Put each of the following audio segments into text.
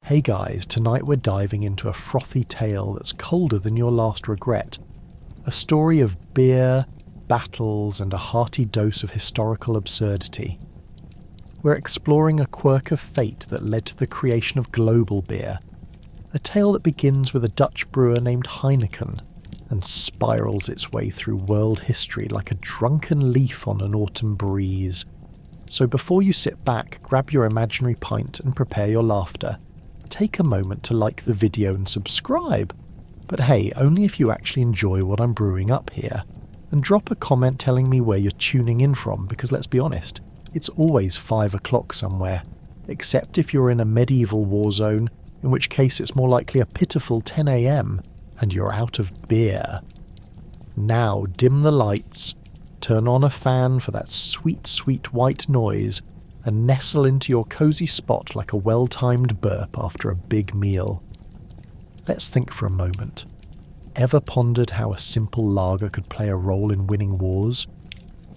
Hey guys, tonight we're diving into a frothy tale that's colder than your last regret. A story of beer, battles, and a hearty dose of historical absurdity. We're exploring a quirk of fate that led to the creation of global beer. A tale that begins with a Dutch brewer named Heineken and spirals its way through world history like a drunken leaf on an autumn breeze. So before you sit back, grab your imaginary pint and prepare your laughter. Take a moment to like the video and subscribe. But hey, only if you actually enjoy what I'm brewing up here. And drop a comment telling me where you're tuning in from, because let's be honest, it's always 5 o'clock somewhere. Except if you're in a medieval war zone, in which case it's more likely a pitiful 10 AM, and you're out of beer. Now dim the lights, turn on a fan for that sweet, sweet white noise, and nestle into your cozy spot like a well-timed burp after a big meal. Let's think for a moment. Ever pondered how a simple lager could play a role in winning wars?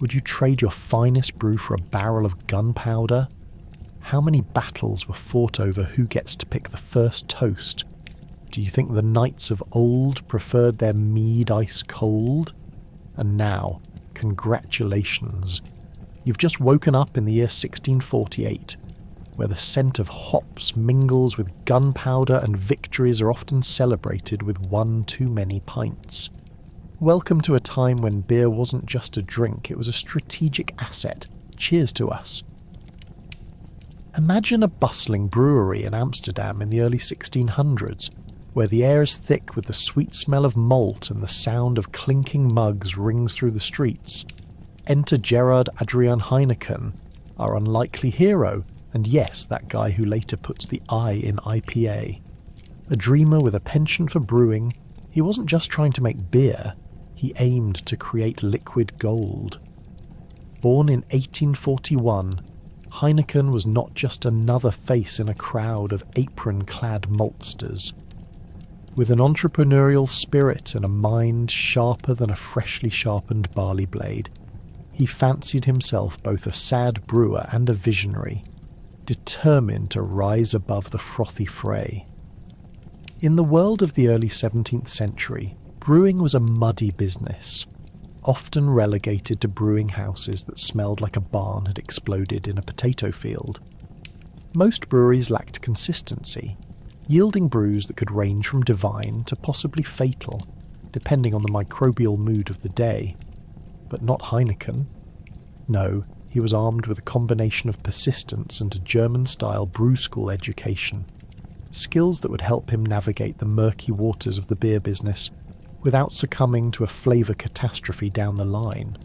Would you trade your finest brew for a barrel of gunpowder? How many battles were fought over who gets to pick the first toast? Do you think the knights of old preferred their mead ice cold? And now, congratulations. You've just woken up in the year 1648, where the scent of hops mingles with gunpowder and victories are often celebrated with one too many pints. Welcome to a time when beer wasn't just a drink, it was a strategic asset. Cheers to us. Imagine a bustling brewery in Amsterdam in the early 1600s, where the air is thick with the sweet smell of malt and the sound of clinking mugs rings through the streets. Enter Gerard Adriaan Heineken, our unlikely hero, and yes, that guy who later puts the I in IPA. A dreamer with a penchant for brewing, he wasn't just trying to make beer, he aimed to create liquid gold. Born in 1841, Heineken was not just another face in a crowd of apron-clad maltsters. With an entrepreneurial spirit and a mind sharper than a freshly sharpened barley blade, he fancied himself both a sad brewer and a visionary, determined to rise above the frothy fray. In the world of the early 17th century, brewing was a muddy business, often relegated to brewing houses that smelled like a barn had exploded in a potato field. Most breweries lacked consistency, yielding brews that could range from divine to possibly fatal, depending on the microbial mood of the day. But not Heineken. No, he was armed with a combination of persistence and a German-style brew school education, skills that would help him navigate the murky waters of the beer business without succumbing to a flavour catastrophe down the line.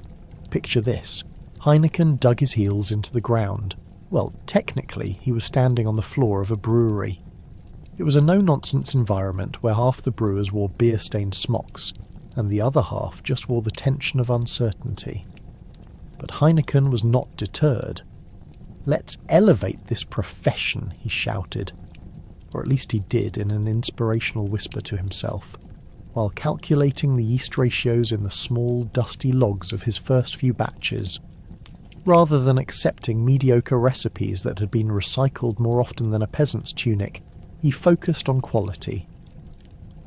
Picture this. Heineken dug his heels into the ground. Well, technically, he was standing on the floor of a brewery. It was a no-nonsense environment where half the brewers wore beer-stained smocks, and the other half just wore the tension of uncertainty. But Heineken was not deterred. "Let's elevate this profession," he shouted. Or at least he did in an inspirational whisper to himself, while calculating the yeast ratios in the small, dusty logs of his first few batches. Rather than accepting mediocre recipes that had been recycled more often than a peasant's tunic, he focused on quality.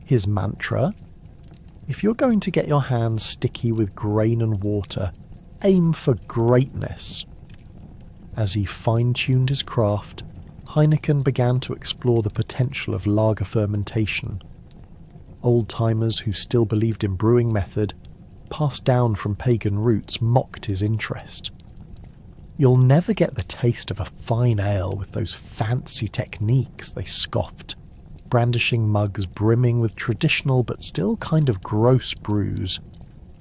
His mantra? If you're going to get your hands sticky with grain and water, aim for greatness. As he fine-tuned his craft, Heineken began to explore the potential of lager fermentation. Old-timers who still believed in brewing method, passed down from pagan roots, mocked his interest. "You'll never get the taste of a fine ale with those fancy techniques," they scoffed, brandishing mugs brimming with traditional but still kind of gross brews,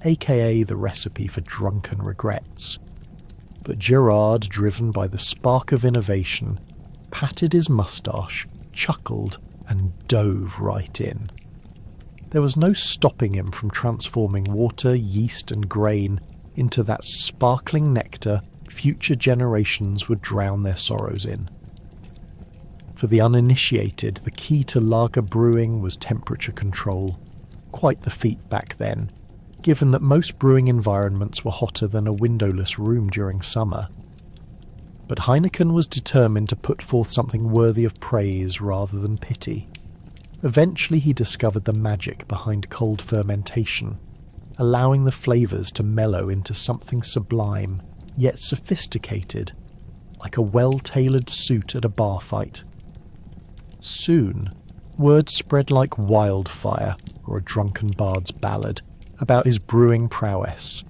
aka the recipe for drunken regrets. But Gerard, driven by the spark of innovation, patted his moustache, chuckled, and dove right in. There was no stopping him from transforming water, yeast, and grain into that sparkling nectar future generations would drown their sorrows in. For the uninitiated, the key to lager brewing was temperature control. Quite the feat back then, given that most brewing environments were hotter than a windowless room during summer. But Heineken was determined to put forth something worthy of praise rather than pity. Eventually he discovered the magic behind cold fermentation, allowing the flavours to mellow into something sublime, yet sophisticated, like a well-tailored suit at a bar fight. Soon, word spread like wildfire, or a drunken bard's ballad, about his brewing prowess.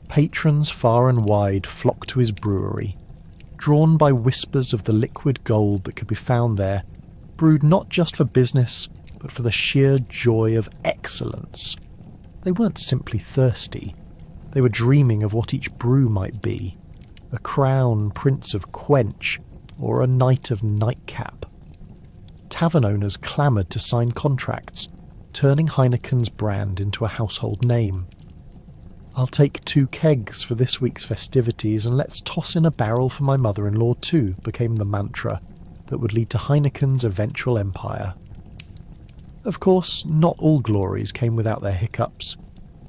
Patrons far and wide flocked to his brewery, drawn by whispers of the liquid gold that could be found there, brewed not just for business, but for the sheer joy of excellence. They weren't simply thirsty, they were dreaming of what each brew might be, a crown prince of quench, or a knight of nightcap. Tavern owners clamoured to sign contracts, turning Heineken's brand into a household name. "I'll take 2 kegs for this week's festivities, and let's toss in a barrel for my mother-in-law too," became the mantra that would lead to Heineken's eventual empire. Of course, not all glories came without their hiccups.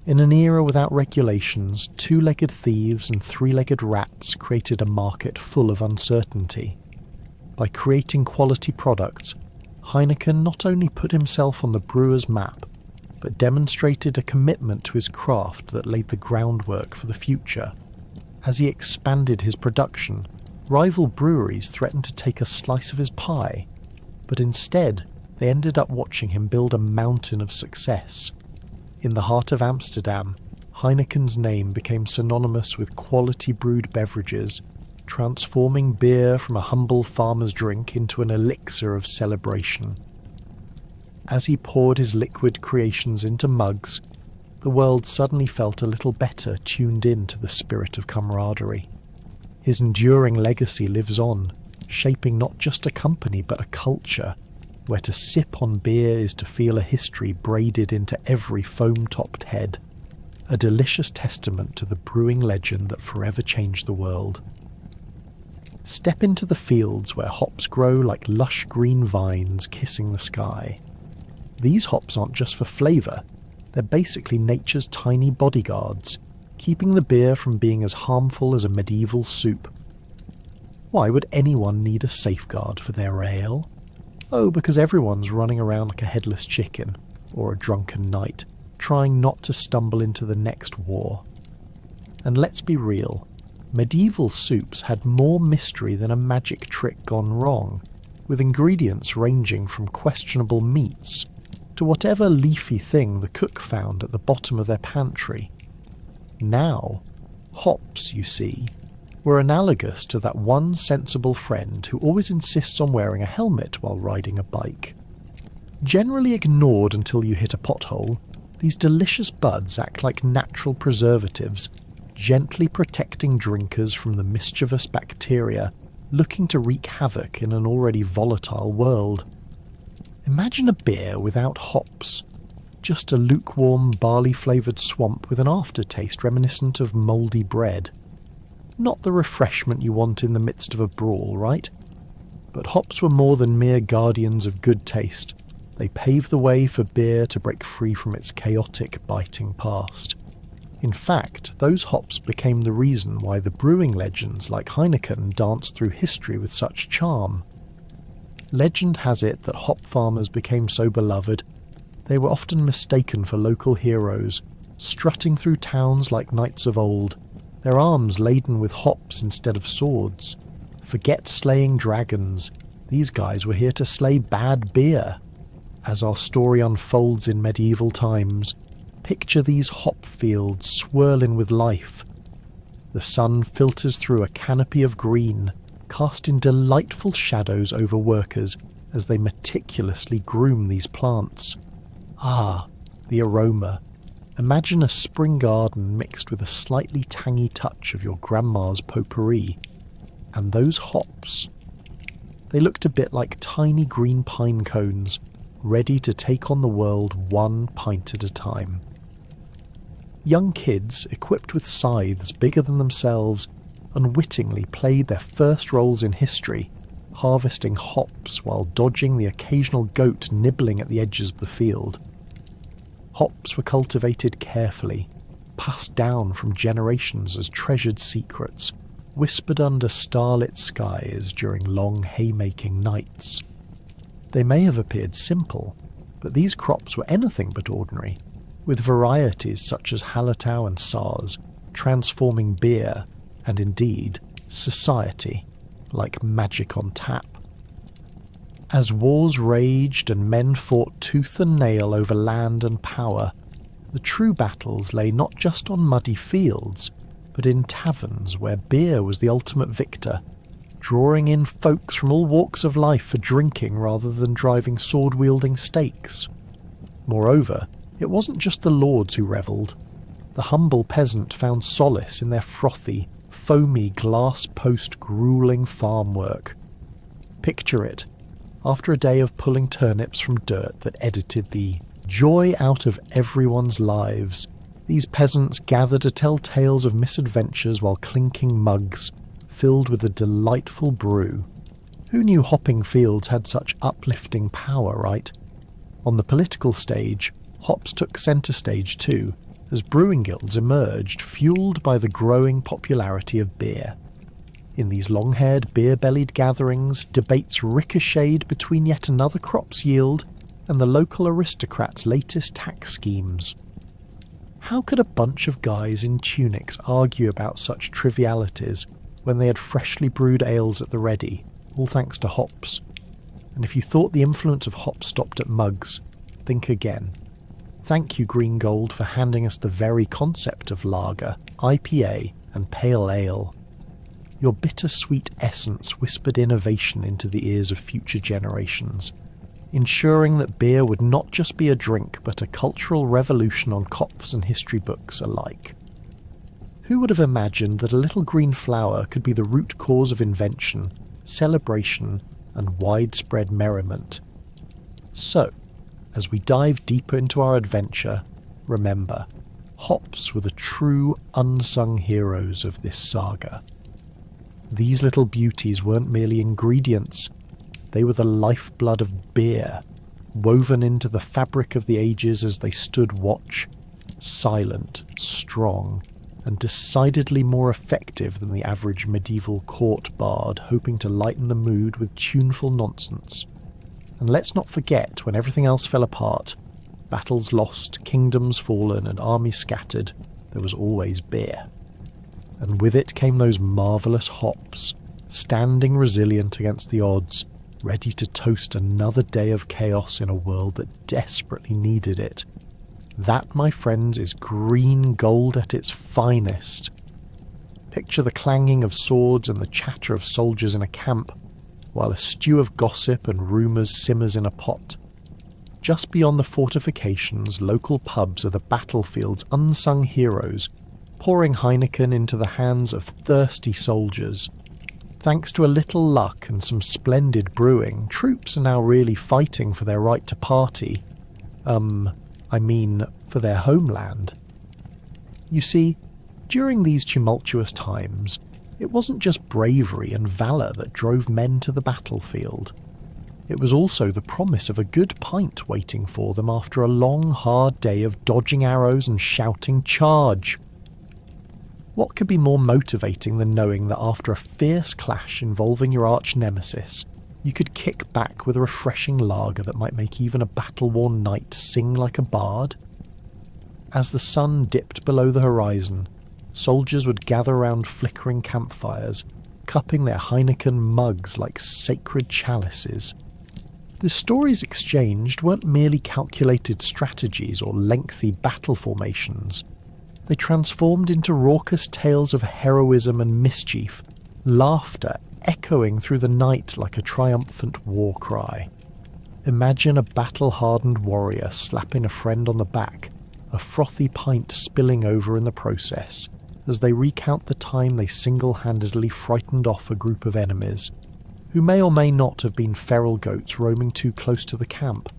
In an era without regulations, 2-legged thieves and 3-legged rats created a market full of uncertainty. By creating quality products, Heineken not only put himself on the brewer's map, but demonstrated a commitment to his craft that laid the groundwork for the future. As he expanded his production, rival breweries threatened to take a slice of his pie, but instead they ended up watching him build a mountain of success. In the heart of Amsterdam, Heineken's name became synonymous with quality brewed beverages, transforming beer from a humble farmer's drink into an elixir of celebration. As he poured his liquid creations into mugs, the world suddenly felt a little better tuned in to the spirit of camaraderie. His enduring legacy lives on, shaping not just a company but a culture, where to sip on beer is to feel a history braided into every foam-topped head, a delicious testament to the brewing legend that forever changed the world. Step into the fields where hops grow like lush green vines kissing the sky. These hops aren't just for flavour, they're basically nature's tiny bodyguards, keeping the beer from being as harmful as a medieval soup. Why would anyone need a safeguard for their ale? Oh, because everyone's running around like a headless chicken, or a drunken knight, trying not to stumble into the next war. And let's be real, medieval soups had more mystery than a magic trick gone wrong, with ingredients ranging from questionable meats to whatever leafy thing the cook found at the bottom of their pantry. Now, hops, you see, were analogous to that one sensible friend who always insists on wearing a helmet while riding a bike. Generally ignored until you hit a pothole, these delicious buds act like natural preservatives, gently protecting drinkers from the mischievous bacteria looking to wreak havoc in an already volatile world. Imagine a beer without hops, just a lukewarm barley-flavoured swamp with an aftertaste reminiscent of mouldy bread. Not the refreshment you want in the midst of a brawl, right? But hops were more than mere guardians of good taste. They paved the way for beer to break free from its chaotic, biting past. In fact, those hops became the reason why the brewing legends like Heineken danced through history with such charm. Legend has it that hop farmers became so beloved, they were often mistaken for local heroes, strutting through towns like knights of old, their arms laden with hops instead of swords. Forget slaying dragons, these guys were here to slay bad beer. As our story unfolds in medieval times, picture these hop fields swirling with life. The sun filters through a canopy of green, casting delightful shadows over workers as they meticulously groom these plants. Ah, the aroma. Imagine a spring garden mixed with a slightly tangy touch of your grandma's potpourri. And those hops. They looked a bit like tiny green pine cones, ready to take on the world one pint at a time. Young kids, equipped with scythes bigger than themselves, unwittingly played their first roles in history, harvesting hops while dodging the occasional goat nibbling at the edges of the field. Hops were cultivated carefully, passed down from generations as treasured secrets, whispered under starlit skies during long haymaking nights. They may have appeared simple, but these crops were anything but ordinary, with varieties such as Hallertau and Saaz transforming beer, and indeed society, like magic on tap. As wars raged and men fought tooth and nail over land and power, the true battles lay not just on muddy fields, but in taverns where beer was the ultimate victor, drawing in folks from all walks of life for drinking rather than driving sword-wielding stakes. Moreover, it wasn't just the lords who revelled. The humble peasant found solace in their frothy, foamy glass-post gruelling farm work. Picture it. After a day of pulling turnips from dirt that edited the joy out of everyone's lives, these peasants gathered to tell tales of misadventures while clinking mugs filled with a delightful brew. Who knew hopping fields had such uplifting power, right? On the political stage, hops took centre stage too, as brewing guilds emerged, fueled by the growing popularity of beer. In these long-haired, beer-bellied gatherings, debates ricocheted between yet another crop's yield and the local aristocrats' latest tax schemes. How could a bunch of guys in tunics argue about such trivialities when they had freshly brewed ales at the ready, all thanks to hops? And if you thought the influence of hops stopped at mugs, think again. Thank you, Green Gold, for handing us the very concept of lager, IPA, and pale ale. Your bittersweet essence whispered innovation into the ears of future generations, ensuring that beer would not just be a drink but a cultural revolution on cops and history books alike. Who would have imagined that a little green flower could be the root cause of invention, celebration, and widespread merriment? So, as we dive deeper into our adventure, remember, hops were the true unsung heroes of this saga. These little beauties weren't merely ingredients, they were the lifeblood of beer, woven into the fabric of the ages as they stood watch, silent, strong, and decidedly more effective than the average medieval court bard hoping to lighten the mood with tuneful nonsense. And let's not forget, when everything else fell apart, battles lost, kingdoms fallen, and armies scattered, there was always beer. And with it came those marvellous hops, standing resilient against the odds, ready to toast another day of chaos in a world that desperately needed it. That, my friends, is green gold at its finest. Picture the clanging of swords and the chatter of soldiers in a camp, while a stew of gossip and rumours simmers in a pot. Just beyond the fortifications, local pubs are the battlefield's unsung heroes, pouring Heineken into the hands of thirsty soldiers. Thanks to a little luck and some splendid brewing, troops are now really fighting for their right to party. For their homeland. You see, during these tumultuous times, it wasn't just bravery and valour that drove men to the battlefield. It was also the promise of a good pint waiting for them after a long, hard day of dodging arrows and shouting "Charge!" What could be more motivating than knowing that after a fierce clash involving your arch-nemesis, you could kick back with a refreshing lager that might make even a battle-worn knight sing like a bard? As the sun dipped below the horizon, soldiers would gather round flickering campfires, cupping their Heineken mugs like sacred chalices. The stories exchanged weren't merely calculated strategies or lengthy battle formations. They transformed into raucous tales of heroism and mischief, laughter echoing through the night like a triumphant war cry. Imagine a battle-hardened warrior slapping a friend on the back, a frothy pint spilling over in the process, as they recount the time they single-handedly frightened off a group of enemies, who may or may not have been feral goats roaming too close to the camp.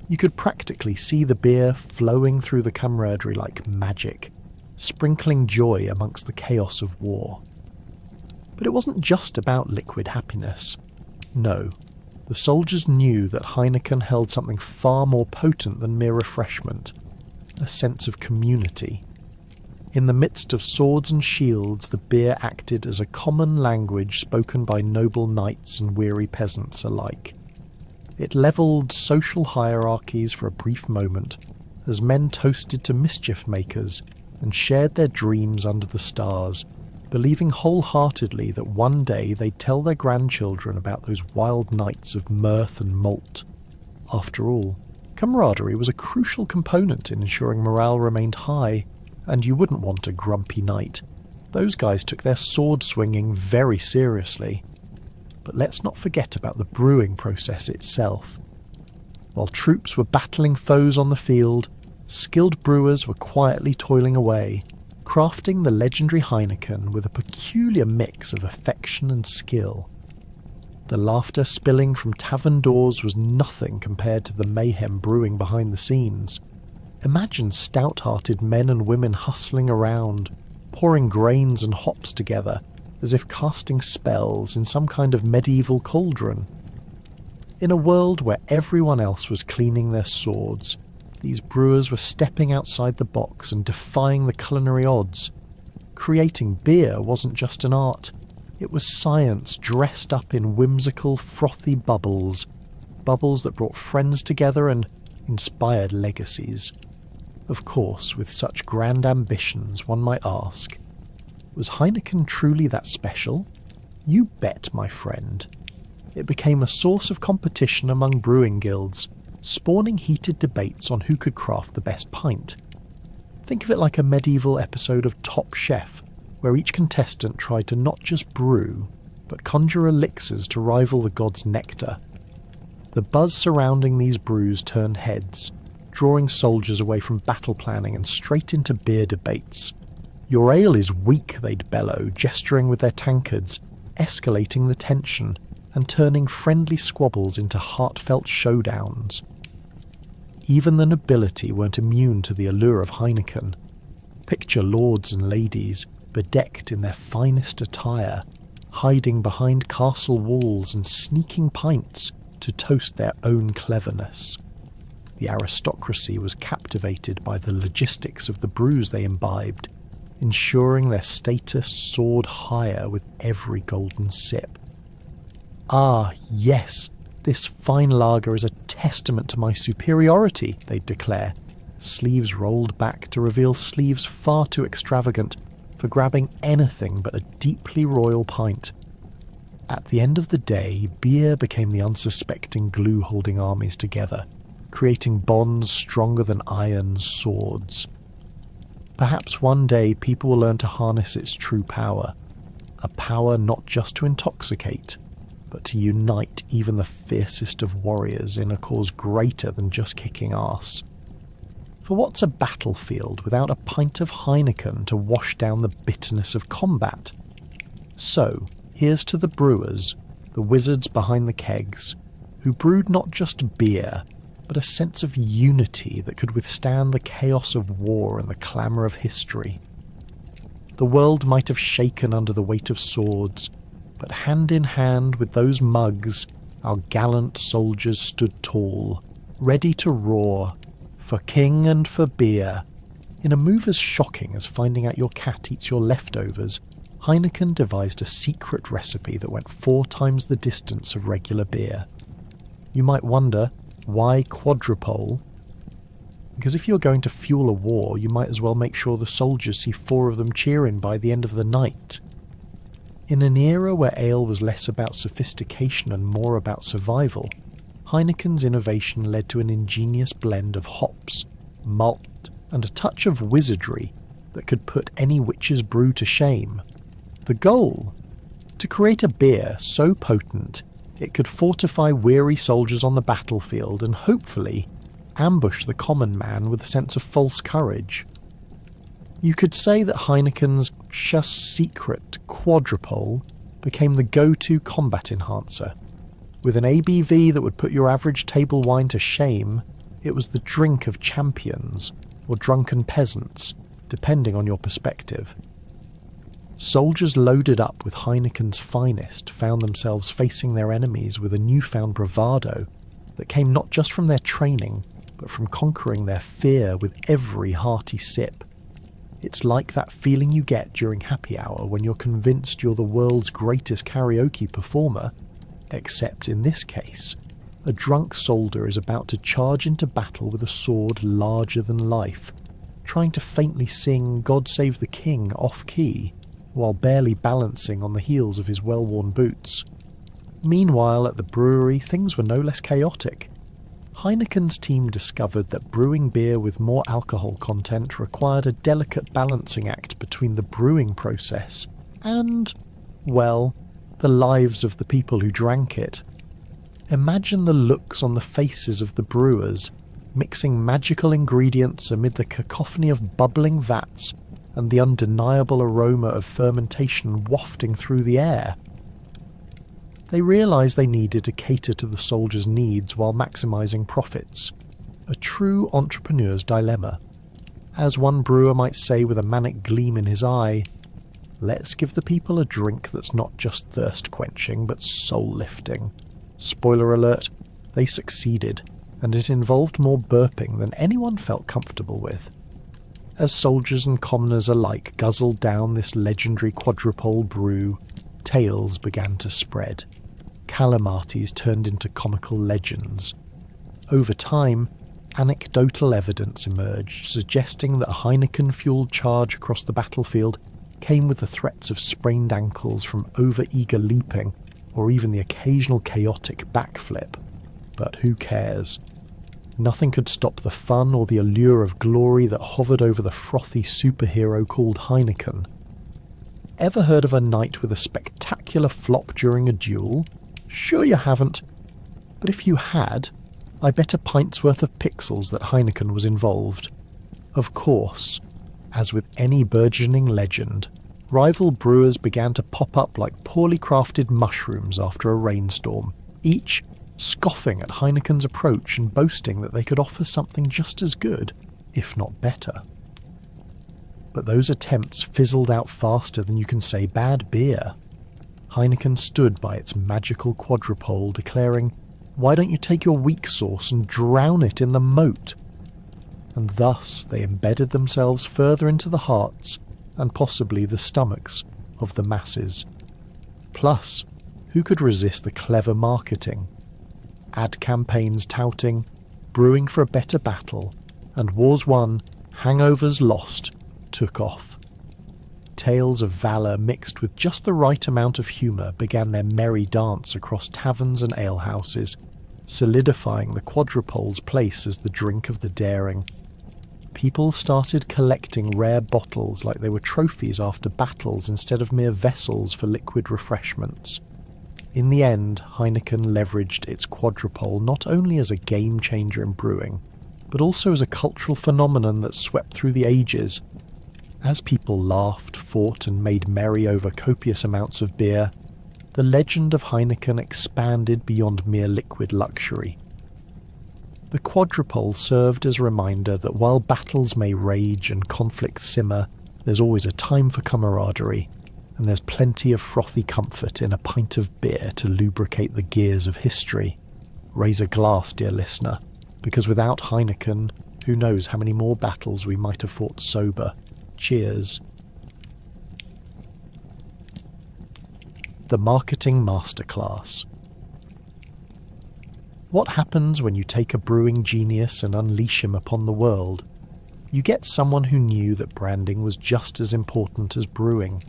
You could practically see the beer flowing through the camaraderie like magic, sprinkling joy amongst the chaos of war. But it wasn't just about liquid happiness. No, the soldiers knew that Heineken held something far more potent than mere refreshment, a sense of community. In the midst of swords and shields, the beer acted as a common language spoken by noble knights and weary peasants alike. It levelled social hierarchies for a brief moment, as men toasted to mischief makers and shared their dreams under the stars, believing wholeheartedly that one day they'd tell their grandchildren about those wild nights of mirth and malt. After all, camaraderie was a crucial component in ensuring morale remained high, and you wouldn't want a grumpy knight. Those guys took their sword swinging very seriously. But let's not forget about the brewing process itself. While troops were battling foes on the field, skilled brewers were quietly toiling away, crafting the legendary Heineken with a peculiar mix of affection and skill. The laughter spilling from tavern doors was nothing compared to the mayhem brewing behind the scenes. Imagine stout-hearted men and women hustling around, pouring grains and hops together, as if casting spells in some kind of medieval cauldron. In a world where everyone else was cleaning their swords, these brewers were stepping outside the box and defying the culinary odds. Creating beer wasn't just an art, it was science dressed up in whimsical, frothy bubbles that brought friends together and inspired legacies. Of course, with such grand ambitions, one might ask, was Heineken truly that special? You bet, my friend. It became a source of competition among brewing guilds, spawning heated debates on who could craft the best pint. Think of it like a medieval episode of Top Chef, where each contestant tried to not just brew, but conjure elixirs to rival the god's nectar. The buzz surrounding these brews turned heads, drawing soldiers away from battle planning and straight into beer debates. "Your ale is weak," they'd bellow, gesturing with their tankards, escalating the tension and turning friendly squabbles into heartfelt showdowns. Even the nobility weren't immune to the allure of Heineken. Picture lords and ladies, bedecked in their finest attire, hiding behind castle walls and sneaking pints to toast their own cleverness. The aristocracy was captivated by the logistics of the brews they imbibed, ensuring their status soared higher with every golden sip. "Ah, yes, this fine lager is a testament to my superiority," they'd declare, sleeves rolled back to reveal sleeves far too extravagant for grabbing anything but a deeply royal pint. At the end of the day, beer became the unsuspecting glue holding armies together, creating bonds stronger than iron swords. Perhaps one day people will learn to harness its true power, a power not just to intoxicate, but to unite even the fiercest of warriors in a cause greater than just kicking ass. For what's a battlefield without a pint of Heineken to wash down the bitterness of combat? So, here's to the brewers, the wizards behind the kegs, who brewed not just beer, but a sense of unity that could withstand the chaos of war and the clamour of history. The world might have shaken under the weight of swords, but hand in hand with those mugs, our gallant soldiers stood tall, ready to roar, for king and for beer. In a move as shocking as finding out your cat eats your leftovers, Heineken devised a secret recipe that went 4 times the distance of regular beer. You might wonder, why quadrupole? Because if you're going to fuel a war, you might as well make sure the soldiers see 4 of them cheering by the end of the night. In an era where ale was less about sophistication and more about survival, Heineken's innovation led to an ingenious blend of hops, malt, and a touch of wizardry that could put any witch's brew to shame. The goal? To create a beer so potent it could fortify weary soldiers on the battlefield and hopefully ambush the common man with a sense of false courage. You could say that Heineken's just secret quadrupole became the go-to combat enhancer. With an ABV that would put your average table wine to shame, it was the drink of champions, or drunken peasants, depending on your perspective. Soldiers loaded up with Heineken's finest found themselves facing their enemies with a newfound bravado that came not just from their training, but from conquering their fear with every hearty sip. It's like that feeling you get during happy hour when you're convinced you're the world's greatest karaoke performer, except in this case, a drunk soldier is about to charge into battle with a sword larger than life, trying to faintly sing God Save the King off-key, while barely balancing on the heels of his well-worn boots. Meanwhile, at the brewery, things were no less chaotic. Heineken's team discovered that brewing beer with more alcohol content required a delicate balancing act between the brewing process and, well, the lives of the people who drank it. Imagine the looks on the faces of the brewers, mixing magical ingredients amid the cacophony of bubbling vats and the undeniable aroma of fermentation wafting through the air. They realised they needed to cater to the soldiers' needs while maximising profits. A true entrepreneur's dilemma. As one brewer might say with a manic gleam in his eye, let's give the people a drink that's not just thirst-quenching but soul-lifting. Spoiler alert, they succeeded, and it involved more burping than anyone felt comfortable with. As soldiers and commoners alike guzzled down this legendary quadrupole brew, tales began to spread. Calamatis turned into comical legends. Over time, anecdotal evidence emerged suggesting that a Heineken-fueled charge across the battlefield came with the threats of sprained ankles from over-eager leaping or even the occasional chaotic backflip. But who cares? Nothing could stop the fun or the allure of glory that hovered over the frothy superhero called Heineken. Ever heard of a knight with a spectacular flop during a duel? Sure you haven't. But if you had, I bet a pint's worth of pixels that Heineken was involved. Of course, as with any burgeoning legend, rival brewers began to pop up like poorly crafted mushrooms after a rainstorm, each scoffing at Heineken's approach and boasting that they could offer something just as good, if not better. But those attempts fizzled out faster than you can say bad beer. Heineken stood by its magical quadrupole, declaring, "Why don't you take your weak sauce and drown it in the moat?" And thus they embedded themselves further into the hearts and possibly the stomachs of the masses. Plus, who could resist the clever marketing? Ad campaigns touting, brewing for a better battle, and wars won, hangovers lost, took off. Tales of valour mixed with just the right amount of humour began their merry dance across taverns and alehouses, solidifying the quadrupole's place as the drink of the daring. People started collecting rare bottles like they were trophies after battles instead of mere vessels for liquid refreshments. In the end, Heineken leveraged its quadrupole not only as a game-changer in brewing, but also as a cultural phenomenon that swept through the ages. As people laughed, fought and made merry over copious amounts of beer, the legend of Heineken expanded beyond mere liquid luxury. The quadrupole served as a reminder that while battles may rage and conflicts simmer, there's always a time for camaraderie, and there's plenty of frothy comfort in a pint of beer to lubricate the gears of history. Raise a glass, dear listener, because without Heineken, who knows how many more battles we might have fought sober. Cheers. The Marketing Masterclass. What happens when you take a brewing genius and unleash him upon the world? You get someone who knew that branding was just as important as brewing.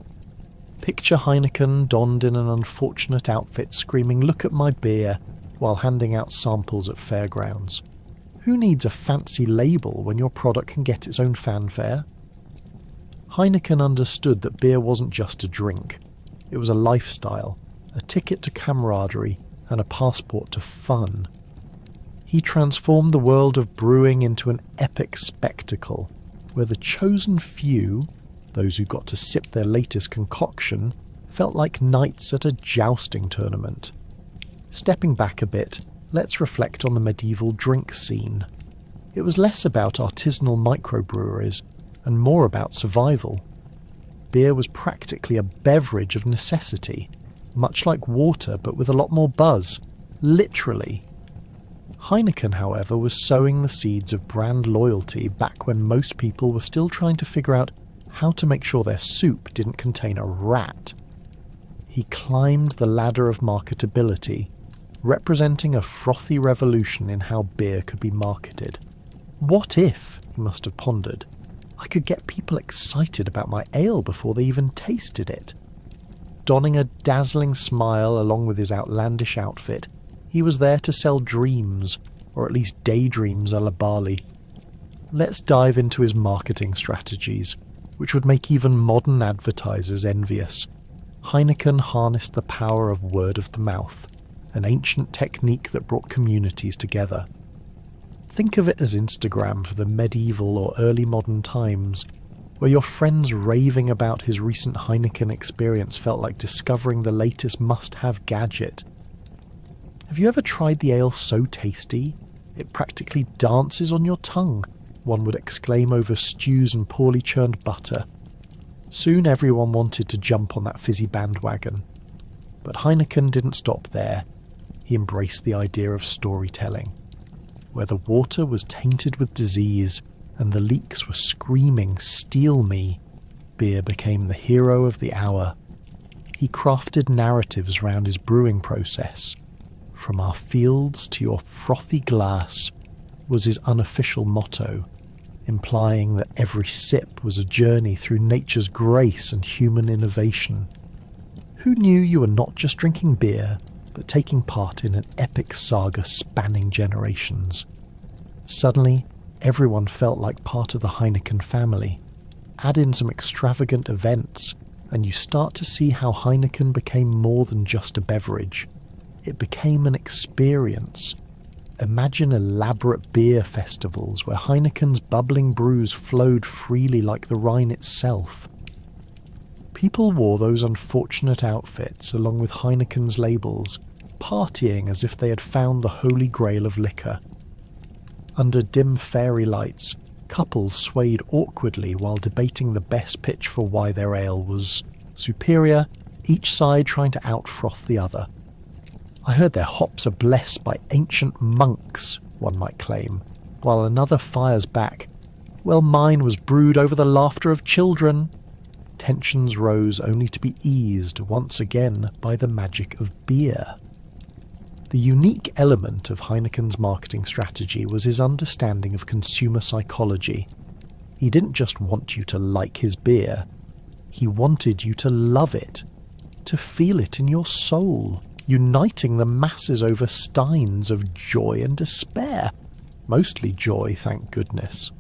Picture Heineken donned in an unfortunate outfit screaming, "Look at my beer," while handing out samples at fairgrounds. Who needs a fancy label when your product can get its own fanfare? Heineken understood that beer wasn't just a drink. It was a lifestyle, a ticket to camaraderie, and a passport to fun. He transformed the world of brewing into an epic spectacle, where the chosen few, those who got to sip their latest concoction, felt like knights at a jousting tournament. Stepping back a bit, let's reflect on the medieval drink scene. It was less about artisanal microbreweries and more about survival. Beer was practically a beverage of necessity, much like water but with a lot more buzz, literally. Heineken, however, was sowing the seeds of brand loyalty back when most people were still trying to figure out how to make sure their soup didn't contain a rat. He climbed the ladder of marketability, representing a frothy revolution in how beer could be marketed. What if, he must have pondered, I could get people excited about my ale before they even tasted it? Donning a dazzling smile along with his outlandish outfit, he was there to sell dreams, or at least daydreams a la Bali. Let's dive into his marketing strategies, which would make even modern advertisers envious. Heineken harnessed the power of word of the mouth, an ancient technique that brought communities together. Think of it as Instagram for the medieval or early modern times, where your friends raving about his recent Heineken experience felt like discovering the latest must-have gadget. Have you ever tried the ale so tasty, it practically dances on your tongue? One would exclaim over stews and poorly churned butter. Soon everyone wanted to jump on that fizzy bandwagon. But Heineken didn't stop there. He embraced the idea of storytelling. Where the water was tainted with disease and the leaks were screaming, "Steal me," beer became the hero of the hour. He crafted narratives around his brewing process. "From our fields to your frothy glass" was his unofficial motto, implying that every sip was a journey through nature's grace and human innovation. Who knew you were not just drinking beer, but taking part in an epic saga spanning generations? Suddenly, everyone felt like part of the Heineken family. Add in some extravagant events, and you start to see how Heineken became more than just a beverage. It became an experience. Imagine elaborate beer festivals where Heineken's bubbling brews flowed freely like the Rhine itself. People wore those unfortunate outfits along with Heineken's labels, partying as if they had found the holy grail of liquor. Under dim fairy lights, couples swayed awkwardly while debating the best pitch for why their ale was superior, each side trying to out-froth the other. I heard their hops are blessed by ancient monks, one might claim, while another fires back, "Well, mine was brewed over the laughter of children." Tensions rose only to be eased once again by the magic of beer. The unique element of Heineken's marketing strategy was his understanding of consumer psychology. He didn't just want you to like his beer, he wanted you to love it, to feel it in your soul, uniting the masses over steins of joy and despair. Mostly joy, thank goodness.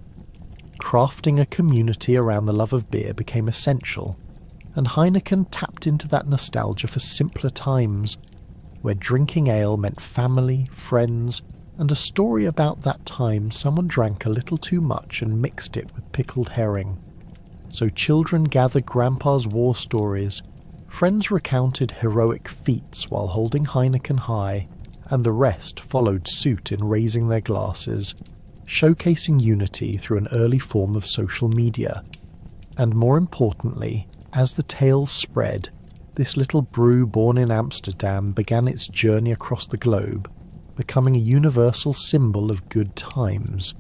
Crafting a community around the love of beer became essential, and Heineken tapped into that nostalgia for simpler times, where drinking ale meant family, friends, and a story about that time someone drank a little too much and mixed it with pickled herring. So children gathered Grandpa's war stories, friends recounted heroic feats while holding Heineken high, and the rest followed suit in raising their glasses, showcasing unity through an early form of social media. And more importantly, as the tales spread, this little brew born in Amsterdam began its journey across the globe, becoming a universal symbol of good times.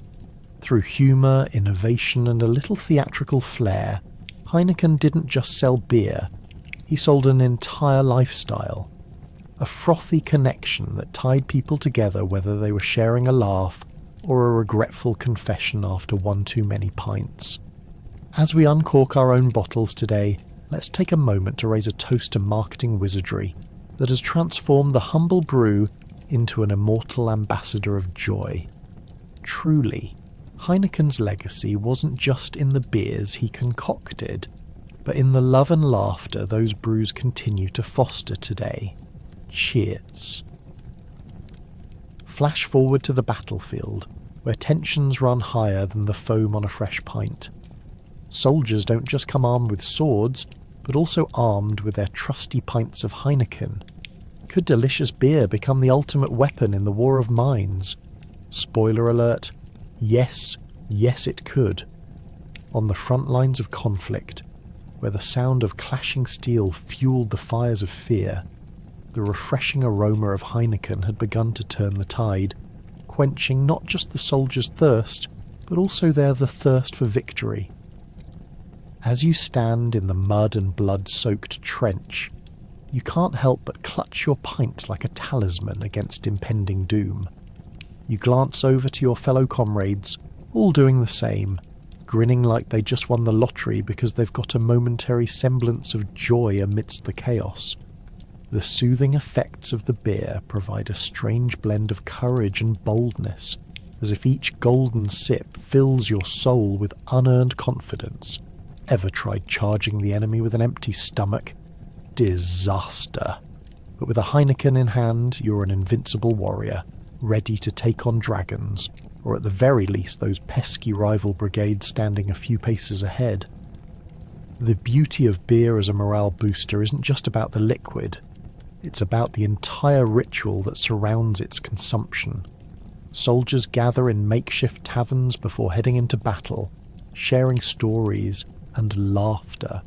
Through humour, innovation, and a little theatrical flair, Heineken didn't just sell beer, he sold an entire lifestyle. A frothy connection that tied people together whether they were sharing a laugh or a regretful confession after one too many pints. As we uncork our own bottles today, let's take a moment to raise a toast to marketing wizardry that has transformed the humble brew into an immortal ambassador of joy. Truly, Heineken's legacy wasn't just in the beers he concocted, but in the love and laughter those brews continue to foster today. Cheers. Flash forward to the battlefield, where tensions run higher than the foam on a fresh pint. Soldiers don't just come armed with swords, but also armed with their trusty pints of Heineken. Could delicious beer become the ultimate weapon in the war of minds? Spoiler alert, yes, yes it could. On the front lines of conflict, where the sound of clashing steel fueled the fires of fear, the refreshing aroma of Heineken had begun to turn the tide, quenching not just the soldiers' thirst, but also the thirst for victory. As you stand in the mud and blood-soaked trench, you can't help but clutch your pint like a talisman against impending doom. You glance over to your fellow comrades, all doing the same, grinning like they just won the lottery because they've got a momentary semblance of joy amidst the chaos. The soothing effects of the beer provide a strange blend of courage and boldness, as if each golden sip fills your soul with unearned confidence. Ever tried charging the enemy with an empty stomach? Disaster. But with a Heineken in hand, you're an invincible warrior, ready to take on dragons, or at the very least those pesky rival brigades standing a few paces ahead. The beauty of beer as a morale booster isn't just about the liquid, it's about the entire ritual that surrounds its consumption. Soldiers gather in makeshift taverns before heading into battle, sharing stories and laughter,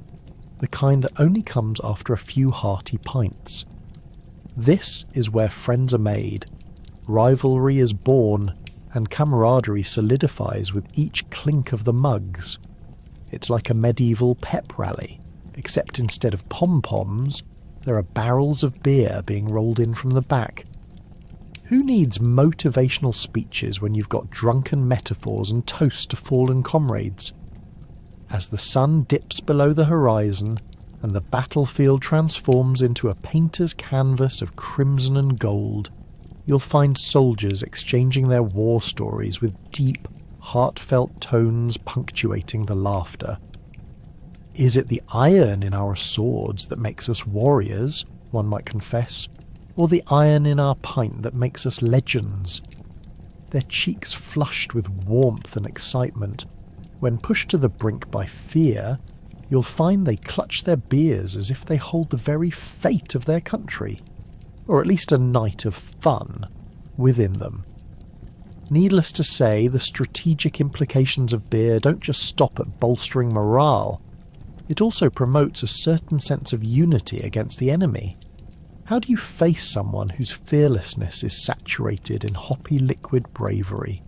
the kind that only comes after a few hearty pints. This is where friends are made, rivalry is born, and camaraderie solidifies with each clink of the mugs. It's like a medieval pep rally, except instead of pom-poms, there are barrels of beer being rolled in from the back. Who needs motivational speeches when you've got drunken metaphors and toasts to fallen comrades? As the sun dips below the horizon and the battlefield transforms into a painter's canvas of crimson and gold, you'll find soldiers exchanging their war stories with deep, heartfelt tones punctuating the laughter. Is it the iron in our swords that makes us warriors, one might confess, or the iron in our pint that makes us legends? Their cheeks flushed with warmth and excitement. When pushed to the brink by fear, you'll find they clutch their beers as if they hold the very fate of their country, or at least a night of fun, within them. Needless to say, the strategic implications of beer don't just stop at bolstering morale. It also promotes a certain sense of unity against the enemy. How do you face someone whose fearlessness is saturated in hoppy liquid bravery?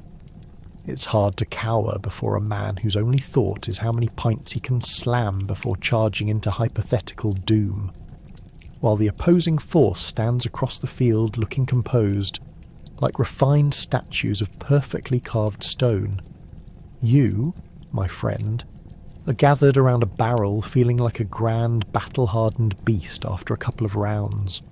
It's hard to cower before a man whose only thought is how many pints he can slam before charging into hypothetical doom. While the opposing force stands across the field looking composed, like refined statues of perfectly carved stone, you, my friend, are gathered around a barrel feeling like a grand battle-hardened beast after a couple of rounds.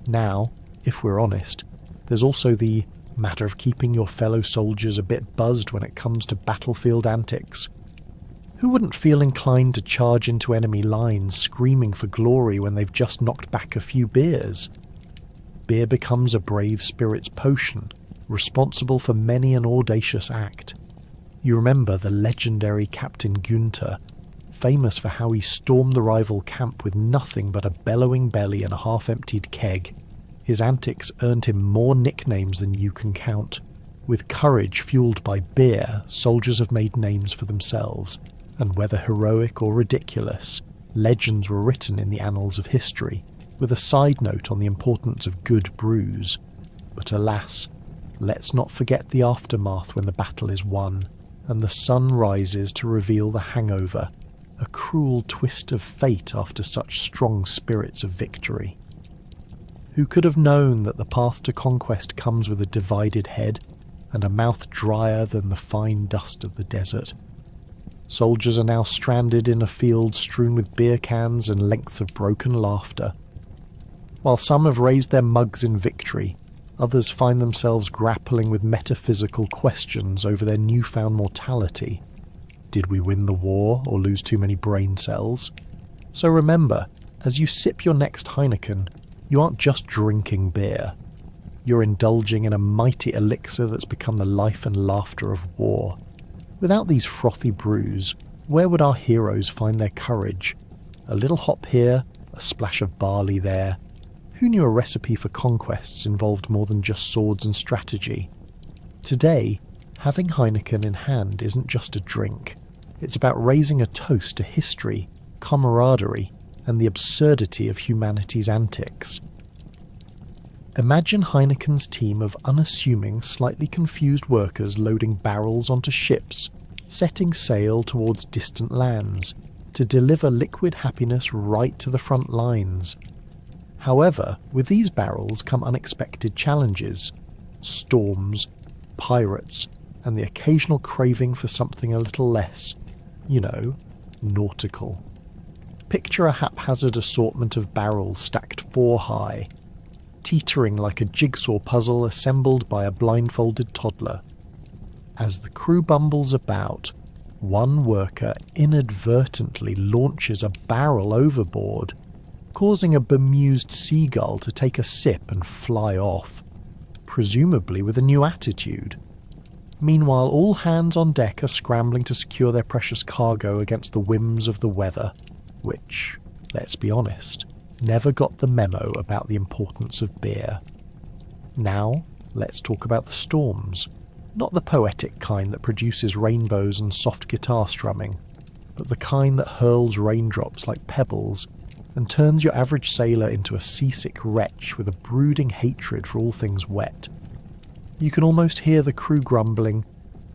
Now, if we're honest, there's also the matter of keeping your fellow soldiers a bit buzzed when it comes to battlefield antics. Who wouldn't feel inclined to charge into enemy lines screaming for glory when they've just knocked back a few beers? Beer becomes a brave spirit's potion, responsible for many an audacious act. You remember the legendary Captain Günther, famous for how he stormed the rival camp with nothing but a bellowing belly and a half-emptied keg. His antics earned him more nicknames than you can count. With courage fueled by beer, soldiers have made names for themselves, and whether heroic or ridiculous, legends were written in the annals of history, with a side note on the importance of good brews. But alas, let's not forget the aftermath when the battle is won, and the sun rises to reveal the hangover, a cruel twist of fate after such strong spirits of victory. Who could have known that the path to conquest comes with a divided head, and a mouth drier than the fine dust of the desert? Soldiers are now stranded in a field strewn with beer cans and lengths of broken laughter. While some have raised their mugs in victory, others find themselves grappling with metaphysical questions over their newfound mortality. Did we win the war or lose too many brain cells? So remember, as you sip your next Heineken, you aren't just drinking beer. You're indulging in a mighty elixir that's become the life and laughter of war. Without these frothy brews, where would our heroes find their courage? A little hop here, a splash of barley there. Who knew a recipe for conquests involved more than just swords and strategy? Today, having Heineken in hand isn't just a drink. It's about raising a toast to history, camaraderie, and the absurdity of humanity's antics. Imagine Heineken's team of unassuming, slightly confused workers loading barrels onto ships, setting sail towards distant lands to deliver liquid happiness right to the front lines. However, with these barrels come unexpected challenges: storms, pirates, and the occasional craving for something a little less, nautical. Picture a haphazard assortment of barrels stacked 4 high, teetering like a jigsaw puzzle assembled by a blindfolded toddler. As the crew bumbles about, one worker inadvertently launches a barrel overboard, causing a bemused seagull to take a sip and fly off, presumably with a new attitude. Meanwhile, all hands on deck are scrambling to secure their precious cargo against the whims of the weather, which, let's be honest, never got the memo about the importance of beer. Now, let's talk about the storms. Not the poetic kind that produces rainbows and soft guitar strumming, but the kind that hurls raindrops like pebbles and turns your average sailor into a seasick wretch with a brooding hatred for all things wet. You can almost hear the crew grumbling,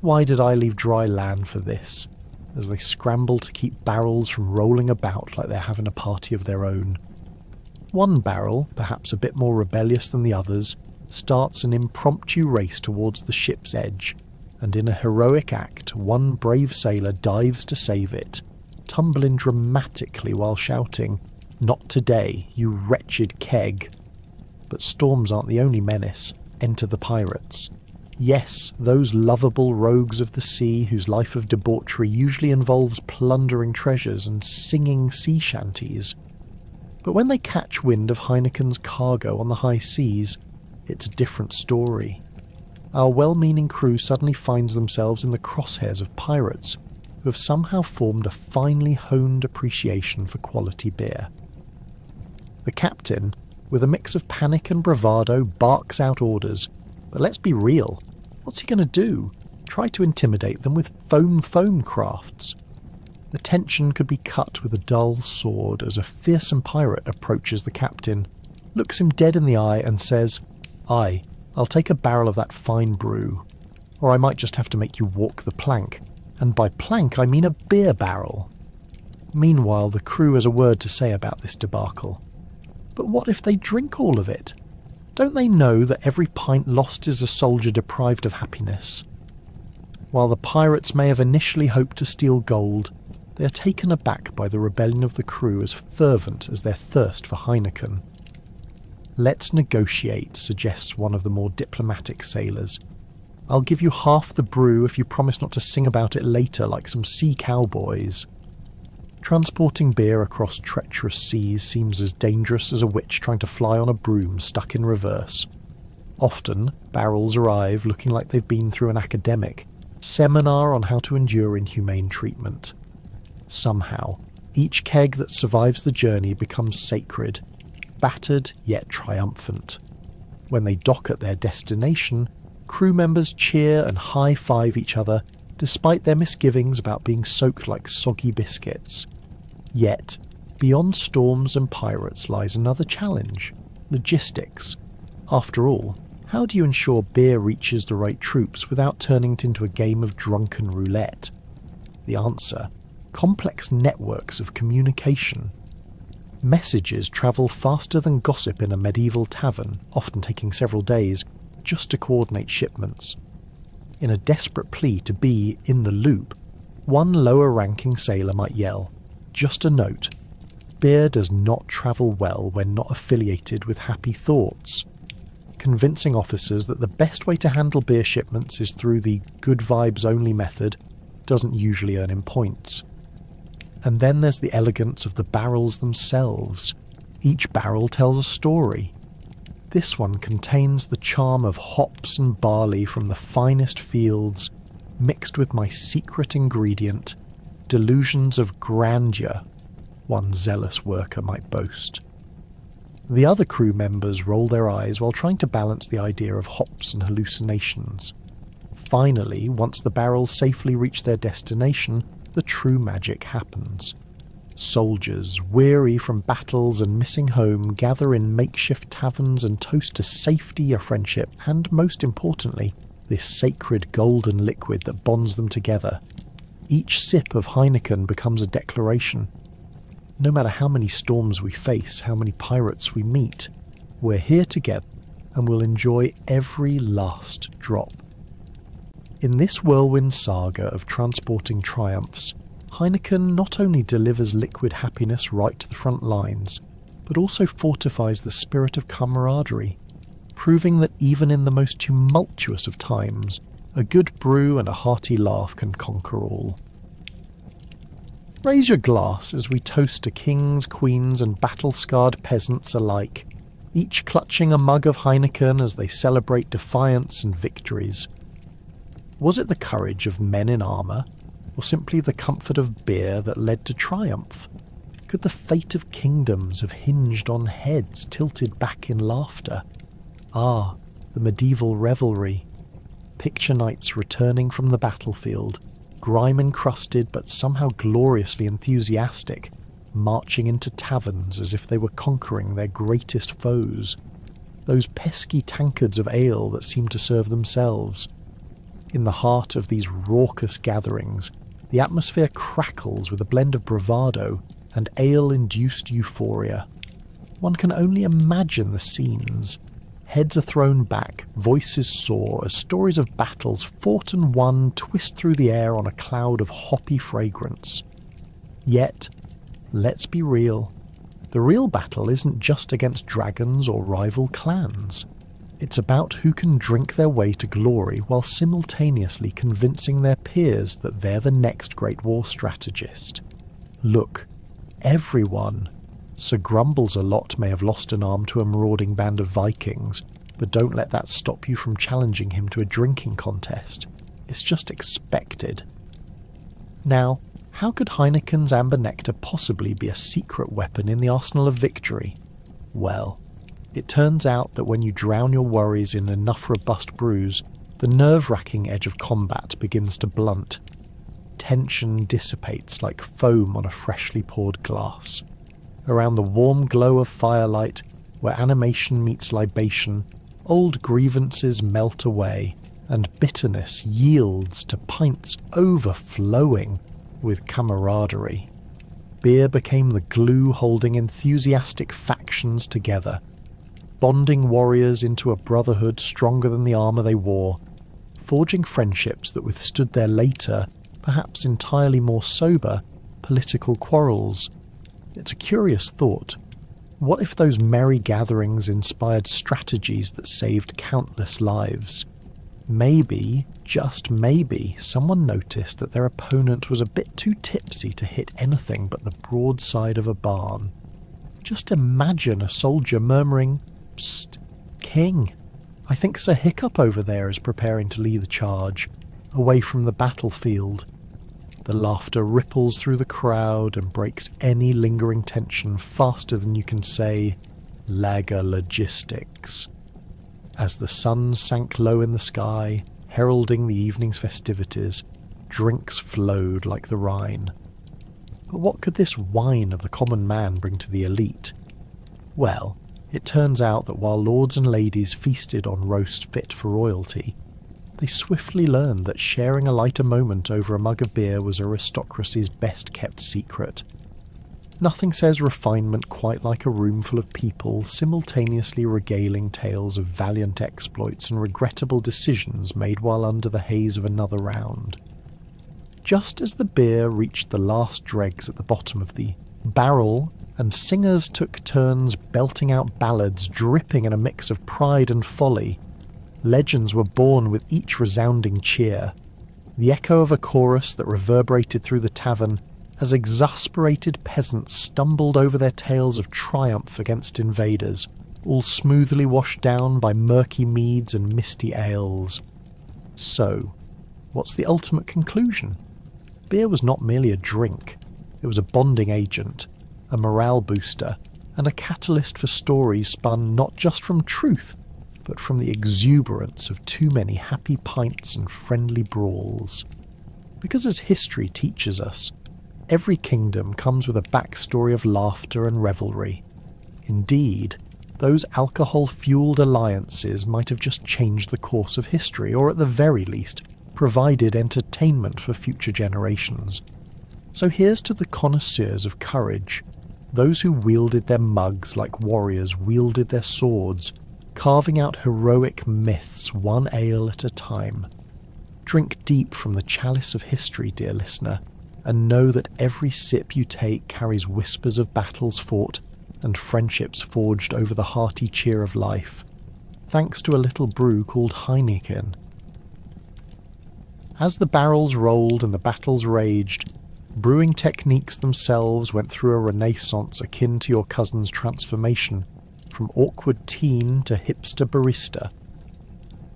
"Why did I leave dry land for this?" as they scramble to keep barrels from rolling about like they're having a party of their own. One barrel, perhaps a bit more rebellious than the others, starts an impromptu race towards the ship's edge, and in a heroic act, one brave sailor dives to save it, tumbling dramatically while shouting, "Not today, you wretched keg." But storms aren't the only menace. Enter the pirates. Yes, those lovable rogues of the sea whose life of debauchery usually involves plundering treasures and singing sea shanties. But when they catch wind of Heineken's cargo on the high seas, it's a different story. Our well-meaning crew suddenly finds themselves in the crosshairs of pirates who have somehow formed a finely honed appreciation for quality beer. The captain, with a mix of panic and bravado, barks out orders, but let's be real, what's he going to do? Try to intimidate them with foam crafts? The tension could be cut with a dull sword as a fearsome pirate approaches the captain, looks him dead in the eye and says, "Aye, I'll take a barrel of that fine brew, or I might just have to make you walk the plank, and by plank I mean a beer barrel." Meanwhile, the crew has a word to say about this debacle. But what if they drink all of it? Don't they know that every pint lost is a soldier deprived of happiness? While the pirates may have initially hoped to steal gold, they are taken aback by the rebellion of the crew as fervent as their thirst for Heineken. "Let's negotiate," suggests one of the more diplomatic sailors. "I'll give you half the brew if you promise not to sing about it later like some sea cowboys." Transporting beer across treacherous seas seems as dangerous as a witch trying to fly on a broom stuck in reverse. Often, barrels arrive looking like they've been through an academic seminar on how to endure inhumane treatment. Somehow, each keg that survives the journey becomes sacred, battered yet triumphant. When they dock at their destination, crew members cheer and high-five each other despite their misgivings about being soaked like soggy biscuits. Yet, beyond storms and pirates lies another challenge: logistics. After all, how do you ensure beer reaches the right troops without turning it into a game of drunken roulette? The answer: complex networks of communication. Messages travel faster than gossip in a medieval tavern, often taking several days, just to coordinate shipments. In a desperate plea to be in the loop, one lower-ranking sailor might yell, "Just a note, beer does not travel well when not affiliated with happy thoughts," convincing officers that the best way to handle beer shipments is through the good vibes only method doesn't usually earn him points. And then there's the elegance of the barrels themselves. Each barrel tells a story. This one contains the charm of hops and barley from the finest fields, mixed with my secret ingredient, delusions of grandeur, one zealous worker might boast. The other crew members roll their eyes while trying to balance the idea of hops and hallucinations. Finally, once the barrels safely reach their destination, the true magic happens. Soldiers, weary from battles and missing home, gather in makeshift taverns and toast to safety, a friendship, and most importantly, this sacred golden liquid that bonds them together. Each sip of Heineken becomes a declaration. No matter how many storms we face, how many pirates we meet, we're here together and we'll enjoy every last drop. In this whirlwind saga of transporting triumphs, Heineken not only delivers liquid happiness right to the front lines, but also fortifies the spirit of camaraderie, proving that even in the most tumultuous of times, a good brew and a hearty laugh can conquer all. Raise your glass as we toast to kings, queens and battle-scarred peasants alike, each clutching a mug of Heineken as they celebrate defiance and victories. Was it the courage of men in armour, or simply the comfort of beer that led to triumph? Could the fate of kingdoms have hinged on heads tilted back in laughter? Ah, the medieval revelry. Picture knights returning from the battlefield, grime-encrusted but somehow gloriously enthusiastic, marching into taverns as if they were conquering their greatest foes. Those pesky tankards of ale that seemed to serve themselves. In the heart of these raucous gatherings, the atmosphere crackles with a blend of bravado and ale-induced euphoria. One can only imagine the scenes. Heads are thrown back, voices soar, as stories of battles fought and won twist through the air on a cloud of hoppy fragrance. Yet, let's be real. The real battle isn't just against dragons or rival clans. It's about who can drink their way to glory while simultaneously convincing their peers that they're the next great war strategist. Look, everyone. Sir Grumbles a lot may have lost an arm to a marauding band of Vikings, but don't let that stop you from challenging him to a drinking contest. It's just expected. Now, how could Heineken's amber nectar possibly be a secret weapon in the arsenal of victory? Well, it turns out that when you drown your worries in enough robust brews, the nerve-wracking edge of combat begins to blunt. Tension dissipates like foam on a freshly poured glass. Around the warm glow of firelight, where animation meets libation, old grievances melt away, and bitterness yields to pints overflowing with camaraderie. Beer became the glue holding enthusiastic factions together, bonding warriors into a brotherhood stronger than the armour they wore, forging friendships that withstood their later, perhaps entirely more sober, political quarrels. It's a curious thought. What if those merry gatherings inspired strategies that saved countless lives? Maybe, just maybe, someone noticed that their opponent was a bit too tipsy to hit anything but the broadside of a barn. Just imagine a soldier murmuring, "Psst, King, I think Sir Hiccup over there is preparing to lead the charge, away from the battlefield." The laughter ripples through the crowd and breaks any lingering tension faster than you can say, "Lager logistics." As the sun sank low in the sky, heralding the evening's festivities, drinks flowed like the Rhine. But what could this wine of the common man bring to the elite? Well, it turns out that while lords and ladies feasted on roast fit for royalty, they swiftly learned that sharing a lighter moment over a mug of beer was aristocracy's best-kept secret. Nothing says refinement quite like a room full of people simultaneously regaling tales of valiant exploits and regrettable decisions made while under the haze of another round. Just as the beer reached the last dregs at the bottom of the barrel, and singers took turns belting out ballads dripping in a mix of pride and folly, legends were born with each resounding cheer. The echo of a chorus that reverberated through the tavern as exasperated peasants stumbled over their tales of triumph against invaders, all smoothly washed down by murky meads and misty ales. So, what's the ultimate conclusion? Beer was not merely a drink. It was a bonding agent, a morale booster, and a catalyst for stories spun not just from truth, but from the exuberance of too many happy pints and friendly brawls. Because as history teaches us, every kingdom comes with a backstory of laughter and revelry. Indeed, those alcohol-fueled alliances might have just changed the course of history, or at the very least, provided entertainment for future generations. So here's to the connoisseurs of courage, those who wielded their mugs like warriors wielded their swords, carving out heroic myths one ale at a time. Drink deep from the chalice of history, dear listener, and know that every sip you take carries whispers of battles fought and friendships forged over the hearty cheer of life, thanks to a little brew called Heineken. As the barrels rolled and the battles raged, brewing techniques themselves went through a renaissance akin to your cousin's transformation from awkward teen to hipster barista.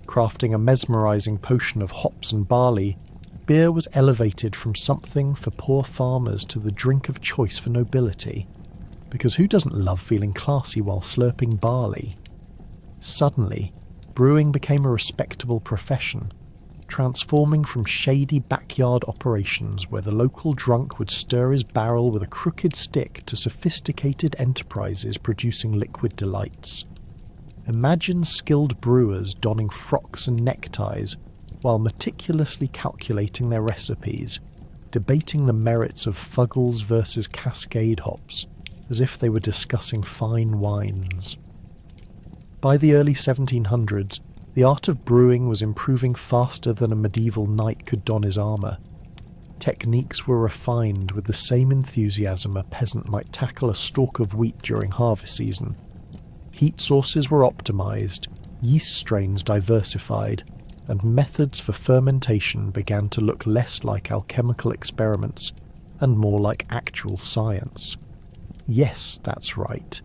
Crafting a mesmerizing potion of hops and barley, beer was elevated from something for poor farmers to the drink of choice for nobility, because who doesn't love feeling classy while slurping barley? Suddenly, brewing became a respectable profession, transforming from shady backyard operations where the local drunk would stir his barrel with a crooked stick to sophisticated enterprises producing liquid delights. Imagine skilled brewers donning frocks and neckties while meticulously calculating their recipes, debating the merits of Fuggles versus Cascade hops, as if they were discussing fine wines. By the early 1700s, the art of brewing was improving faster than a medieval knight could don his armour. Techniques were refined with the same enthusiasm a peasant might tackle a stalk of wheat during harvest season. Heat sources were optimised, yeast strains diversified, and methods for fermentation began to look less like alchemical experiments and more like actual science. Yes, that's right.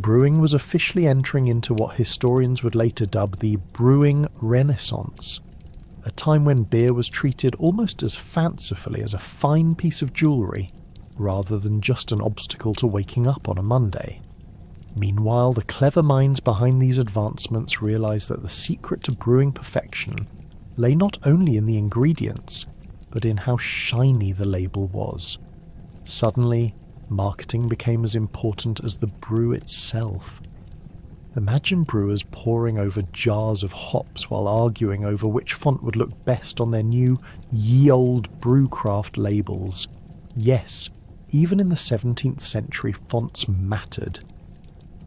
Brewing was officially entering into what historians would later dub the Brewing Renaissance, a time when beer was treated almost as fancifully as a fine piece of jewellery, rather than just an obstacle to waking up on a Monday. Meanwhile, the clever minds behind these advancements realised that the secret to brewing perfection lay not only in the ingredients, but in how shiny the label was. Suddenly, marketing became as important as the brew itself. Imagine brewers poring over jars of hops while arguing over which font would look best on their new ye-olde brewcraft labels. Yes, even in the 17th century, fonts mattered.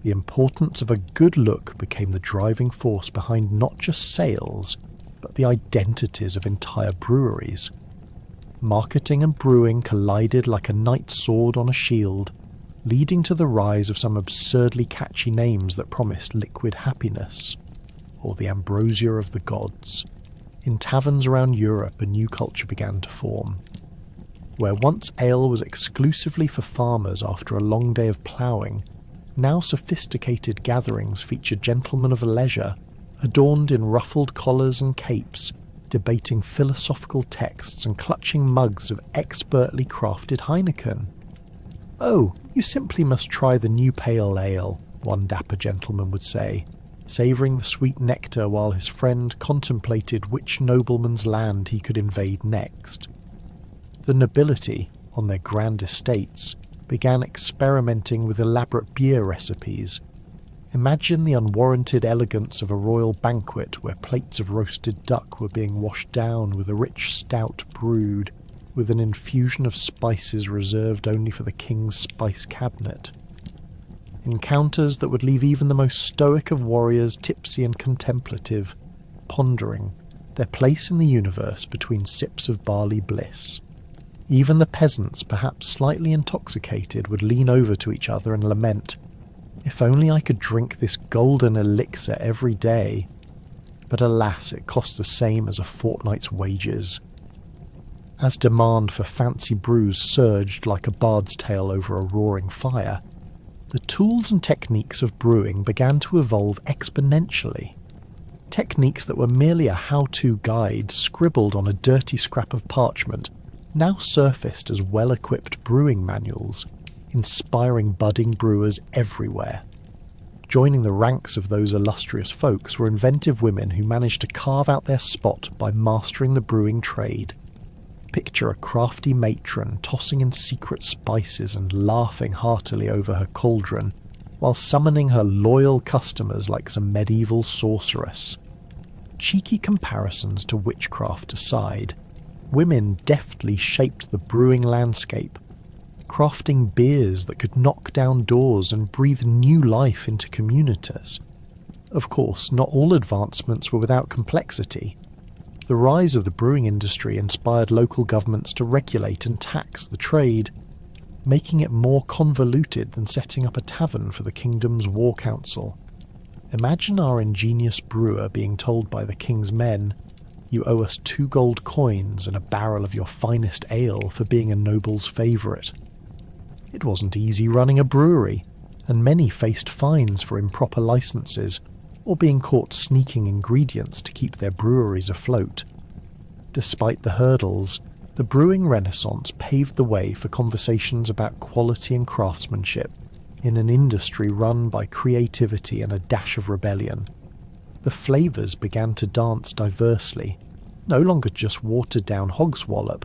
The importance of a good look became the driving force behind not just sales, but the identities of entire breweries. Marketing and brewing collided like a knight's sword on a shield, leading to the rise of some absurdly catchy names that promised liquid happiness, or the ambrosia of the gods. In taverns around Europe, a new culture began to form. Where once ale was exclusively for farmers after a long day of ploughing, now sophisticated gatherings featured gentlemen of leisure, adorned in ruffled collars and capes, debating philosophical texts and clutching mugs of expertly crafted Heineken. "Oh, you simply must try the new pale ale," one dapper gentleman would say, savouring the sweet nectar while his friend contemplated which nobleman's land he could invade next. The nobility, on their grand estates, began experimenting with elaborate beer recipes. Imagine the unwarranted elegance of a royal banquet where plates of roasted duck were being washed down with a rich stout brewed with an infusion of spices reserved only for the king's spice cabinet. Encounters that would leave even the most stoic of warriors tipsy and contemplative, pondering their place in the universe between sips of barley bliss. Even the peasants, perhaps slightly intoxicated, would lean over to each other and lament, "If only I could drink this golden elixir every day." But alas, it cost the same as a fortnight's wages. As demand for fancy brews surged like a bard's tale over a roaring fire, the tools and techniques of brewing began to evolve exponentially. Techniques that were merely a how-to guide scribbled on a dirty scrap of parchment now surfaced as well-equipped brewing manuals, inspiring budding brewers everywhere. Joining the ranks of those illustrious folks were inventive women who managed to carve out their spot by mastering the brewing trade. Picture a crafty matron tossing in secret spices and laughing heartily over her cauldron, while summoning her loyal customers like some medieval sorceress. cheeky comparisons to witchcraft aside, women deftly shaped the brewing landscape, crafting beers that could knock down doors and breathe new life into communities. Of course, not all advancements were without complexity. The rise of the brewing industry inspired local governments to regulate and tax the trade, making it more convoluted than setting up a tavern for the kingdom's war council. Imagine our ingenious brewer being told by the king's men, "You owe us 2 gold coins and a barrel of your finest ale for being a noble's favourite." It wasn't easy running a brewery, and many faced fines for improper licences or being caught sneaking ingredients to keep their breweries afloat. Despite the hurdles, the brewing renaissance paved the way for conversations about quality and craftsmanship in an industry run by creativity and a dash of rebellion. The flavours began to dance diversely, no longer just watered-down hogswallop,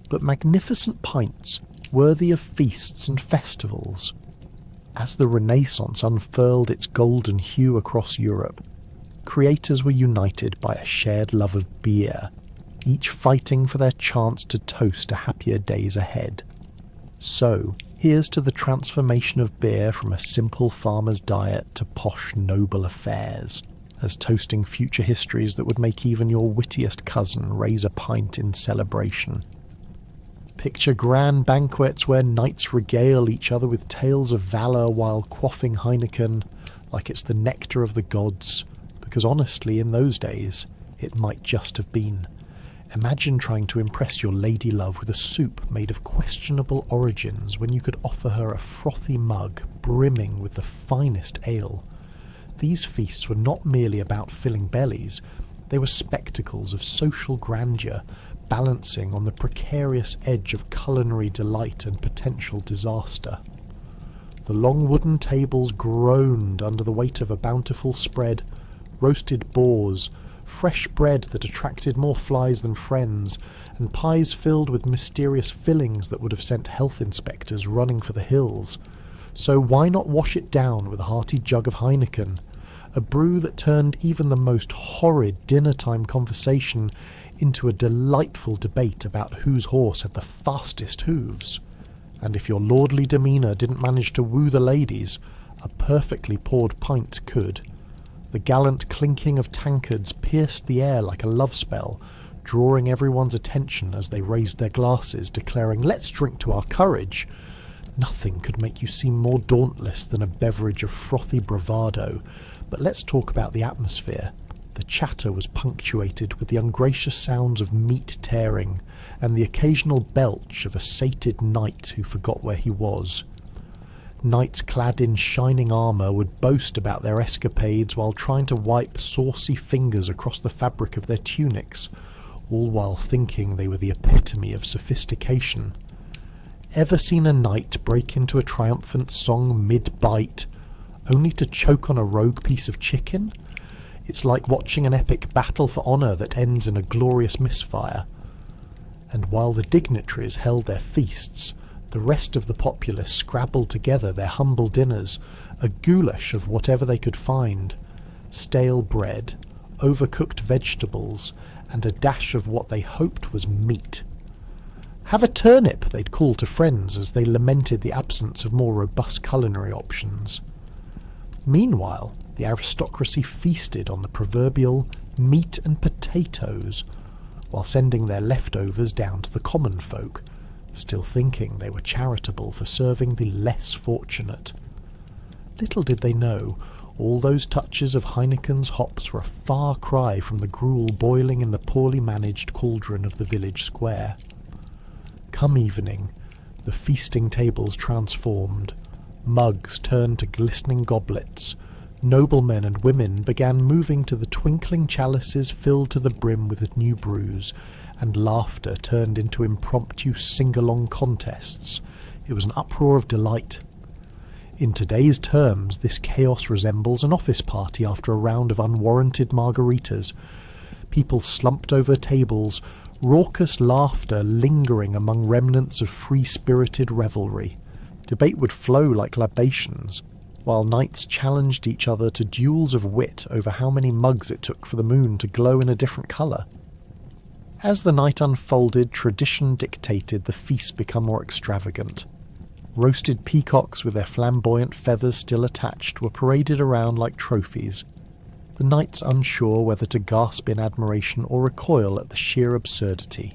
but magnificent pints worthy of feasts and festivals. As the Renaissance unfurled its golden hue across Europe, creators were united by a shared love of beer, each fighting for their chance to toast a happier days ahead. So, here's to the transformation of beer from a simple farmer's diet to posh noble affairs, as toasting future histories that would make even your wittiest cousin raise a pint in celebration. Picture grand banquets where knights regale each other with tales of valour while quaffing Heineken like it's the nectar of the gods, because honestly, in those days, it might just have been. Imagine trying to impress your lady love with a soup made of questionable origins when you could offer her a frothy mug brimming with the finest ale. These feasts were not merely about filling bellies, they were spectacles of social grandeur, balancing on the precarious edge of culinary delight and potential disaster. The long wooden tables groaned under the weight of a bountiful spread, roasted boars, fresh bread that attracted more flies than friends, and pies filled with mysterious fillings that would have sent health inspectors running for the hills. So why not wash it down with a hearty jug of Heineken, a brew that turned even the most horrid dinner-time conversation into a delightful debate about whose horse had the fastest hooves. And if your lordly demeanour didn't manage to woo the ladies, a perfectly poured pint could. The gallant clinking of tankards pierced the air like a love spell, drawing everyone's attention as they raised their glasses, declaring, "Let's drink to our courage." Nothing could make you seem more dauntless than a beverage of frothy bravado, but let's talk about the atmosphere. The chatter was punctuated with the ungracious sounds of meat tearing, and the occasional belch of a sated knight who forgot where he was. Knights clad in shining armour would boast about their escapades while trying to wipe saucy fingers across the fabric of their tunics, all while thinking they were the epitome of sophistication. Ever seen a knight break into a triumphant song mid-bite, only to choke on a rogue piece of chicken? It's like watching an epic battle for honour that ends in a glorious misfire. And while the dignitaries held their feasts, the rest of the populace scrabbled together their humble dinners, a goulash of whatever they could find, stale bread, overcooked vegetables, and a dash of what they hoped was meat. "Have a turnip," they'd call to friends as they lamented the absence of more robust culinary options. Meanwhile, the aristocracy feasted on the proverbial meat and potatoes, while sending their leftovers down to the common folk, still thinking they were charitable for serving the less fortunate. Little did they know, all those touches of Heineken's hops were a far cry from the gruel boiling in the poorly managed cauldron of the village square. Come evening, the feasting tables transformed, mugs turned to glistening goblets, noblemen and women began moving to the twinkling chalices filled to the brim with new brews, and laughter turned into impromptu sing-along contests. It was an uproar of delight. In today's terms, this chaos resembles an office party after a round of unwarranted margaritas. People slumped over tables, raucous laughter lingering among remnants of free-spirited revelry. Debate would flow like libations. while knights challenged each other to duels of wit over how many mugs it took for the moon to glow in a different colour. As the night unfolded, tradition dictated the feast become more extravagant. Roasted peacocks with their flamboyant feathers still attached were paraded around like trophies, the knights unsure whether to gasp in admiration or recoil at the sheer absurdity.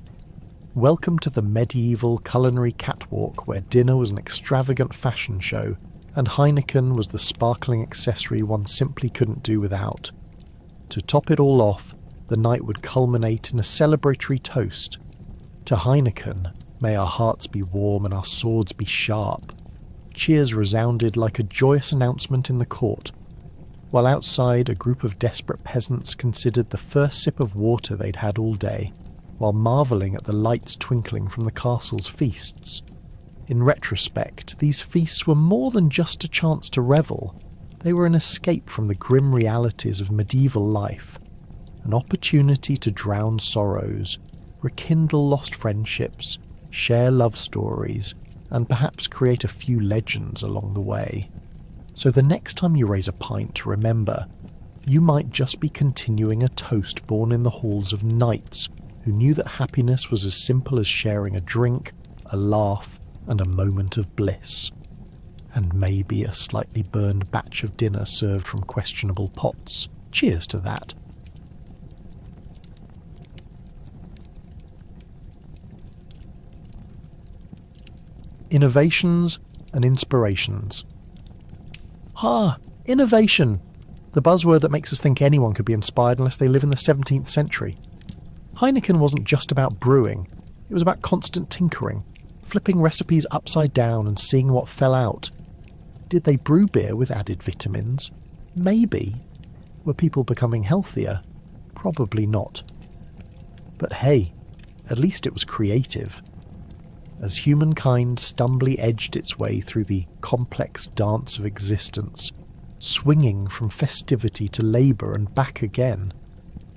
Welcome to the medieval culinary catwalk where dinner was an extravagant fashion show, and Heineken was the sparkling accessory one simply couldn't do without. To top it all off, the night would culminate in a celebratory toast. To Heineken, may our hearts be warm and our swords be sharp. Cheers resounded like a joyous announcement in the court, while outside a group of desperate peasants considered the first sip of water they'd had all day, while marvelling at the lights twinkling from the castle's feasts. In retrospect, these feasts were more than just a chance to revel. They were an escape from the grim realities of medieval life, an opportunity to drown sorrows, rekindle lost friendships, share love stories, and perhaps create a few legends along the way. So the next time you raise a pint, remember, you might just be continuing a toast born in the halls of knights who knew that happiness was as simple as sharing a drink, a laugh, and a moment of bliss. And maybe a slightly burned batch of dinner served from questionable pots. Cheers to that. Innovations and inspirations. Innovation! The buzzword that makes us think anyone could be inspired unless they live in the 17th century. Heineken wasn't just about brewing, it was about constant tinkering, flipping recipes upside down and seeing what fell out. Did they brew beer with added vitamins? Maybe. Were people becoming healthier? Probably not. But hey, at least it was creative. As humankind stumbly edged its way through the complex dance of existence, swinging from festivity to labour and back again,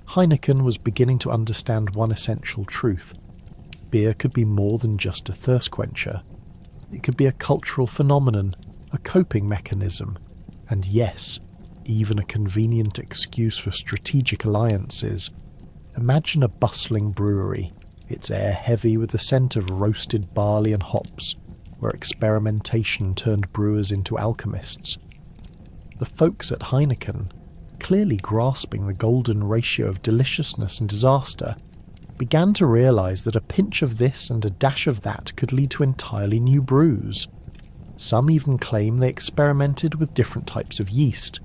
Heineken was beginning to understand one essential truth. Beer could be more than just a thirst quencher. It could be a cultural phenomenon, a coping mechanism, and yes, even a convenient excuse for strategic alliances. Imagine a bustling brewery, its air heavy with the scent of roasted barley and hops, where experimentation turned brewers into alchemists. The folks at Heineken, clearly grasping the golden ratio of deliciousness and disaster, began to realise that a pinch of this and a dash of that could lead to entirely new brews. Some even claim they experimented with different types of yeast,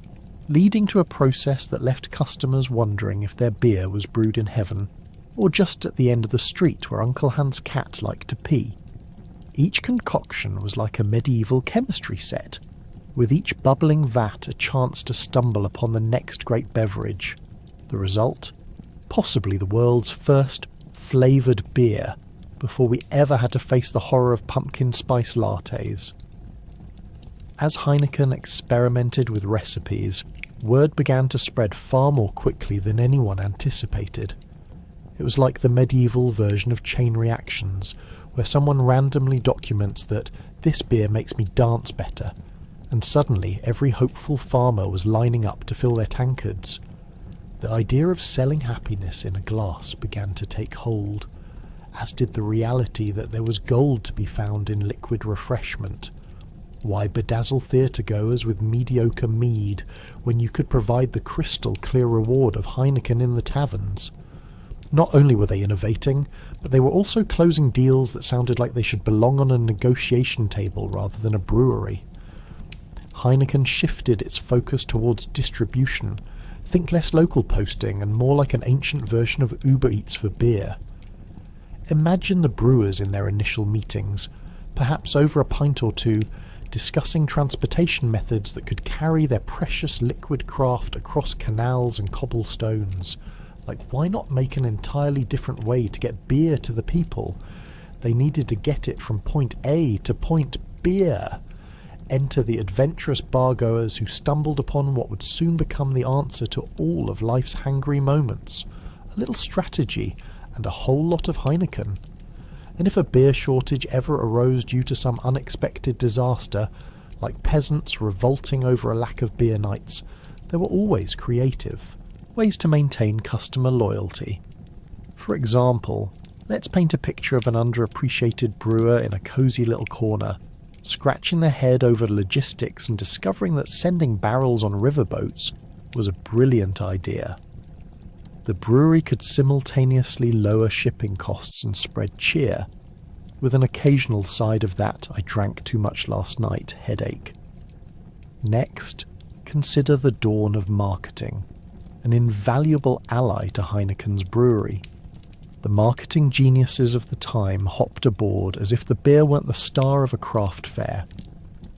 leading to a process that left customers wondering if their beer was brewed in heaven, or just at the end of the street where Uncle Han's cat liked to pee. Each concoction was like a medieval chemistry set, with each bubbling vat a chance to stumble upon the next great beverage. The result? Possibly the world's first flavoured beer, before we ever had to face the horror of pumpkin spice lattes. As Heineken experimented with recipes, word began to spread far more quickly than anyone anticipated. It was like the medieval version of chain reactions, where someone randomly documents that this beer makes me dance better, and suddenly every hopeful farmer was lining up to fill their tankards. The idea of selling happiness in a glass began to take hold, as did the reality that there was gold to be found in liquid refreshment. Why bedazzle theatregoers with mediocre mead when you could provide the crystal clear reward of Heineken in the taverns? Not only were they innovating, but they were also closing deals that sounded like they should belong on a negotiation table rather than a brewery. Heineken shifted its focus towards distribution, think less local posting and more like an ancient version of Uber Eats for beer. Imagine the brewers in their initial meetings, perhaps over a pint or two, discussing transportation methods that could carry their precious liquid craft across canals and cobblestones. Like, why not make an entirely different way to get beer to the people? They needed to get it from point A to point beer. Enter the adventurous bargoers who stumbled upon what would soon become the answer to all of life's hangry moments. A little strategy and a whole lot of Heineken. And if a beer shortage ever arose due to some unexpected disaster, Like peasants revolting over a lack of beer nights, there were always creative ways to maintain customer loyalty. For example, let's paint a picture of an underappreciated brewer in a cosy little corner, scratching their head over logistics and discovering that sending barrels on riverboats was a brilliant idea. The brewery could simultaneously lower shipping costs and spread cheer, with an occasional side of that "I drank too much last night" headache. Next, consider the dawn of marketing, an invaluable ally to Heineken's brewery. The marketing geniuses of the time hopped aboard as if the beer weren't the star of a craft fair.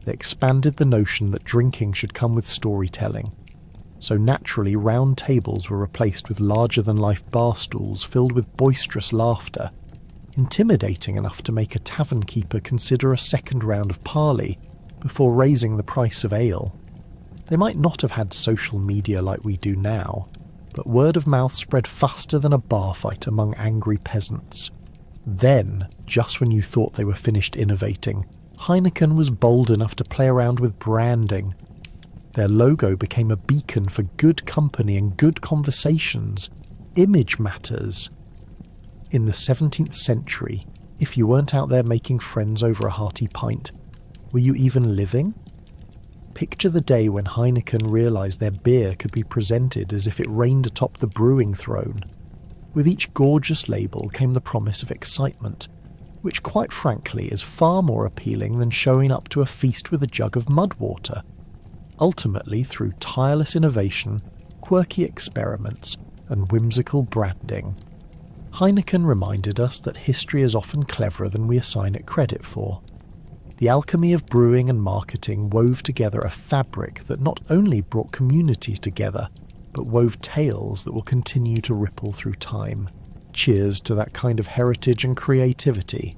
They expanded the notion that drinking should come with storytelling. So naturally, round tables were replaced with larger-than-life bar stools filled with boisterous laughter, intimidating enough to make a tavern keeper consider a second round of parley before raising the price of ale. They might not have had social media like we do now, but word of mouth spread faster than a bar fight among angry peasants. Then, just when you thought they were finished innovating, Heineken was bold enough to play around with branding. Their logo became a beacon for good company and good conversations. Image matters. In the 17th century, if you weren't out there making friends over a hearty pint, were you even living? Picture the day when Heineken realised their beer could be presented as if it reigned atop the brewing throne. With each gorgeous label came the promise of excitement, which quite frankly is far more appealing than showing up to a feast with a jug of mud water. Ultimately, through tireless innovation, quirky experiments, and whimsical branding, Heineken reminded us that history is often cleverer than we assign it credit for. The alchemy of brewing and marketing wove together a fabric that not only brought communities together, but wove tales that will continue to ripple through time. Cheers to that kind of heritage and creativity.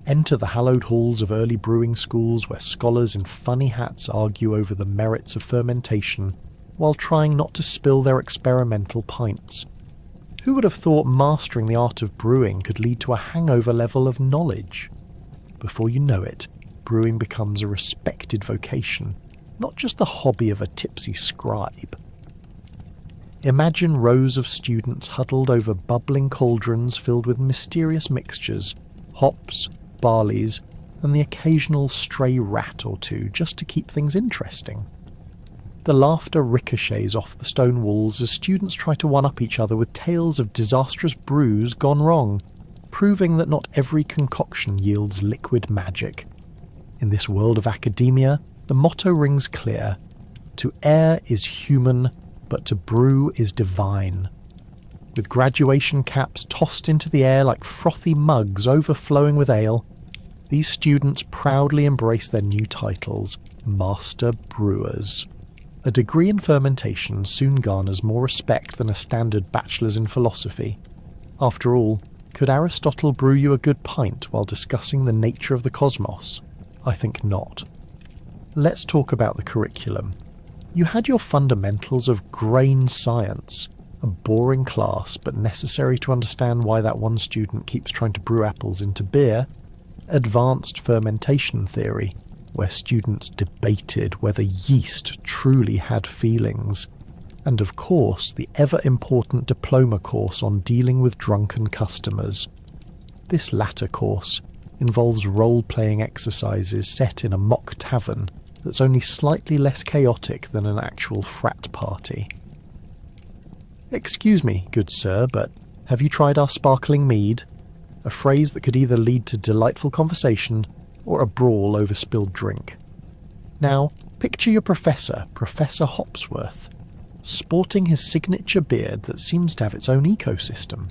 Enter the hallowed halls of early brewing schools where scholars in funny hats argue over the merits of fermentation while trying not to spill their experimental pints. Who would have thought mastering the art of brewing could lead to a hangover level of knowledge? Before you know it, brewing becomes a respected vocation, not just the hobby of a tipsy scribe. Imagine rows of students huddled over bubbling cauldrons filled with mysterious mixtures, hops, barleys, and the occasional stray rat or two just to keep things interesting. The laughter ricochets off the stone walls as students try to one-up each other with tales of disastrous brews gone wrong, proving that not every concoction yields liquid magic. In this world of academia, the motto rings clear: to err is human, but to brew is divine. With graduation caps tossed into the air like frothy mugs overflowing with ale, these students proudly embrace their new titles, Master Brewers. A degree in fermentation soon garners more respect than a standard bachelor's in philosophy. After all, could Aristotle brew you a good pint while discussing the nature of the cosmos? I think not. Let's talk about the curriculum. You had your fundamentals of grain science, a boring class but necessary to understand why that one student keeps trying to brew apples into beer, advanced fermentation theory, where students debated whether yeast truly had feelings, and of course the ever-important diploma course on dealing with drunken customers. This latter course involves role-playing exercises set in a mock tavern that's only slightly less chaotic than an actual frat party. Excuse me, good sir, but have you tried our sparkling mead? A phrase that could either lead to delightful conversation or a brawl over spilled drink. Now, picture your professor, Professor Hopsworth, sporting his signature beard that seems to have its own ecosystem.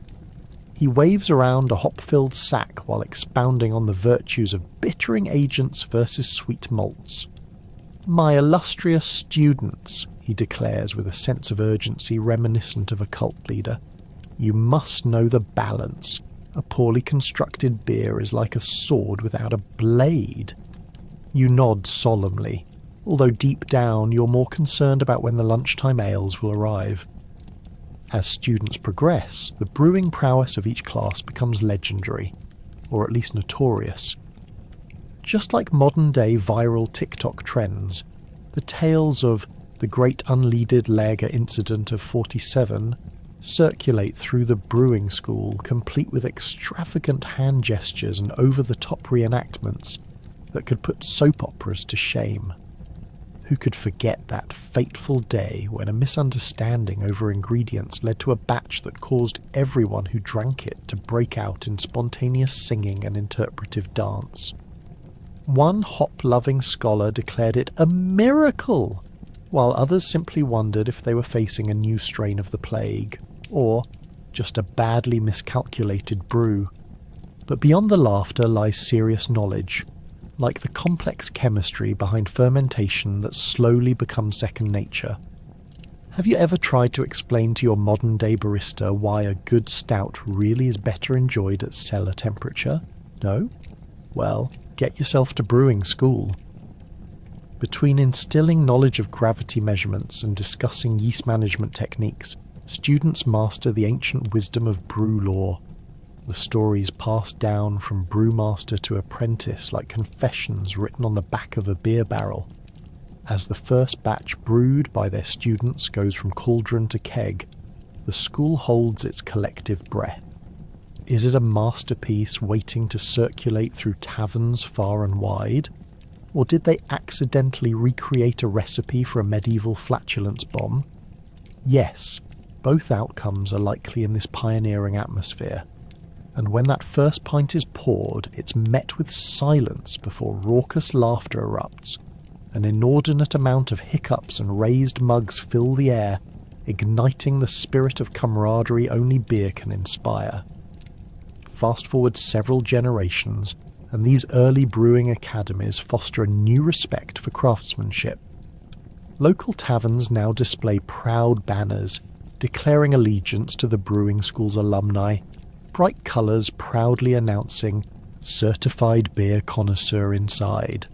He waves around a hop-filled sack while expounding on the virtues of bittering agents versus sweet malts. "My illustrious students," he declares with a sense of urgency reminiscent of a cult leader, "you must know the balance. A poorly constructed beer is like a sword without a blade." You nod solemnly, although deep down you're more concerned about when the lunchtime ales will arrive. As students progress, the brewing prowess of each class becomes legendary, or at least notorious. Just like modern-day viral TikTok trends, the tales of the Great Unleaded Lager Incident of 47 circulate through the brewing school, complete with extravagant hand gestures and over-the-top reenactments that could put soap operas to shame. Who could forget that fateful day when a misunderstanding over ingredients led to a batch that caused everyone who drank it to break out in spontaneous singing and interpretive dance? One hop-loving scholar declared it a miracle, while others simply wondered if they were facing a new strain of the plague, or just a badly miscalculated brew. But beyond the laughter lies serious knowledge, like the complex chemistry behind fermentation that slowly becomes second nature. Have you ever tried to explain to your modern-day barista why a good stout really is better enjoyed at cellar temperature? No? Well, get yourself to brewing school. Between instilling knowledge of gravity measurements and discussing yeast management techniques, students master the ancient wisdom of brew lore, the stories passed down from brewmaster to apprentice like confessions written on the back of a beer barrel. As the first batch brewed by their students goes from cauldron to keg, the school holds its collective breath. Is it a masterpiece waiting to circulate through taverns far and wide? Or did they accidentally recreate a recipe for a medieval flatulence bomb? Yes, both outcomes are likely in this pioneering atmosphere. And when that first pint is poured, it's met with silence before raucous laughter erupts. An inordinate amount of hiccups and raised mugs fill the air, igniting the spirit of camaraderie only beer can inspire. Fast forward several generations, and these early brewing academies foster a new respect for craftsmanship. Local taverns now display proud banners declaring allegiance to the brewing school's alumni, bright colours proudly announcing certified beer connoisseur inside.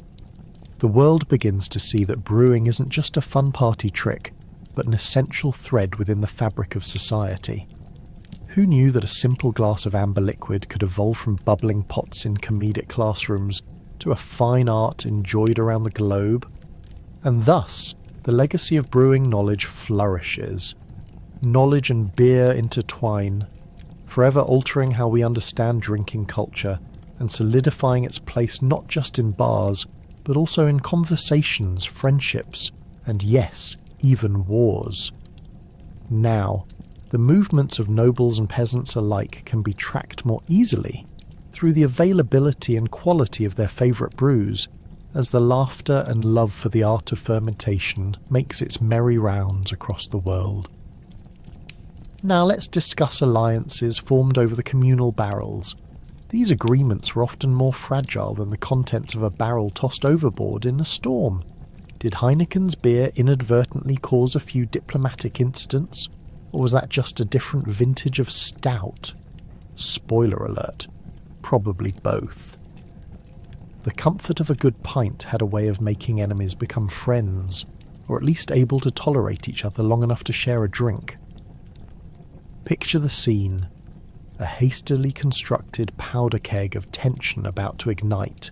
The world begins to see that brewing isn't just a fun party trick, but an essential thread within the fabric of society. Who knew that a simple glass of amber liquid could evolve from bubbling pots in comedic classrooms to a fine art enjoyed around the globe? And thus, the legacy of brewing knowledge flourishes. Knowledge and beer intertwine, forever altering how we understand drinking culture and solidifying its place not just in bars, but also in conversations, friendships, and yes, even wars. Now, the movements of nobles and peasants alike can be tracked more easily through the availability and quality of their favourite brews, as the laughter and love for the art of fermentation makes its merry rounds across the world. Now let's discuss alliances formed over the communal barrels. These agreements were often more fragile than the contents of a barrel tossed overboard in a storm. Did Heineken's beer inadvertently cause a few diplomatic incidents? Or was that just a different vintage of stout? Spoiler alert, probably both. The comfort of a good pint had a way of making enemies become friends, or at least able to tolerate each other long enough to share a drink. Picture the scene, a hastily constructed powder keg of tension about to ignite,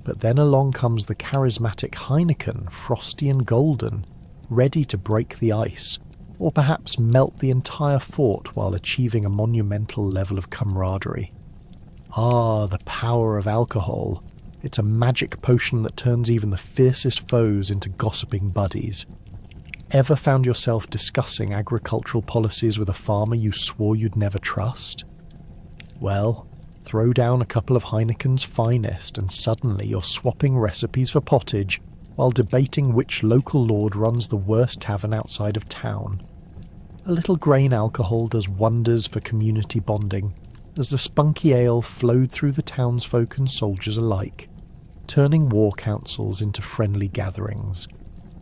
but then along comes the charismatic Heineken, frosty and golden, ready to break the ice, or perhaps melt the entire fort while achieving a monumental level of camaraderie. Ah, the power of alcohol. It's a magic potion that turns even the fiercest foes into gossiping buddies. Ever found yourself discussing agricultural policies with a farmer you swore you'd never trust? Well, throw down a couple of Heineken's finest and suddenly you're swapping recipes for pottage while debating which local lord runs the worst tavern outside of town. A little grain alcohol does wonders for community bonding, as the spunky ale flowed through the townsfolk and soldiers alike, turning war councils into friendly gatherings.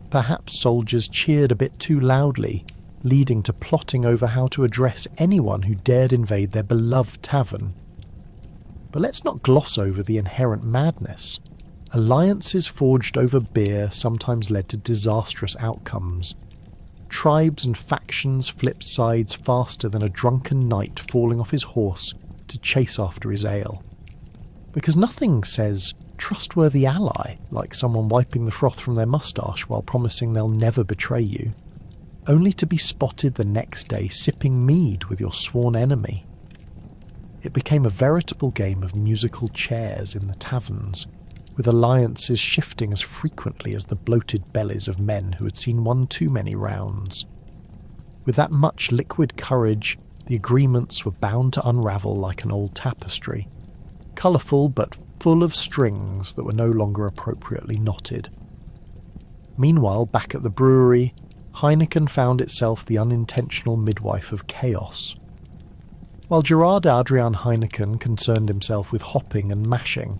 Perhaps soldiers cheered a bit too loudly, leading to plotting over how to address anyone who dared invade their beloved tavern. But let's not gloss over the inherent madness. Alliances forged over beer sometimes led to disastrous outcomes. Tribes and factions flipped sides faster than a drunken knight falling off his horse to chase after his ale. because nothing says trustworthy ally like someone wiping the froth from their moustache while promising they'll never betray you, only to be spotted the next day sipping mead with your sworn enemy. It became a veritable game of musical chairs in the taverns, with alliances shifting as frequently as the bloated bellies of men who had seen one too many rounds. With that much liquid courage, the agreements were bound to unravel like an old tapestry, colourful but full of strings that were no longer appropriately knotted. Meanwhile, back at the brewery, Heineken found itself the unintentional midwife of chaos. While Gerard Adrian Heineken concerned himself with hopping and mashing,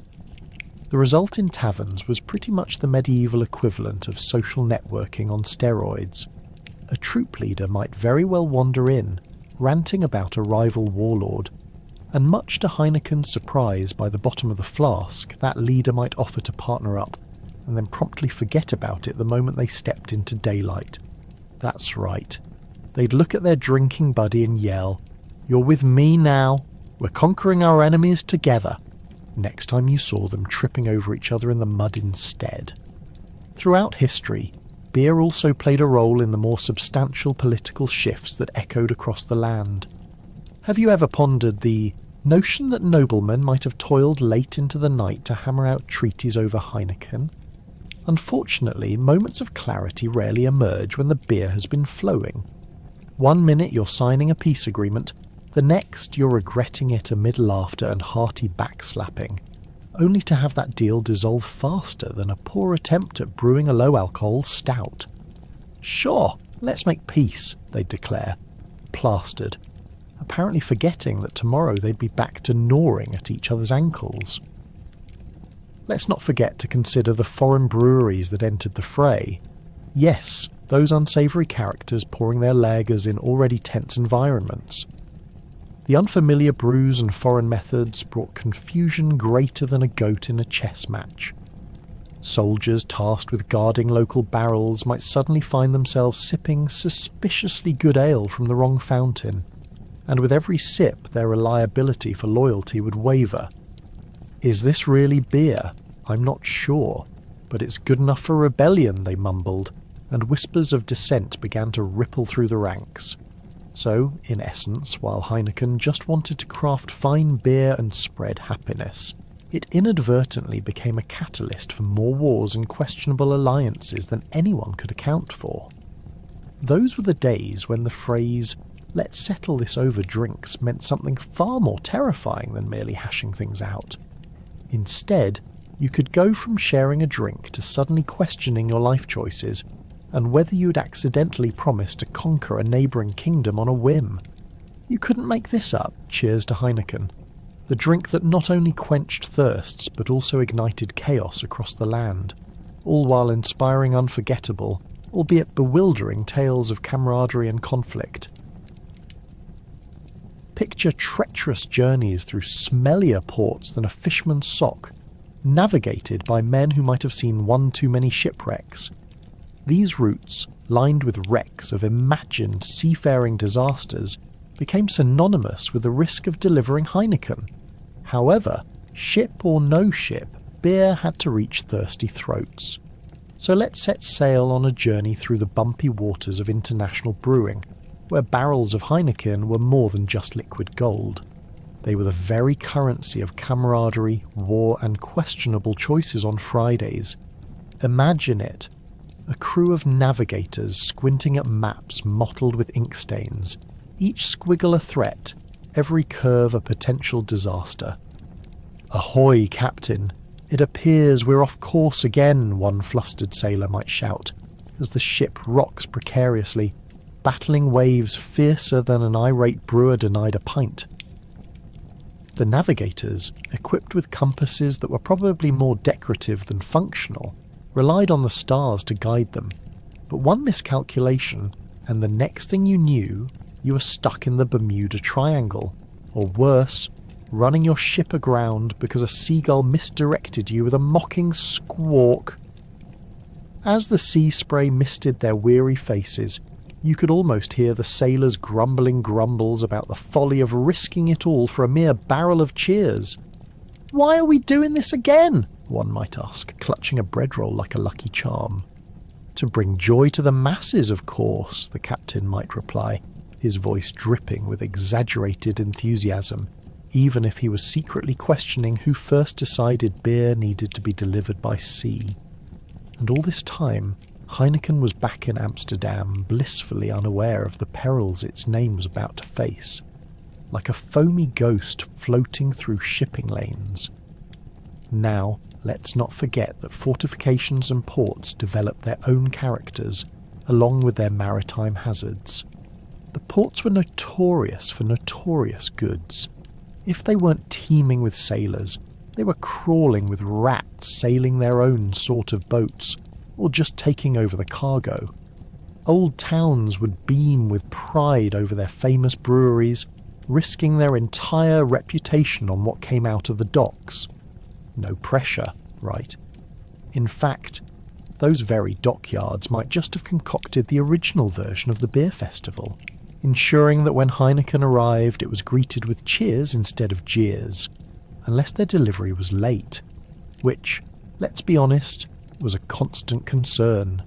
the result in taverns was pretty much the medieval equivalent of social networking on steroids. A troop leader might very well wander in, ranting about a rival warlord, and much to Heineken's surprise, by the bottom of the flask, that leader might offer to partner up, and then promptly forget about it the moment they stepped into daylight. That's right. They'd look at their drinking buddy and yell, "You're with me now. We're conquering our enemies together," next time you saw them tripping over each other in the mud instead. Throughout history, beer also played a role in the more substantial political shifts that echoed across the land. Have you ever pondered the notion that noblemen might have toiled late into the night to hammer out treaties over Heineken? Unfortunately, moments of clarity rarely emerge when the beer has been flowing. One minute you're signing a peace agreement, the next you're regretting it amid laughter and hearty backslapping, only to have that deal dissolve faster than a poor attempt at brewing a low-alcohol stout. "Sure, let's make peace," they'd declare, plastered, apparently forgetting that tomorrow they'd be back to gnawing at each other's ankles. Let's not forget to consider the foreign breweries that entered the fray. Yes, those unsavoury characters pouring their lagers in already tense environments. The unfamiliar brews and foreign methods brought confusion greater than a goat in a chess match. Soldiers tasked with guarding local barrels might suddenly find themselves sipping suspiciously good ale from the wrong fountain, and with every sip their reliability for loyalty would waver. "Is this really beer? I'm not sure, but it's good enough for rebellion," they mumbled, and whispers of dissent began to ripple through the ranks. So, in essence, while Heineken just wanted to craft fine beer and spread happiness, it inadvertently became a catalyst for more wars and questionable alliances than anyone could account for. Those were the days when the phrase, "let's settle this over drinks," meant something far more terrifying than merely hashing things out. Instead, you could go from sharing a drink to suddenly questioning your life choices and whether you'd accidentally promised to conquer a neighbouring kingdom on a whim. You couldn't make this up, cheers to Heineken, the drink that not only quenched thirsts but also ignited chaos across the land, all while inspiring unforgettable, albeit bewildering tales of camaraderie and conflict. Picture treacherous journeys through smellier ports than a fisherman's sock, navigated by men who might have seen one too many shipwrecks. These routes, lined with wrecks of imagined seafaring disasters, became synonymous with the risk of delivering Heineken. However, ship or no ship, beer had to reach thirsty throats. So let's set sail on a journey through the bumpy waters of international brewing, where barrels of Heineken were more than just liquid gold. They were the very currency of camaraderie, war, and questionable choices on Fridays. Imagine it. A crew of navigators squinting at maps mottled with ink stains, each squiggle a threat, every curve a potential disaster. "Ahoy, Captain! It appears we're off course again," one flustered sailor might shout, as the ship rocks precariously, battling waves fiercer than an irate brewer denied a pint. The navigators, equipped with compasses that were probably more decorative than functional, relied on the stars to guide them, but one miscalculation, and the next thing you knew, you were stuck in the Bermuda Triangle, or worse, running your ship aground because a seagull misdirected you with a mocking squawk. As the sea spray misted their weary faces, you could almost hear the sailors' grumbling grumbles about the folly of risking it all for a mere barrel of cheers. Why are we doing this again? One might ask, clutching a bread roll like a lucky charm. To bring joy to the masses, of course, the captain might reply, his voice dripping with exaggerated enthusiasm, even if he was secretly questioning who first decided beer needed to be delivered by sea. And all this time, Heineken was back in Amsterdam, blissfully unaware of the perils its name was about to face, like a foamy ghost floating through shipping lanes. Now, let's not forget that fortifications and ports developed their own characters, along with their maritime hazards. The ports were notorious for notorious goods. If they weren't teeming with sailors, they were crawling with rats sailing their own sort of boats, or just taking over the cargo. Old towns would beam with pride over their famous breweries, risking their entire reputation on what came out of the docks. No pressure, right? In fact, those very dockyards might just have concocted the original version of the beer festival, ensuring that when Heineken arrived it was greeted with cheers instead of jeers, unless their delivery was late, which, let's be honest, was a constant concern.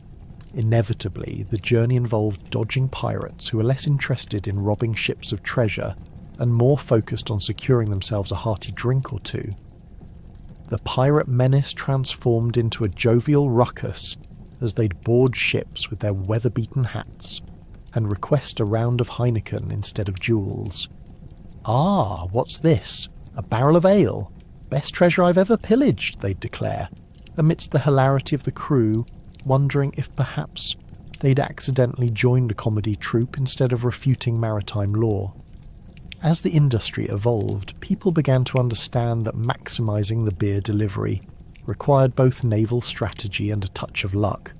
Inevitably, the journey involved dodging pirates who were less interested in robbing ships of treasure and more focused on securing themselves a hearty drink or two. The pirate menace transformed into a jovial ruckus as they'd board ships with their weather-beaten hats and request a round of Heineken instead of jewels. "Ah, what's this? A barrel of ale? Best treasure I've ever pillaged," they'd declare, amidst the hilarity of the crew, wondering if perhaps they'd accidentally joined a comedy troupe instead of refuting maritime law. As the industry evolved, people began to understand that maximising the beer delivery required both naval strategy and a touch of luck.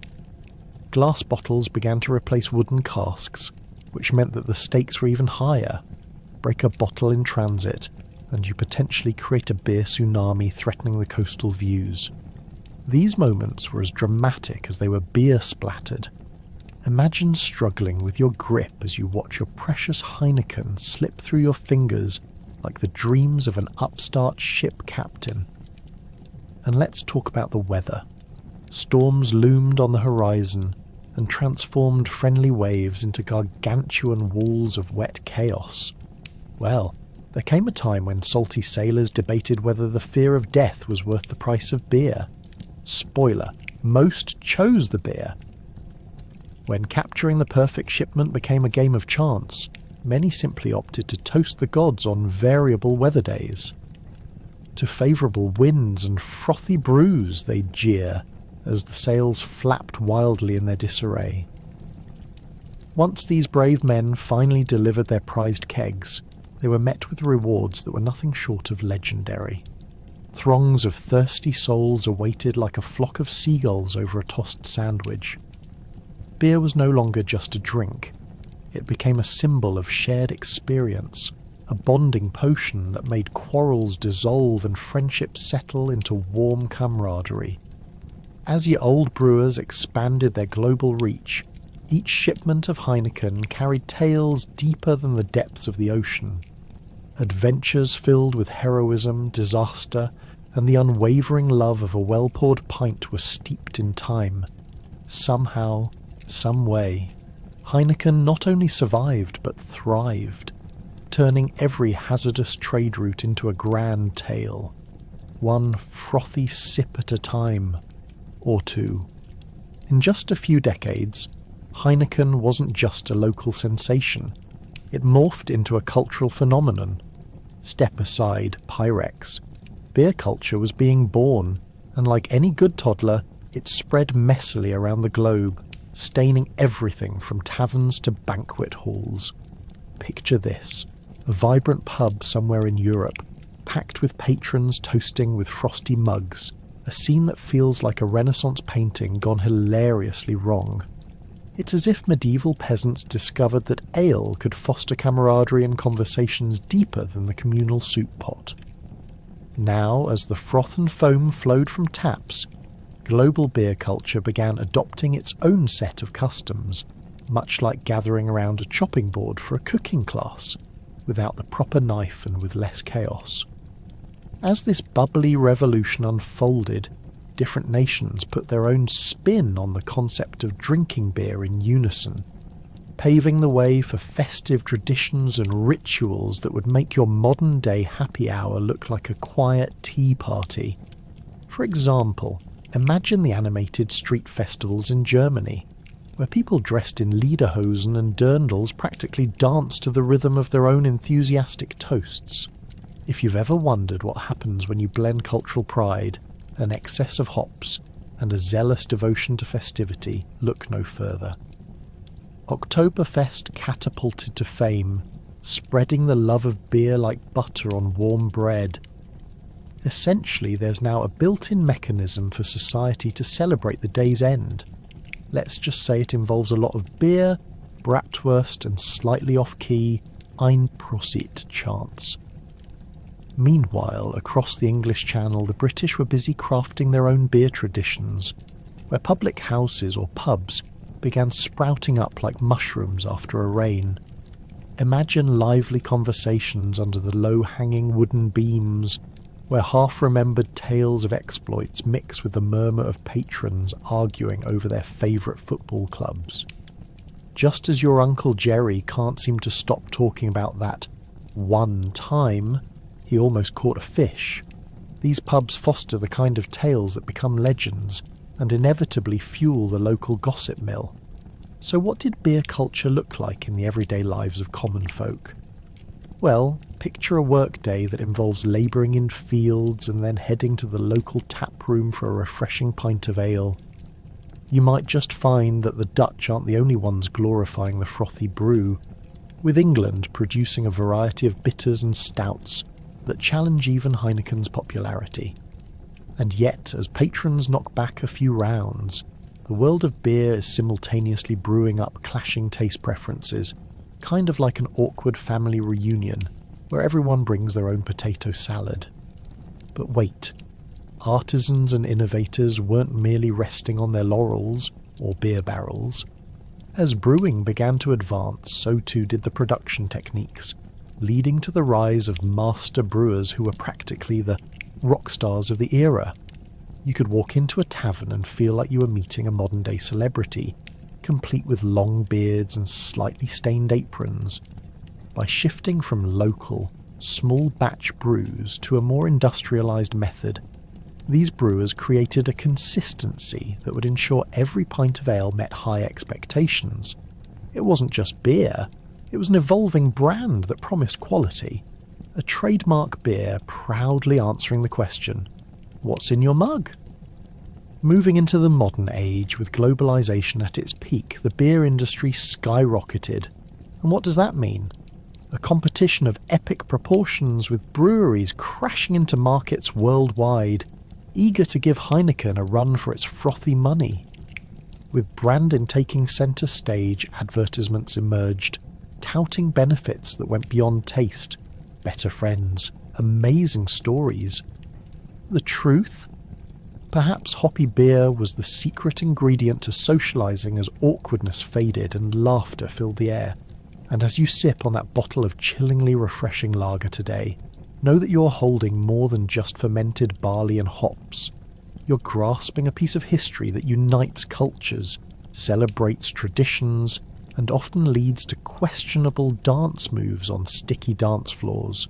Glass bottles began to replace wooden casks, which meant that the stakes were even higher. Break a bottle in transit, and you potentially create a beer tsunami threatening the coastal views. These moments were as dramatic as they were beer-splattered. Imagine struggling with your grip as you watch your precious Heineken slip through your fingers like the dreams of an upstart ship captain. And let's talk about the weather. Storms loomed on the horizon and transformed friendly waves into gargantuan walls of wet chaos. Well, there came a time when salty sailors debated whether the fear of death was worth the price of beer. Spoiler, most chose the beer. When capturing the perfect shipment became a game of chance, many simply opted to toast the gods on variable weather days. To favourable winds and frothy brews they'd jeer, as the sails flapped wildly in their disarray. Once these brave men finally delivered their prized kegs, they were met with rewards that were nothing short of legendary. Throngs of thirsty souls awaited like a flock of seagulls over a tossed sandwich. Beer was no longer just a drink. It became a symbol of shared experience, a bonding potion that made quarrels dissolve and friendships settle into warm camaraderie. As your old brewers expanded their global reach, each shipment of Heineken carried tales deeper than the depths of the ocean. Adventures filled with heroism, disaster, and the unwavering love of a well-poured pint were steeped in time. Somehow, some way, Heineken not only survived but thrived, turning every hazardous trade route into a grand tale, one frothy sip at a time, or two. In just a few decades, Heineken wasn't just a local sensation. It morphed into a cultural phenomenon. Step aside Pyrex. Beer culture was being born, and like any good toddler, it spread messily around the globe, staining everything from taverns to banquet halls. Picture this, a vibrant pub somewhere in Europe, packed with patrons toasting with frosty mugs, a scene that feels like a Renaissance painting gone hilariously wrong. It's as if medieval peasants discovered that ale could foster camaraderie and conversations deeper than the communal soup pot. Now, as the froth and foam flowed from taps, global beer culture began adopting its own set of customs, much like gathering around a chopping board for a cooking class, without the proper knife and with less chaos. As this bubbly revolution unfolded, different nations put their own spin on the concept of drinking beer in unison, paving the way for festive traditions and rituals that would make your modern-day happy hour look like a quiet tea party. For example, imagine the animated street festivals in Germany, where people dressed in lederhosen and dirndls practically dance to the rhythm of their own enthusiastic toasts. If you've ever wondered what happens when you blend cultural pride, an excess of hops, and a zealous devotion to festivity, look no further. Oktoberfest catapulted to fame, spreading the love of beer like butter on warm bread. Essentially, there's now a built-in mechanism for society to celebrate the day's end. Let's just say it involves a lot of beer, bratwurst, and slightly off-key Ein Prosit chants. Meanwhile, across the English Channel, the British were busy crafting their own beer traditions, where public houses or pubs began sprouting up like mushrooms after a rain. Imagine lively conversations under the low-hanging wooden beams, where half-remembered tales of exploits mix with the murmur of patrons arguing over their favourite football clubs. Just as your Uncle Jerry can't seem to stop talking about that one time he almost caught a fish, these pubs foster the kind of tales that become legends and inevitably fuel the local gossip mill. So what did beer culture look like in the everyday lives of common folk? Well, picture a workday that involves labouring in fields and then heading to the local tap room for a refreshing pint of ale. You might just find that the Dutch aren't the only ones glorifying the frothy brew, with England producing a variety of bitters and stouts that challenge even Heineken's popularity. And yet, as patrons knock back a few rounds, the world of beer is simultaneously brewing up clashing taste preferences, kind of like an awkward family reunion where everyone brings their own potato salad. But wait, artisans and innovators weren't merely resting on their laurels, or beer barrels. As brewing began to advance, so too did the production techniques, leading to the rise of master brewers who were practically the rock stars of the era. You could walk into a tavern and feel like you were meeting a modern-day celebrity, complete with long beards and slightly stained aprons. By shifting from local, small-batch brews to a more industrialised method, these brewers created a consistency that would ensure every pint of ale met high expectations. It wasn't just beer, it was an evolving brand that promised quality. A trademark beer proudly answering the question, what's in your mug? Moving into the modern age, with globalisation at its peak, the beer industry skyrocketed. And what does that mean? A competition of epic proportions, with breweries crashing into markets worldwide, eager to give Heineken a run for its frothy money. With branding taking centre stage, advertisements emerged, touting benefits that went beyond taste, better friends, amazing stories. The truth? Perhaps hoppy beer was the secret ingredient to socialising as awkwardness faded and laughter filled the air. And as you sip on that bottle of chillingly refreshing lager today, know that you're holding more than just fermented barley and hops. You're grasping a piece of history that unites cultures, celebrates traditions, and often leads to questionable dance moves on sticky dance floors.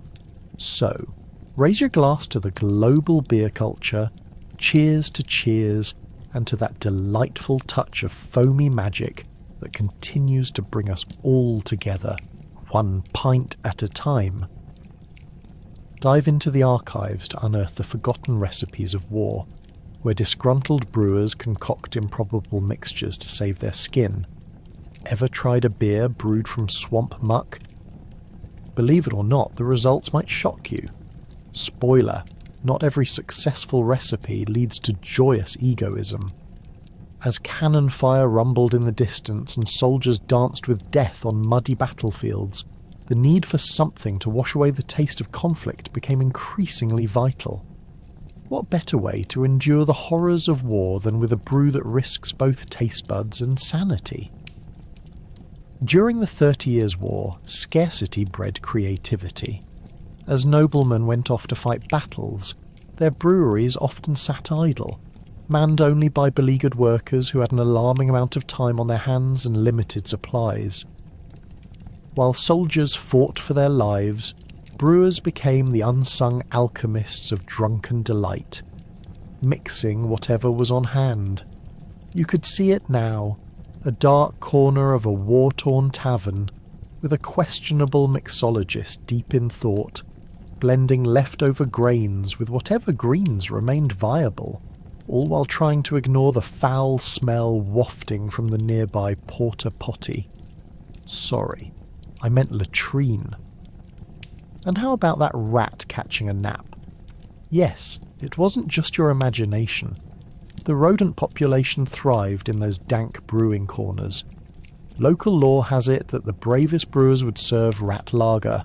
So, raise your glass to the global beer culture, cheers to cheers, and to that delightful touch of foamy magic that continues to bring us all together, one pint at a time. Dive into the archives to unearth the forgotten recipes of war, where disgruntled brewers concoct improbable mixtures to save their skin. Ever tried a beer brewed from swamp muck? Believe it or not, the results might shock you. Spoiler, not every successful recipe leads to joyous egoism. As cannon fire rumbled in the distance and soldiers danced with death on muddy battlefields, the need for something to wash away the taste of conflict became increasingly vital. What better way to endure the horrors of war than with a brew that risks both taste buds and sanity? During the 30 Years' War, scarcity bred creativity. As noblemen went off to fight battles, their breweries often sat idle, manned only by beleaguered workers who had an alarming amount of time on their hands and limited supplies. While soldiers fought for their lives, brewers became the unsung alchemists of drunken delight, mixing whatever was on hand. You could see it now, a dark corner of a war-torn tavern, with a questionable mixologist deep in thought, blending leftover grains with whatever greens remained viable, all while trying to ignore the foul smell wafting from the nearby porta potty. Sorry, I meant latrine. And how about that rat catching a nap? Yes, it wasn't just your imagination. The rodent population thrived in those dank brewing corners. Local law has it that the bravest brewers would serve rat lager,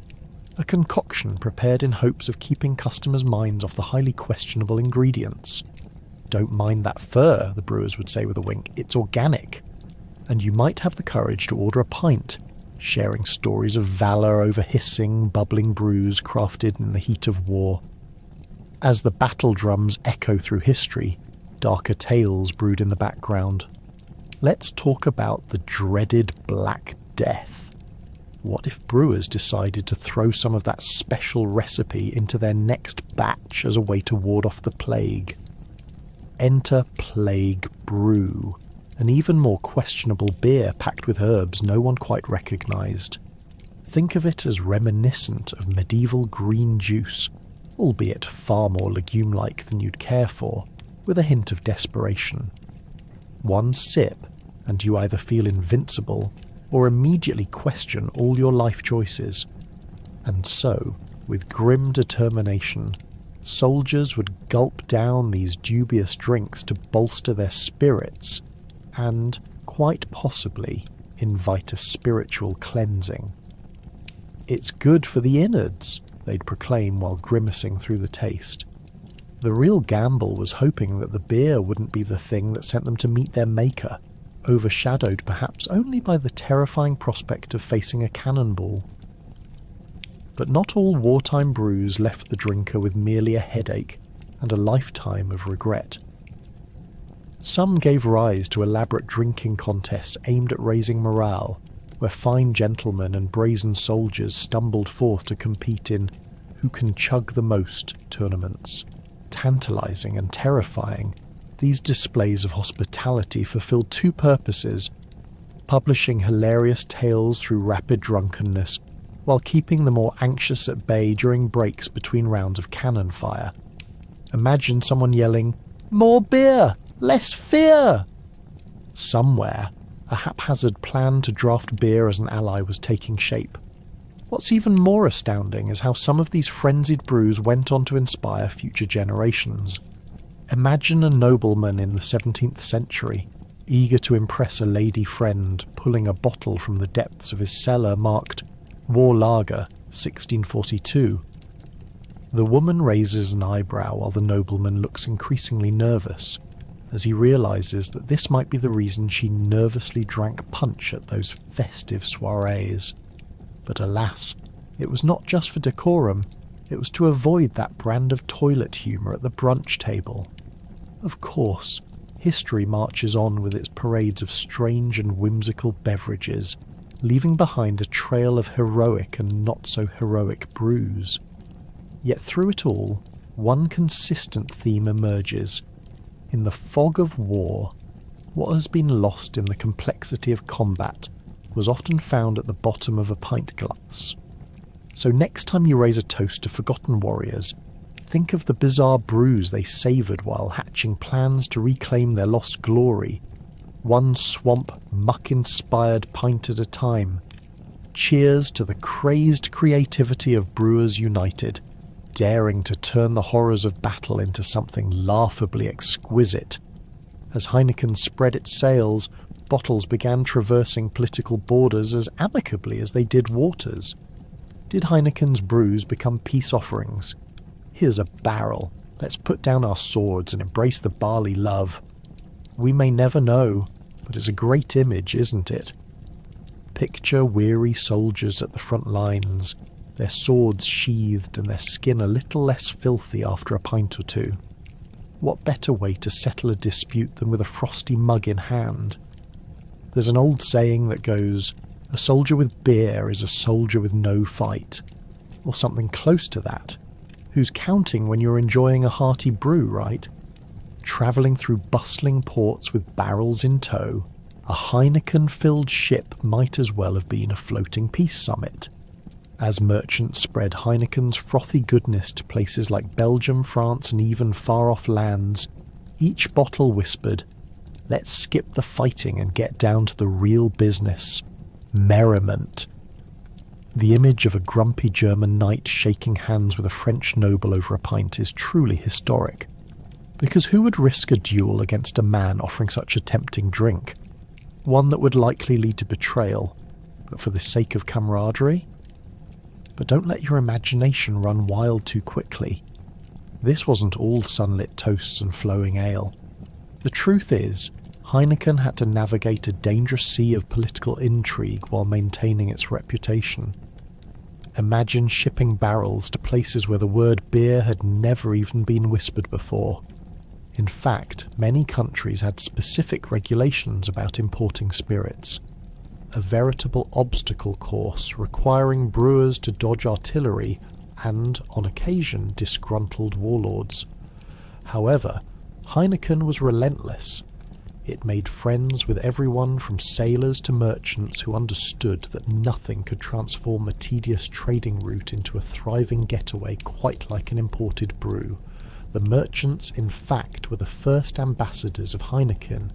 a concoction prepared in hopes of keeping customers' minds off the highly questionable ingredients. Don't mind that fur, the brewers would say with a wink, it's organic. And you might have the courage to order a pint, sharing stories of valour over hissing, bubbling brews crafted in the heat of war. As the battle drums echo through history, darker tales brewed in the background. Let's talk about the dreaded Black Death. What if brewers decided to throw some of that special recipe into their next batch as a way to ward off the plague? Enter Plague Brew, an even more questionable beer packed with herbs no one quite recognised. Think of it as reminiscent of medieval green juice, albeit far more legume-like than you'd care for, with a hint of desperation. One sip, and you either feel invincible or immediately question all your life choices. And so, with grim determination, soldiers would gulp down these dubious drinks to bolster their spirits and, quite possibly, invite a spiritual cleansing. "It's good for the innards," they'd proclaim while grimacing through the taste. The real gamble was hoping that the beer wouldn't be the thing that sent them to meet their maker, overshadowed perhaps only by the terrifying prospect of facing a cannonball. But not all wartime brews left the drinker with merely a headache and a lifetime of regret. Some gave rise to elaborate drinking contests aimed at raising morale, where fine gentlemen and brazen soldiers stumbled forth to compete in who can chug the most tournaments. Tantalising and terrifying, these displays of hospitality fulfilled two purposes: publishing hilarious tales through rapid drunkenness, while keeping the more anxious at bay during breaks between rounds of cannon fire. Imagine someone yelling, "More beer! Less fear!" Somewhere, a haphazard plan to draft beer as an ally was taking shape. What's even more astounding is how some of these frenzied brews went on to inspire future generations. Imagine a nobleman in the 17th century, eager to impress a lady friend, pulling a bottle from the depths of his cellar marked War Lager, 1642. The woman raises an eyebrow while the nobleman looks increasingly nervous, as he realises that this might be the reason she nervously drank punch at those festive soirees. But alas, it was not just for decorum, it was to avoid that brand of toilet humour at the brunch table. Of course, history marches on with its parades of strange and whimsical beverages, leaving behind a trail of heroic and not-so-heroic brews. Yet through it all, one consistent theme emerges. In the fog of war, what has been lost in the complexity of combat was often found at the bottom of a pint glass. So next time you raise a toast to forgotten warriors, think of the bizarre brews they savoured while hatching plans to reclaim their lost glory, one swamp, muck-inspired pint at a time. Cheers to the crazed creativity of brewers united, daring to turn the horrors of battle into something laughably exquisite. As Heineken spread its sails, bottles began traversing political borders as amicably as they did waters. Did Heineken's brews become peace offerings? Here's a barrel. Let's put down our swords and embrace the barley love. We may never know, but it's a great image, isn't it? Picture weary soldiers at the front lines, their swords sheathed and their skin a little less filthy after a pint or two. What better way to settle a dispute than with a frosty mug in hand? There's an old saying that goes, "A soldier with beer is a soldier with no fight," or something close to that. Who's counting when you're enjoying a hearty brew, right? Travelling through bustling ports with barrels in tow, a Heineken-filled ship might as well have been a floating peace summit. As merchants spread Heineken's frothy goodness to places like Belgium, France, and even far-off lands, each bottle whispered, "Let's skip the fighting and get down to the real business. Merriment." The image of a grumpy German knight shaking hands with a French noble over a pint is truly historic. Because who would risk a duel against a man offering such a tempting drink? One that would likely lead to betrayal, but for the sake of camaraderie? But don't let your imagination run wild too quickly. This wasn't all sunlit toasts and flowing ale. The truth is, Heineken had to navigate a dangerous sea of political intrigue while maintaining its reputation. Imagine shipping barrels to places where the word beer had never even been whispered before. In fact, many countries had specific regulations about importing spirits. A veritable obstacle course requiring brewers to dodge artillery and, on occasion, disgruntled warlords. However, Heineken was relentless. It made friends with everyone from sailors to merchants who understood that nothing could transform a tedious trading route into a thriving getaway quite like an imported brew. The merchants, in fact, were the first ambassadors of Heineken.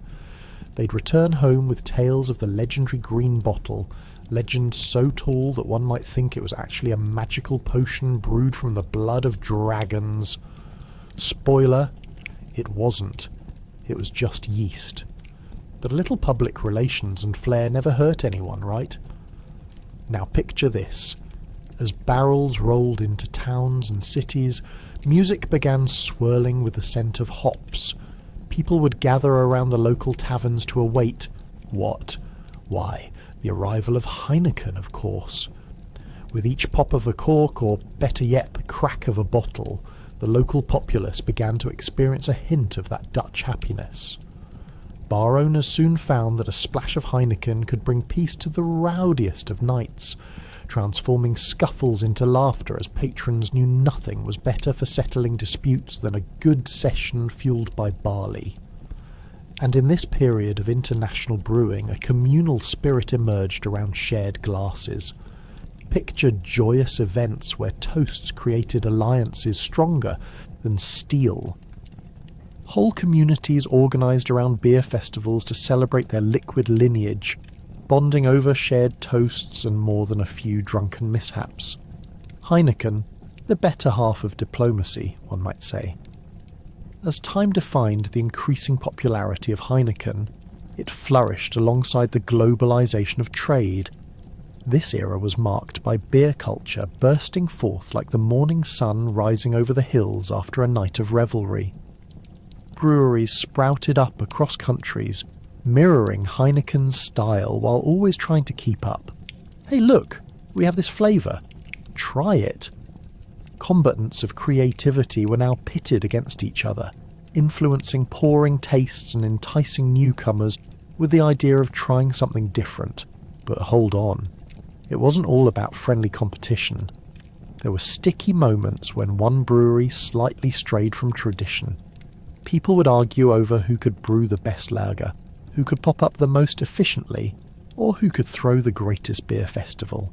They'd return home with tales of the legendary green bottle, legends so tall that one might think it was actually a magical potion brewed from the blood of dragons. Spoiler, it wasn't. It was just yeast. But a little public relations and flair never hurt anyone, right? Now picture this. As barrels rolled into towns and cities, music began swirling with the scent of hops. People would gather around the local taverns to await what? Why, the arrival of Heineken, of course. With each pop of a cork, or better yet, the crack of a bottle, the local populace began to experience a hint of that Dutch happiness. Bar owners soon found that a splash of Heineken could bring peace to the rowdiest of nights, transforming scuffles into laughter as patrons knew nothing was better for settling disputes than a good session fueled by barley. And in this period of international brewing, a communal spirit emerged around shared glasses. Picture joyous events where toasts created alliances stronger than steel. Whole communities organised around beer festivals to celebrate their liquid lineage, bonding over shared toasts and more than a few drunken mishaps. Heineken, the better half of diplomacy, one might say. As time defined the increasing popularity of Heineken, it flourished alongside the globalisation of trade. This era was marked by beer culture bursting forth like the morning sun rising over the hills after a night of revelry. Breweries sprouted up across countries, mirroring Heineken's style while always trying to keep up. Hey look, we have this flavour. Try it. Combatants of creativity were now pitted against each other, influencing pouring tastes and enticing newcomers with the idea of trying something different. But hold on, it wasn't all about friendly competition. There were sticky moments when one brewery slightly strayed from tradition. People would argue over who could brew the best lager, who could pop up the most efficiently, or who could throw the greatest beer festival.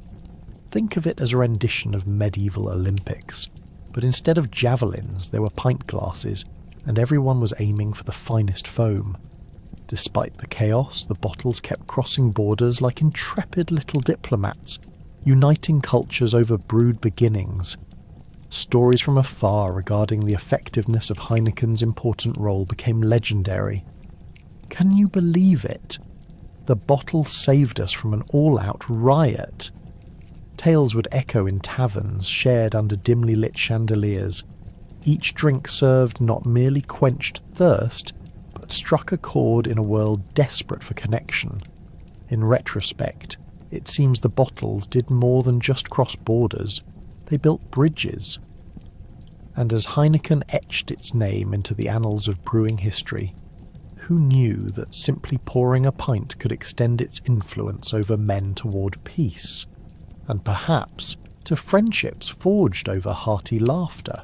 Think of it as a rendition of medieval Olympics, but instead of javelins there were pint glasses, and everyone was aiming for the finest foam. Despite the chaos, the bottles kept crossing borders like intrepid little diplomats, uniting cultures over brewed beginnings. Stories from afar regarding the effectiveness of Heineken's important role became legendary. Can you believe it? The bottle saved us from an all-out riot. Tales would echo in taverns shared under dimly lit chandeliers. Each drink served not merely quenched thirst, but struck a chord in a world desperate for connection. In retrospect, it seems the bottles did more than just cross borders. They built bridges. And as Heineken etched its name into the annals of brewing history, who knew that simply pouring a pint could extend its influence over men toward peace, and perhaps to friendships forged over hearty laughter?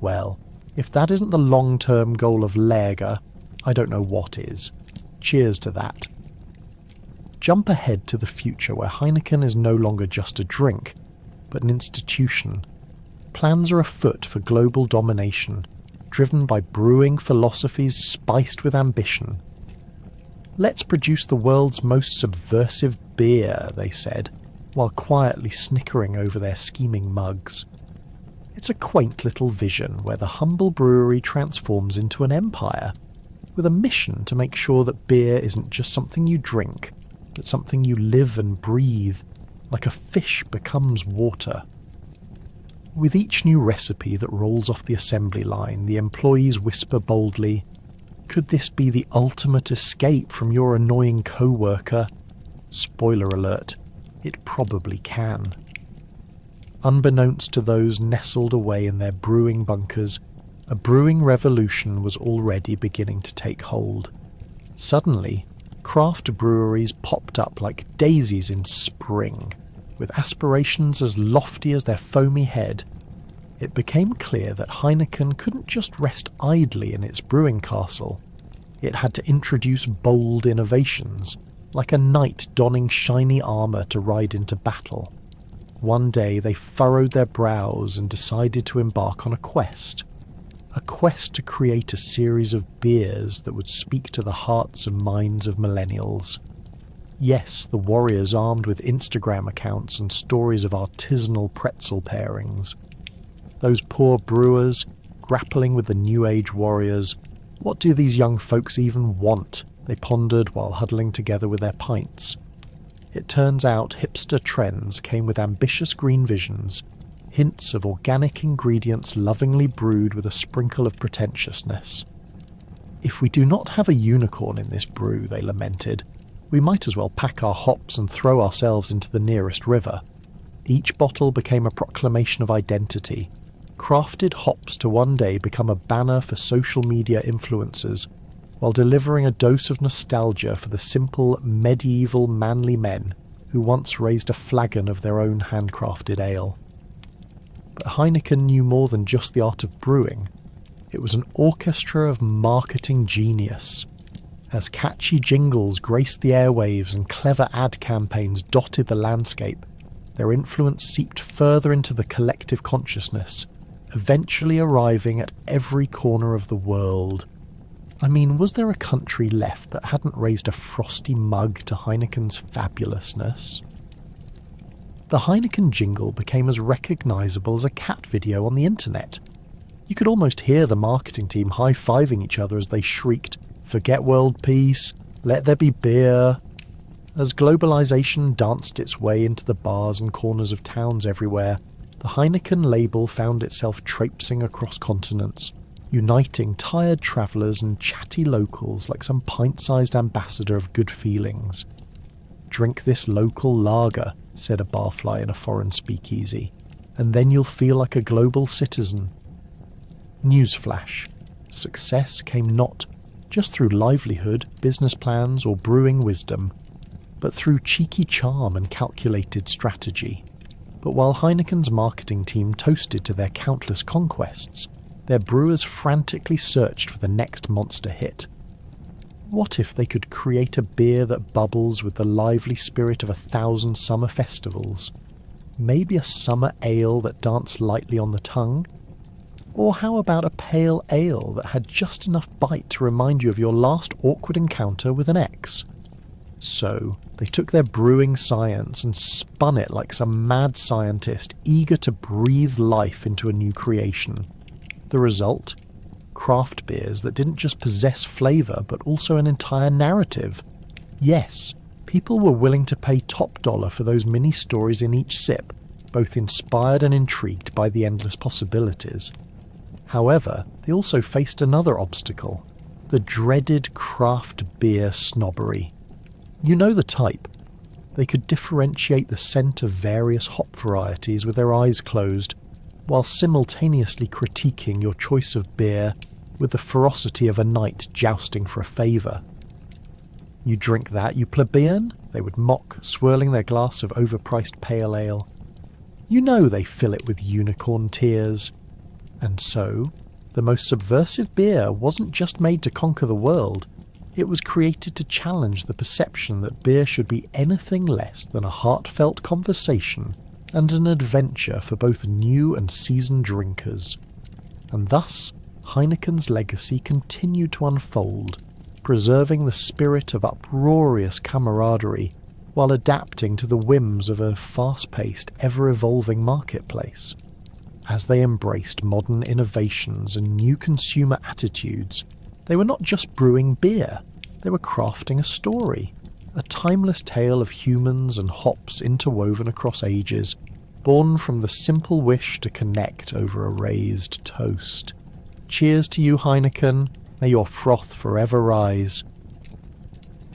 Well, if that isn't the long-term goal of lager, I don't know what is. Cheers to that. Jump ahead to the future where Heineken is no longer just a drink, but an institution. Plans are afoot for global domination, driven by brewing philosophies spiced with ambition. Let's produce the world's most subversive beer, they said, while quietly snickering over their scheming mugs. It's a quaint little vision where the humble brewery transforms into an empire, with a mission to make sure that beer isn't just something you drink, but something you live and breathe, like a fish becomes water. With each new recipe that rolls off the assembly line, the employees whisper boldly, "Could this be the ultimate escape from your annoying co-worker?" Spoiler alert, it probably can. Unbeknownst to those nestled away in their brewing bunkers, a brewing revolution was already beginning to take hold. Suddenly, craft breweries popped up like daisies in spring, with aspirations as lofty as their foamy head. It became clear that Heineken couldn't just rest idly in its brewing castle. It had to introduce bold innovations, like a knight donning shiny armour to ride into battle. One day they furrowed their brows and decided to embark on a quest to create a series of beers that would speak to the hearts and minds of millennials. Yes, the warriors armed with Instagram accounts and stories of artisanal pretzel pairings. Those poor brewers, grappling with the new age warriors. What do these young folks even want? They pondered while huddling together with their pints. It turns out hipster trends came with ambitious green visions, hints of organic ingredients lovingly brewed with a sprinkle of pretentiousness. If we do not have a unicorn in this brew, they lamented, we might as well pack our hops and throw ourselves into the nearest river. Each bottle became a proclamation of identity, crafted hops to one day become a banner for social media influencers, while delivering a dose of nostalgia for the simple, medieval, manly men who once raised a flagon of their own handcrafted ale. But Heineken knew more than just the art of brewing. It was an orchestra of marketing genius. As catchy jingles graced the airwaves and clever ad campaigns dotted the landscape, their influence seeped further into the collective consciousness, eventually arriving at every corner of the world. I mean, was there a country left that hadn't raised a frosty mug to Heineken's fabulousness? The Heineken jingle became as recognisable as a cat video on the internet. You could almost hear the marketing team high-fiving each other as they shrieked, "Forget world peace, let there be beer." As globalisation danced its way into the bars and corners of towns everywhere, the Heineken label found itself traipsing across continents, uniting tired travellers and chatty locals like some pint-sized ambassador of good feelings. "Drink this local lager," said a barfly in a foreign speakeasy, "and then you'll feel like a global citizen." Newsflash. Success came not just through livelihood, business plans, or brewing wisdom, but through cheeky charm and calculated strategy. But while Heineken's marketing team toasted to their countless conquests, their brewers frantically searched for the next monster hit. What if they could create a beer that bubbles with the lively spirit of 1,000 summer festivals? Maybe a summer ale that danced lightly on the tongue? Or how about a pale ale that had just enough bite to remind you of your last awkward encounter with an ex? So, they took their brewing science and spun it like some mad scientist eager to breathe life into a new creation. The result? Craft beers that didn't just possess flavour but also an entire narrative. Yes, people were willing to pay top dollar for those mini stories in each sip, both inspired and intrigued by the endless possibilities. However, they also faced another obstacle, the dreaded craft beer snobbery. You know the type. They could differentiate the scent of various hop varieties with their eyes closed, while simultaneously critiquing your choice of beer with the ferocity of a knight jousting for a favour. "You drink that, you plebeian?" they would mock, swirling their glass of overpriced pale ale. "You know they fill it with unicorn tears." And so, the most subversive beer wasn't just made to conquer the world, it was created to challenge the perception that beer should be anything less than a heartfelt conversation and an adventure for both new and seasoned drinkers. And thus, Heineken's legacy continued to unfold, preserving the spirit of uproarious camaraderie while adapting to the whims of a fast-paced, ever-evolving marketplace. As they embraced modern innovations and new consumer attitudes, they were not just brewing beer, they were crafting a story, a timeless tale of humans and hops interwoven across ages, born from the simple wish to connect over a raised toast. Cheers to you, Heineken. May your froth forever rise.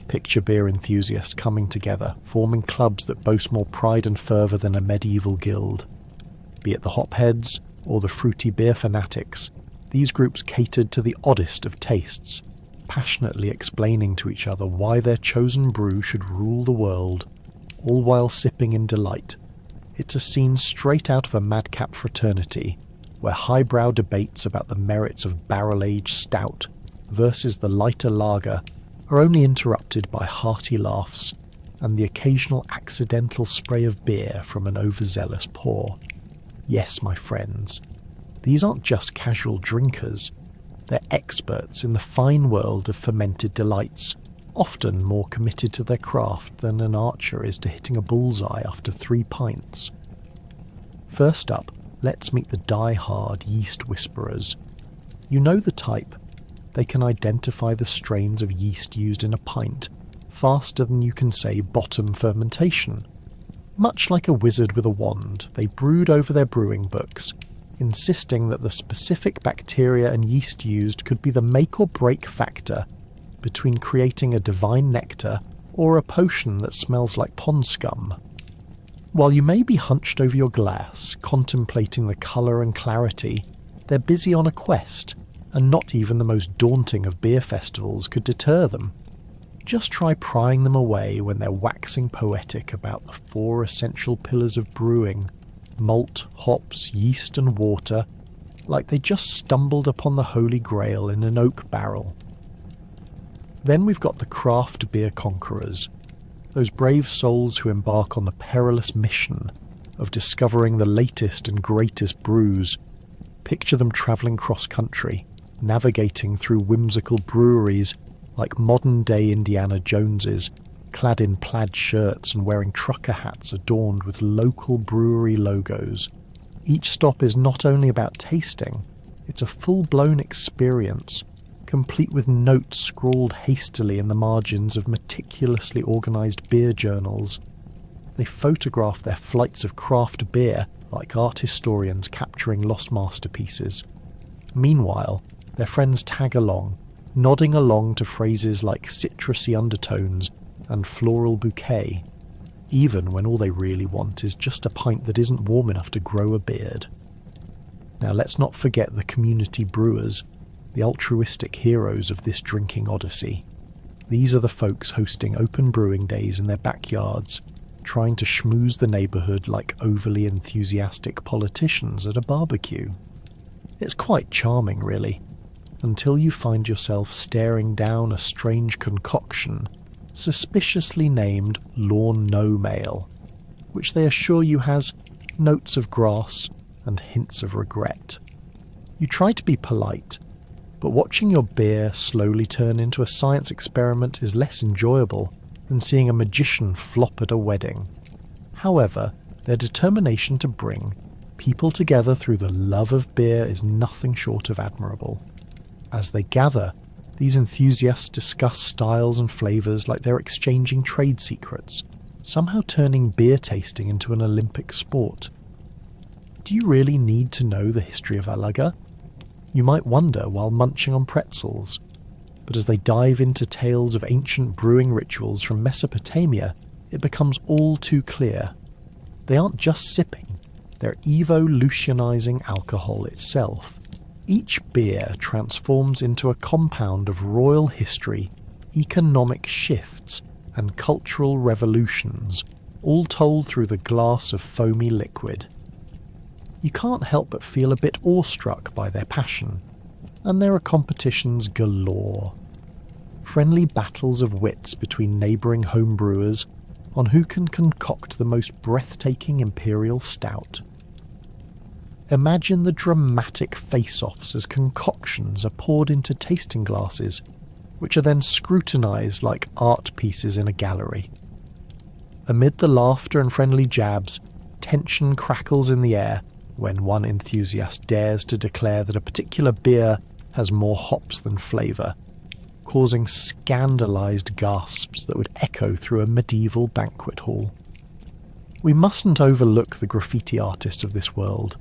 Picture beer enthusiasts coming together, forming clubs that boast more pride and fervour than a medieval guild. Be it the hopheads or the fruity beer fanatics, these groups catered to the oddest of tastes, passionately explaining to each other why their chosen brew should rule the world, all while sipping in delight. It's a scene straight out of a madcap fraternity, where highbrow debates about the merits of barrel-aged stout versus the lighter lager are only interrupted by hearty laughs and the occasional accidental spray of beer from an overzealous pour. Yes, my friends, these aren't just casual drinkers, they're experts in the fine world of fermented delights, often more committed to their craft than an archer is to hitting a bullseye after 3 pints. First up, let's meet the die-hard yeast whisperers. You know the type. They can identify the strains of yeast used in a pint faster than you can say bottom fermentation. Much like a wizard with a wand, they brood over their brewing books, insisting that the specific bacteria and yeast used could be the make or break factor between creating a divine nectar or a potion that smells like pond scum. While you may be hunched over your glass, contemplating the colour and clarity, they're busy on a quest, and not even the most daunting of beer festivals could deter them. Just try prying them away when they're waxing poetic about the 4 essential pillars of brewing: malt, hops, yeast and water, like they just stumbled upon the Holy Grail in an oak barrel. Then we've got the craft beer conquerors, those brave souls who embark on the perilous mission of discovering the latest and greatest brews. Picture them travelling cross-country, navigating through whimsical breweries like modern-day Indiana Joneses, clad in plaid shirts and wearing trucker hats adorned with local brewery logos. Each stop is not only about tasting, it's a full-blown experience, complete with notes scrawled hastily in the margins of meticulously organised beer journals. They photograph their flights of craft beer like art historians capturing lost masterpieces. Meanwhile, their friends tag along, nodding along to phrases like citrusy undertones and floral bouquet, even when all they really want is just a pint that isn't warm enough to grow a beard. Now let's not forget the community brewers, the altruistic heroes of this drinking odyssey. These are the folks hosting open brewing days in their backyards, trying to schmooze the neighbourhood like overly enthusiastic politicians at a barbecue. It's quite charming, really, until you find yourself staring down a strange concoction suspiciously named Lawn No Male, which they assure you has notes of grass and hints of regret. You try to be polite, but watching your beer slowly turn into a science experiment is less enjoyable than seeing a magician flop at a wedding. However, their determination to bring people together through the love of beer is nothing short of admirable. As they gather, these enthusiasts discuss styles and flavours like they're exchanging trade secrets, somehow turning beer tasting into an Olympic sport. Do you really need to know the history of a lager? You might wonder while munching on pretzels, but as they dive into tales of ancient brewing rituals from Mesopotamia, it becomes all too clear. They aren't just sipping, they're evolutionizing alcohol itself. Each beer transforms into a compound of royal history, economic shifts, and cultural revolutions, all told through the glass of foamy liquid. You can't help but feel a bit awestruck by their passion, and there are competitions galore. Friendly battles of wits between neighbouring homebrewers on who can concoct the most breathtaking imperial stout. Imagine the dramatic face-offs as concoctions are poured into tasting glasses, which are then scrutinised like art pieces in a gallery. Amid the laughter and friendly jabs, tension crackles in the air when one enthusiast dares to declare that a particular beer has more hops than flavour, causing scandalised gasps that would echo through a medieval banquet hall. We mustn't overlook the graffiti artists of this world,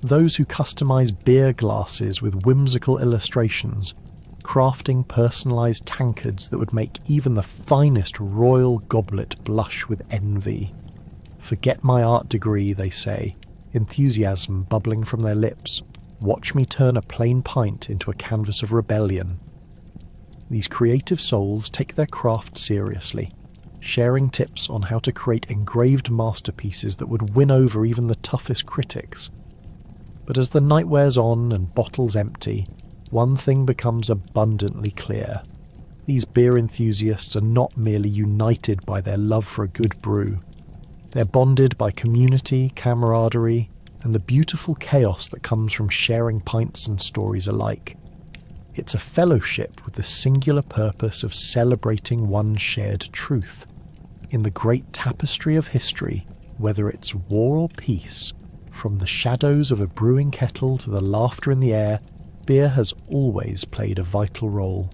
those who customise beer glasses with whimsical illustrations, crafting personalised tankards that would make even the finest royal goblet blush with envy. Forget my art degree, they say, enthusiasm bubbling from their lips. Watch me turn a plain pint into a canvas of rebellion. These creative souls take their craft seriously, sharing tips on how to create engraved masterpieces that would win over even the toughest critics. But as the night wears on and bottles empty, one thing becomes abundantly clear. These beer enthusiasts are not merely united by their love for a good brew. They're bonded by community, camaraderie, and the beautiful chaos that comes from sharing pints and stories alike. It's a fellowship with the singular purpose of celebrating one shared truth. In the great tapestry of history, whether it's war or peace, from the shadows of a brewing kettle to the laughter in the air, beer has always played a vital role.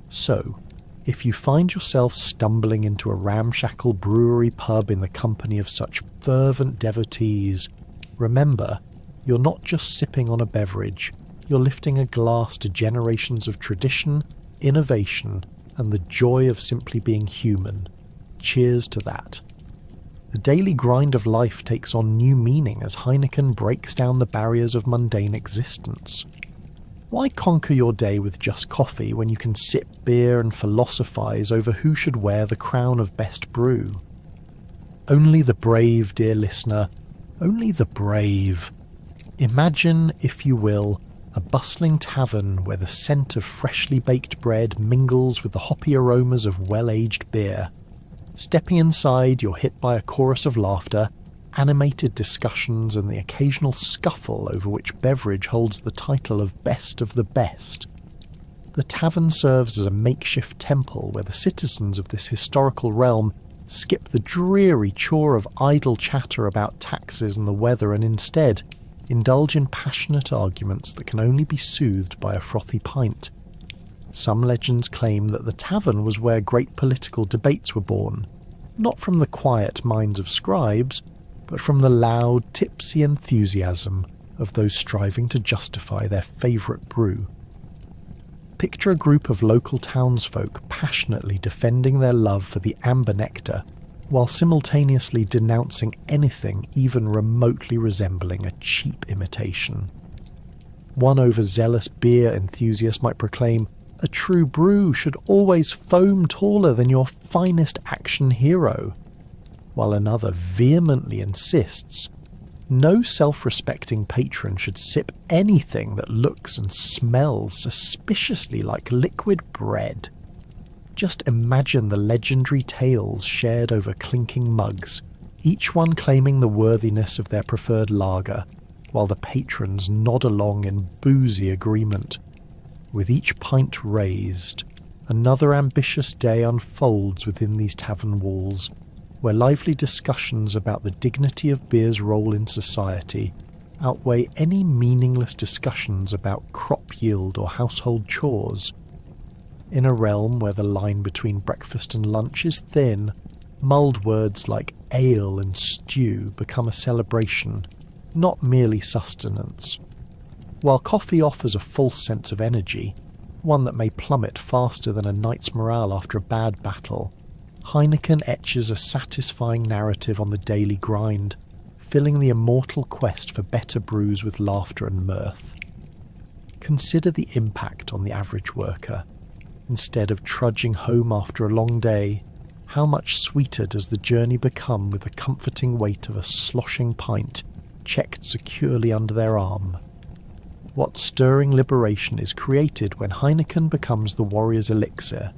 So, if you find yourself stumbling into a ramshackle brewery pub in the company of such fervent devotees, remember, you're not just sipping on a beverage, you're lifting a glass to generations of tradition, innovation, and the joy of simply being human. Cheers to that. The daily grind of life takes on new meaning as Heineken breaks down the barriers of mundane existence. Why conquer your day with just coffee when you can sip beer and philosophize over who should wear the crown of best brew? Only the brave, dear listener, only the brave. Imagine, if you will, a bustling tavern where the scent of freshly baked bread mingles with the hoppy aromas of well-aged beer. Stepping inside, you're hit by a chorus of laughter, animated discussions, and the occasional scuffle over which beverage holds the title of best of the best. The tavern serves as a makeshift temple where the citizens of this historical realm skip the dreary chore of idle chatter about taxes and the weather and instead indulge in passionate arguments that can only be soothed by a frothy pint. Some legends claim that the tavern was where great political debates were born, not from the quiet minds of scribes, but from the loud, tipsy enthusiasm of those striving to justify their favourite brew. Picture a group of local townsfolk passionately defending their love for the amber nectar, while simultaneously denouncing anything even remotely resembling a cheap imitation. One overzealous beer enthusiast might proclaim, "A true brew should always foam taller than your finest action hero," while another vehemently insists, "No self-respecting patron should sip anything that looks and smells suspiciously like liquid bread." Just imagine the legendary tales shared over clinking mugs, each one claiming the worthiness of their preferred lager, while the patrons nod along in boozy agreement. With each pint raised, another ambitious day unfolds within these tavern walls, where lively discussions about the dignity of beer's role in society outweigh any meaningless discussions about crop yield or household chores. In a realm where the line between breakfast and lunch is thin, mulled words like ale and stew become a celebration, not merely sustenance. While coffee offers a false sense of energy, one that may plummet faster than a knight's morale after a bad battle, Heineken etches a satisfying narrative on the daily grind, filling the immortal quest for better brews with laughter and mirth. Consider the impact on the average worker. Instead of trudging home after a long day, how much sweeter does the journey become with the comforting weight of a sloshing pint checked securely under their arm? What stirring liberation is created when Heineken becomes the warrior's elixir,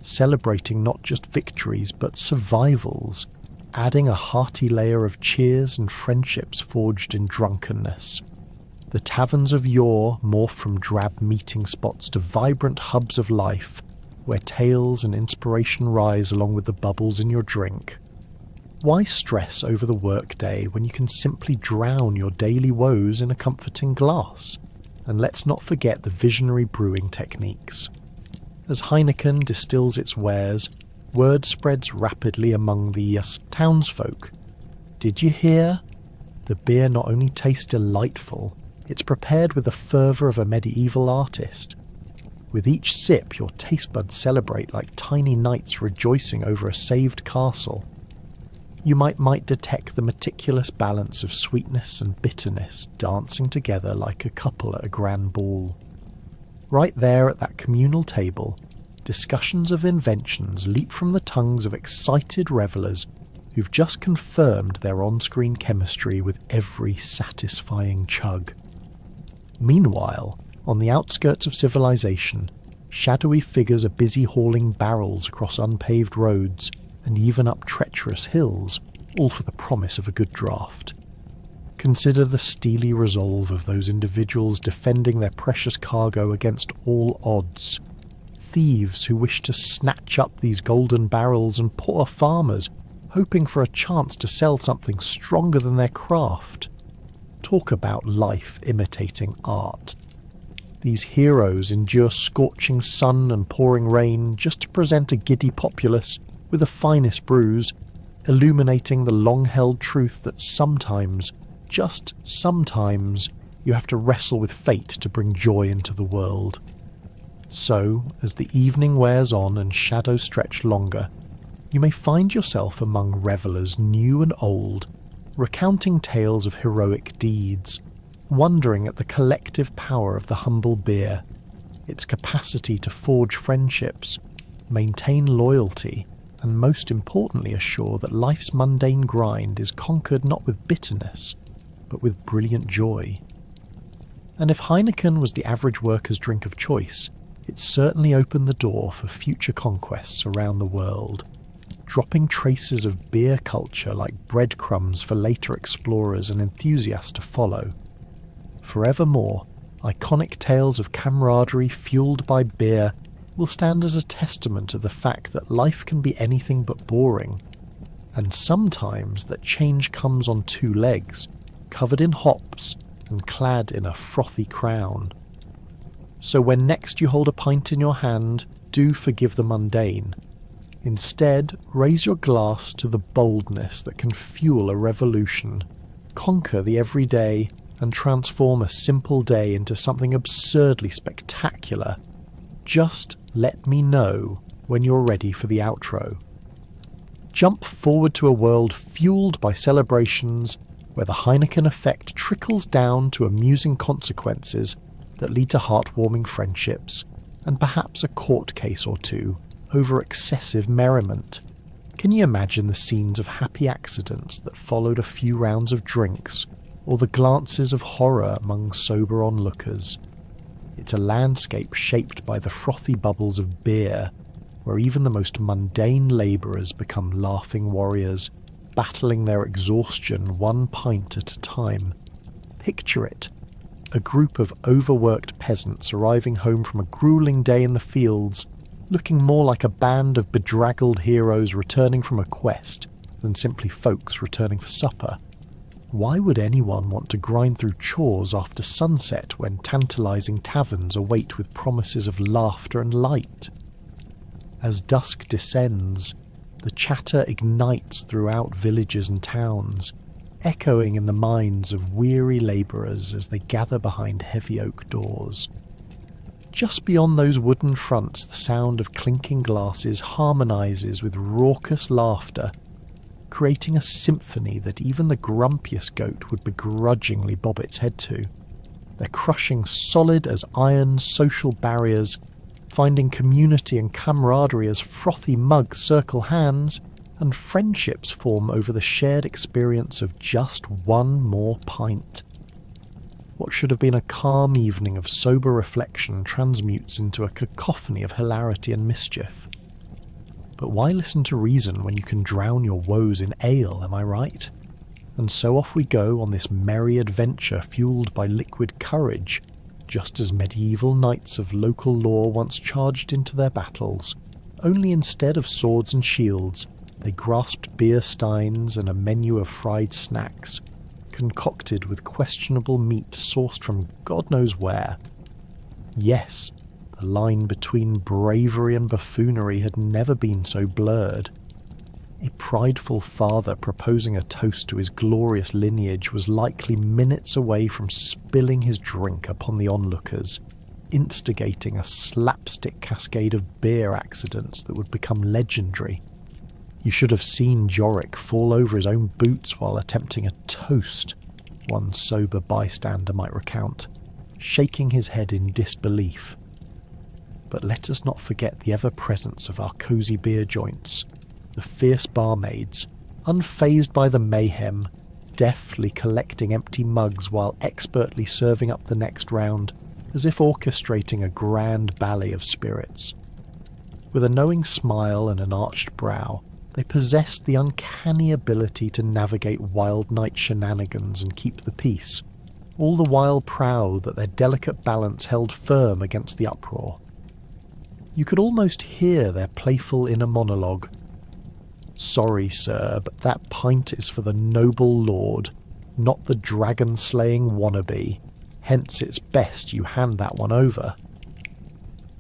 celebrating not just victories but survivals, adding a hearty layer of cheers and friendships forged in drunkenness. The taverns of yore morph from drab meeting spots to vibrant hubs of life, where tales and inspiration rise along with the bubbles in your drink. Why stress over the workday when you can simply drown your daily woes in a comforting glass? And let's not forget the visionary brewing techniques. As Heineken distills its wares, word spreads rapidly among the townsfolk. Did you hear? The beer not only tastes delightful, it's prepared with the fervour of a medieval artist. With each sip, your taste buds celebrate like tiny knights rejoicing over a saved castle. You might detect the meticulous balance of sweetness and bitterness dancing together like a couple at a grand ball. Right there at that communal table, discussions of inventions leap from the tongues of excited revellers who've just confirmed their on-screen chemistry with every satisfying chug. Meanwhile, on the outskirts of civilization, shadowy figures are busy hauling barrels across unpaved roads and even up treacherous hills, all for the promise of a good draught. Consider the steely resolve of those individuals defending their precious cargo against all odds. Thieves who wish to snatch up these golden barrels, and poor farmers hoping for a chance to sell something stronger than their craft. Talk about life imitating art. These heroes endure scorching sun and pouring rain just to present a giddy populace with the finest brews, illuminating the long-held truth that sometimes, just sometimes, you have to wrestle with fate to bring joy into the world. So, as the evening wears on and shadows stretch longer, you may find yourself among revellers new and old, recounting tales of heroic deeds, wondering at the collective power of the humble beer, its capacity to forge friendships, maintain loyalty, and most importantly assure that life's mundane grind is conquered not with bitterness, but with brilliant joy. And if Heineken was the average worker's drink of choice, it certainly opened the door for future conquests around the world, dropping traces of beer culture like breadcrumbs for later explorers and enthusiasts to follow. Forevermore, iconic tales of camaraderie fueled by beer will stand as a testament to the fact that life can be anything but boring, and sometimes that change comes on two legs, covered in hops and clad in a frothy crown. So when next you hold a pint in your hand, do forgive the mundane. Instead, raise your glass to the boldness that can fuel a revolution, conquer the everyday, and transform a simple day into something absurdly spectacular. Just let me know when you're ready for the outro. Jump forward to a world fueled by celebrations, where the Heineken effect trickles down to amusing consequences that lead to heartwarming friendships, and perhaps a court case or two over excessive merriment. Can you imagine the scenes of happy accidents that followed a few rounds of drinks, or the glances of horror among sober onlookers? It's a landscape shaped by the frothy bubbles of beer, where even the most mundane labourers become laughing warriors, battling their exhaustion one pint at a time. Picture it. A group of overworked peasants arriving home from a gruelling day in the fields, looking more like a band of bedraggled heroes returning from a quest than simply folks returning for supper. Why would anyone want to grind through chores after sunset when tantalizing taverns await with promises of laughter and light? As dusk descends, the chatter ignites throughout villages and towns, echoing in the minds of weary labourers as they gather behind heavy oak doors. Just beyond those wooden fronts, the sound of clinking glasses harmonises with raucous laughter, creating a symphony that even the grumpiest goat would begrudgingly bob its head to. They're crushing solid as iron social barriers, finding community and camaraderie as frothy mugs circle hands, and friendships form over the shared experience of just one more pint. What should have been a calm evening of sober reflection transmutes into a cacophony of hilarity and mischief. But why listen to reason when you can drown your woes in ale, am I right? And so off we go on this merry adventure fueled by liquid courage, just as medieval knights of local lore once charged into their battles, only instead of swords and shields, they grasped beer steins and a menu of fried snacks, concocted with questionable meat sourced from God knows where. Yes, the line between bravery and buffoonery had never been so blurred. A prideful father proposing a toast to his glorious lineage was likely minutes away from spilling his drink upon the onlookers, instigating a slapstick cascade of beer accidents that would become legendary. You should have seen Jorik fall over his own boots while attempting a toast, one sober bystander might recount, shaking his head in disbelief. But let us not forget the ever-presence of our cosy beer joints, the fierce barmaids, unfazed by the mayhem, deftly collecting empty mugs while expertly serving up the next round, as if orchestrating a grand ballet of spirits. With a knowing smile and an arched brow, they possessed the uncanny ability to navigate wild night shenanigans and keep the peace, all the while proud that their delicate balance held firm against the uproar. You could almost hear their playful inner monologue. "Sorry, sir, but that pint is for the noble lord, not the dragon-slaying wannabe. Hence it's best you hand that one over."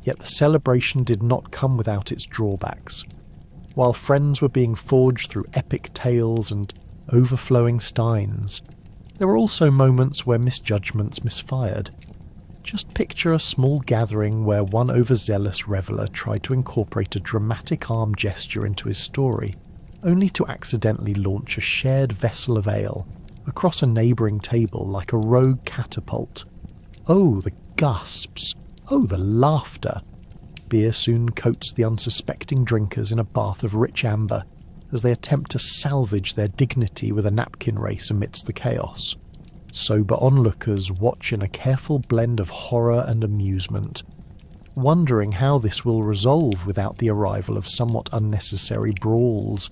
Yet the celebration did not come without its drawbacks. While friends were being forged through epic tales and overflowing steins, there were also moments where misjudgments misfired. Just picture a small gathering where one overzealous reveller tried to incorporate a dramatic arm gesture into his story, only to accidentally launch a shared vessel of ale across a neighbouring table like a rogue catapult. Oh, the gasps! Oh, the laughter! Beer soon coats the unsuspecting drinkers in a bath of rich amber as they attempt to salvage their dignity with a napkin race amidst the chaos. Sober onlookers watch in a careful blend of horror and amusement, wondering how this will resolve without the arrival of somewhat unnecessary brawls,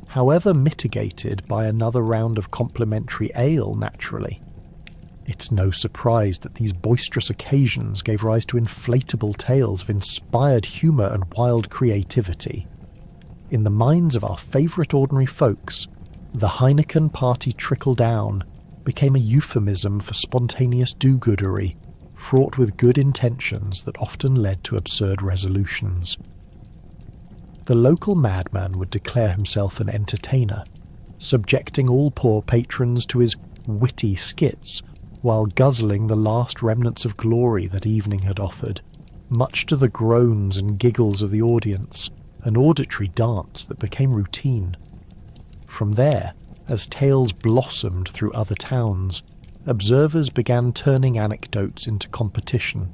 however mitigated by another round of complimentary ale naturally. It's no surprise that these boisterous occasions gave rise to inflatable tales of inspired humour and wild creativity. In the minds of our favourite ordinary folks, the Heineken party trickle-down became a euphemism for spontaneous do-goodery, fraught with good intentions that often led to absurd resolutions. The local madman would declare himself an entertainer, subjecting all poor patrons to his witty skits, while guzzling the last remnants of glory that evening had offered, much to the groans and giggles of the audience, an auditory dance that became routine. From there, as tales blossomed through other towns, observers began turning anecdotes into competition.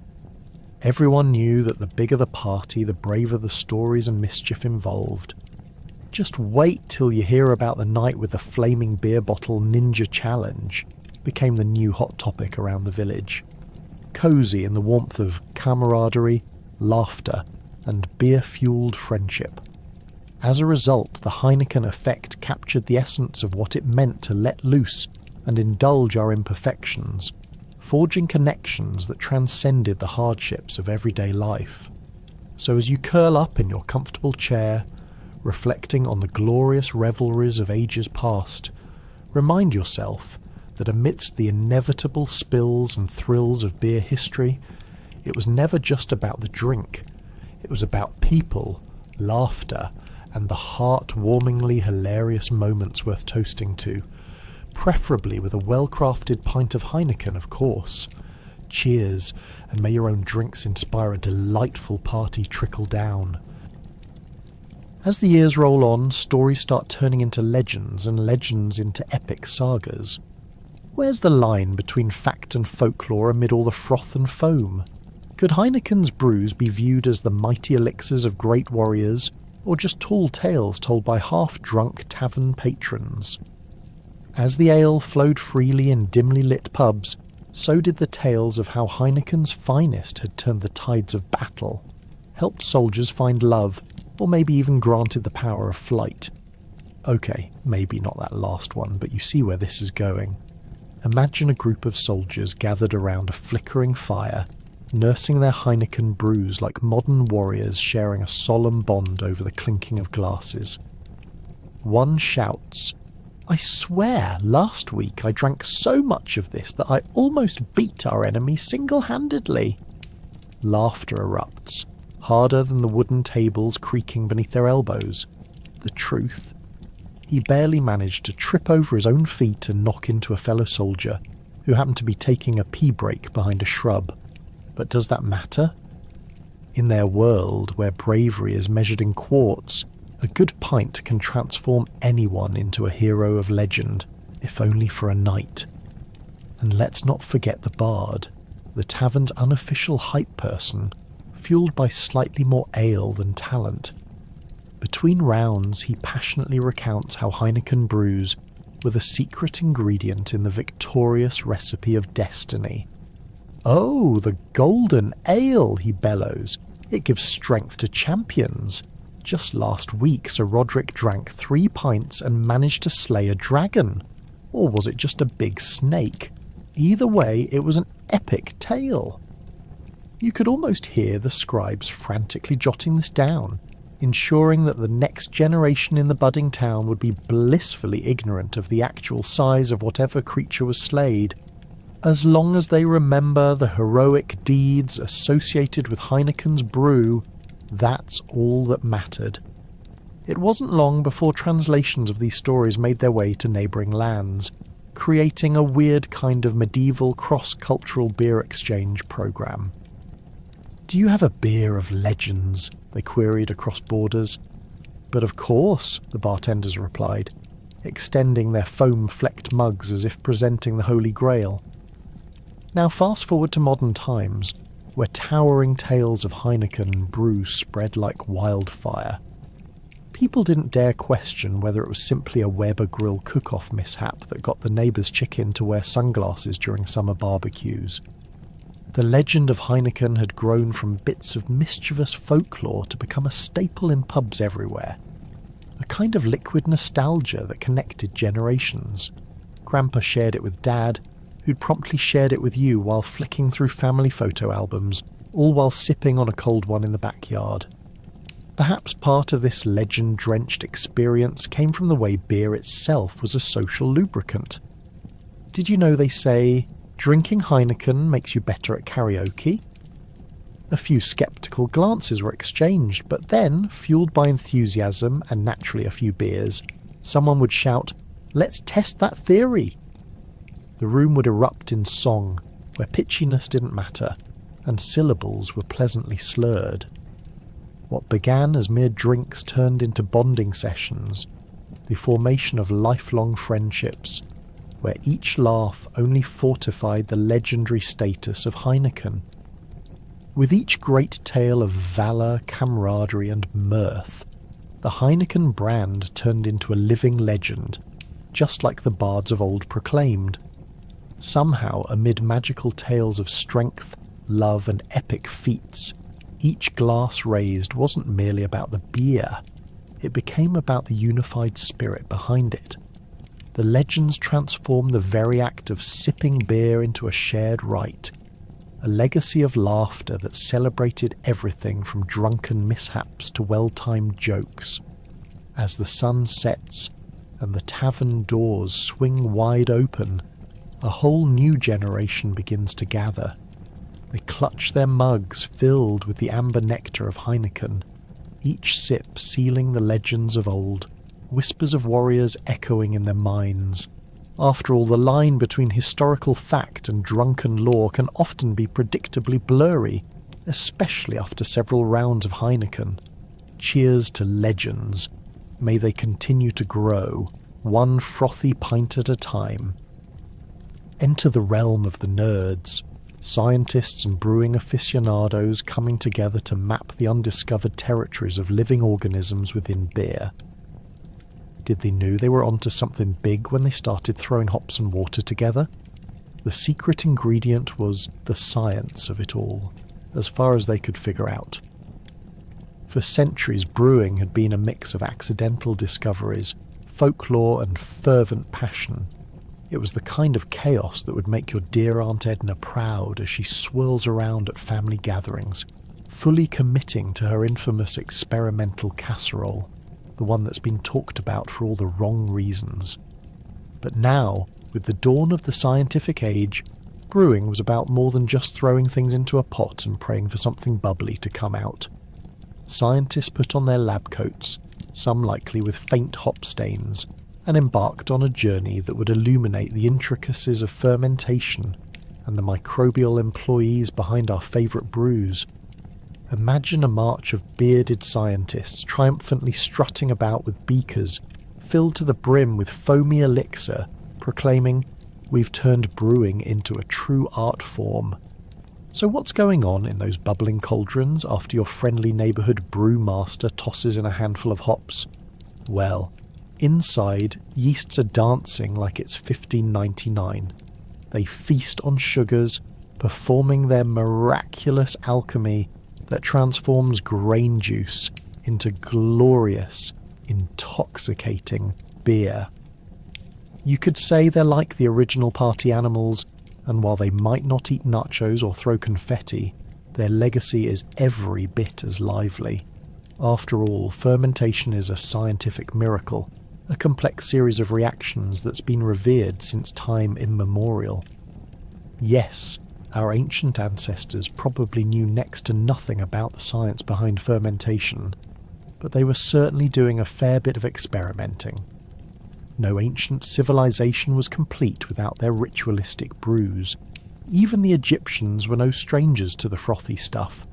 Everyone knew that the bigger the party, the braver the stories and mischief involved. Just wait till you hear about the night with the flaming beer bottle ninja challenge, became the new hot topic around the village. Cosy in the warmth of camaraderie, laughter, and beer-fueled friendship. As a result, the Heineken effect captured the essence of what it meant to let loose and indulge our imperfections, forging connections that transcended the hardships of everyday life. So as you curl up in your comfortable chair, reflecting on the glorious revelries of ages past, remind yourself that amidst the inevitable spills and thrills of beer history, it was never just about the drink. It was about people, laughter, and the heart-warmingly hilarious moments worth toasting to, preferably with a well-crafted pint of Heineken, of course, Cheers, and may your own drinks inspire a delightful party trickle down. As the years roll on, stories start turning into legends and legends into epic sagas. Where's the line between fact and folklore amid all the froth and foam? Could Heineken's brews be viewed as the mighty elixirs of great warriors, or just tall tales told by half-drunk tavern patrons? As the ale flowed freely in dimly lit pubs, so did the tales of how Heineken's finest had turned the tides of battle, helped soldiers find love, or maybe even granted the power of flight. Okay, maybe not that last one, but you see where this is going. Imagine a group of soldiers gathered around a flickering fire, nursing their Heineken brews like modern warriors sharing a solemn bond over the clinking of glasses. One shouts, "I swear, last week I drank so much of this that I almost beat our enemy single-handedly." Laughter erupts, harder than the wooden tables creaking beneath their elbows. The truth? He barely managed to trip over his own feet and knock into a fellow soldier, who happened to be taking a pee break behind a shrub. But does that matter? In their world, where bravery is measured in quarts, a good pint can transform anyone into a hero of legend, if only for a night. And let's not forget the bard, the tavern's unofficial hype person, fueled by slightly more ale than talent. Between rounds, he passionately recounts how Heineken brews were the secret ingredient in the victorious recipe of destiny. "Oh, the golden ale," he bellows. "It gives strength to champions. Just last week Sir Roderick drank 3 pints and managed to slay a dragon. Or was it just a big snake? Either way, it was an epic tale." You could almost hear the scribes frantically jotting this down, ensuring that the next generation in the budding town would be blissfully ignorant of the actual size of whatever creature was slayed, as long as they remember the heroic deeds associated with Heineken's brew. That's all that mattered. It wasn't long before translations of these stories made their way to neighbouring lands, creating a weird kind of medieval cross-cultural beer exchange program. "Do you have a beer of legends?" they queried across borders. "But of course," the bartenders replied, extending their foam-flecked mugs as if presenting the Holy Grail. Now fast forward to modern times, where towering tales of Heineken brew spread like wildfire. People didn't dare question whether it was simply a Weber Grill cook-off mishap that got the neighbour's chicken to wear sunglasses during summer barbecues. The legend of Heineken had grown from bits of mischievous folklore to become a staple in pubs everywhere. A kind of liquid nostalgia that connected generations. Grandpa shared it with Dad, who'd promptly shared it with you while flicking through family photo albums, all while sipping on a cold one in the backyard. Perhaps part of this legend-drenched experience came from the way beer itself was a social lubricant. Did you know they say, "Drinking Heineken makes you better at karaoke"? A few sceptical glances were exchanged, but then, fueled by enthusiasm and naturally a few beers, someone would shout, "Let's test that theory!" The room would erupt in song, where pitchiness didn't matter, and syllables were pleasantly slurred. What began as mere drinks turned into bonding sessions, the formation of lifelong friendships, where each laugh only fortified the legendary status of Heineken. With each great tale of valour, camaraderie and mirth, the Heineken brand turned into a living legend, just like the bards of old proclaimed. Somehow, amid magical tales of strength, love and epic feats, each glass raised wasn't merely about the beer, it became about the unified spirit behind it. The legends transformed the very act of sipping beer into a shared rite, a legacy of laughter that celebrated everything from drunken mishaps to well-timed jokes. As the sun sets and the tavern doors swing wide open, a whole new generation begins to gather. They clutch their mugs filled with the amber nectar of Heineken, each sip sealing the legends of old, whispers of warriors echoing in their minds. After all, the line between historical fact and drunken lore can often be predictably blurry, especially after several rounds of Heineken. Cheers to legends. May they continue to grow, one frothy pint at a time. Enter the realm of the nerds, scientists and brewing aficionados coming together to map the undiscovered territories of living organisms within beer. Did they know they were onto something big when they started throwing hops and water together? The secret ingredient was the science of it all, as far as they could figure out. For centuries, brewing had been a mix of accidental discoveries, folklore and fervent passion. It was the kind of chaos that would make your dear Aunt Edna proud as she swirls around at family gatherings, fully committing to her infamous experimental casserole, the one that's been talked about for all the wrong reasons. But now, with the dawn of the scientific age, brewing was about more than just throwing things into a pot and praying for something bubbly to come out. Scientists put on their lab coats, some likely with faint hop stains, and embarked on a journey that would illuminate the intricacies of fermentation and the microbial employees behind our favourite brews. Imagine a march of bearded scientists triumphantly strutting about with beakers filled to the brim with foamy elixir, proclaiming, "We've turned brewing into a true art form." So what's going on in those bubbling cauldrons after your friendly neighbourhood brewmaster tosses in a handful of hops? Well, inside, yeasts are dancing like it's 1599. They feast on sugars, performing their miraculous alchemy that transforms grain juice into glorious, intoxicating beer. You could say they're like the original party animals, and while they might not eat nachos or throw confetti, their legacy is every bit as lively. After all, fermentation is a scientific miracle, a complex series of reactions that's been revered since time immemorial. Yes, our ancient ancestors probably knew next to nothing about the science behind fermentation, but they were certainly doing a fair bit of experimenting. No ancient civilization was complete without their ritualistic brews. Even the Egyptians were no strangers to the frothy stuff.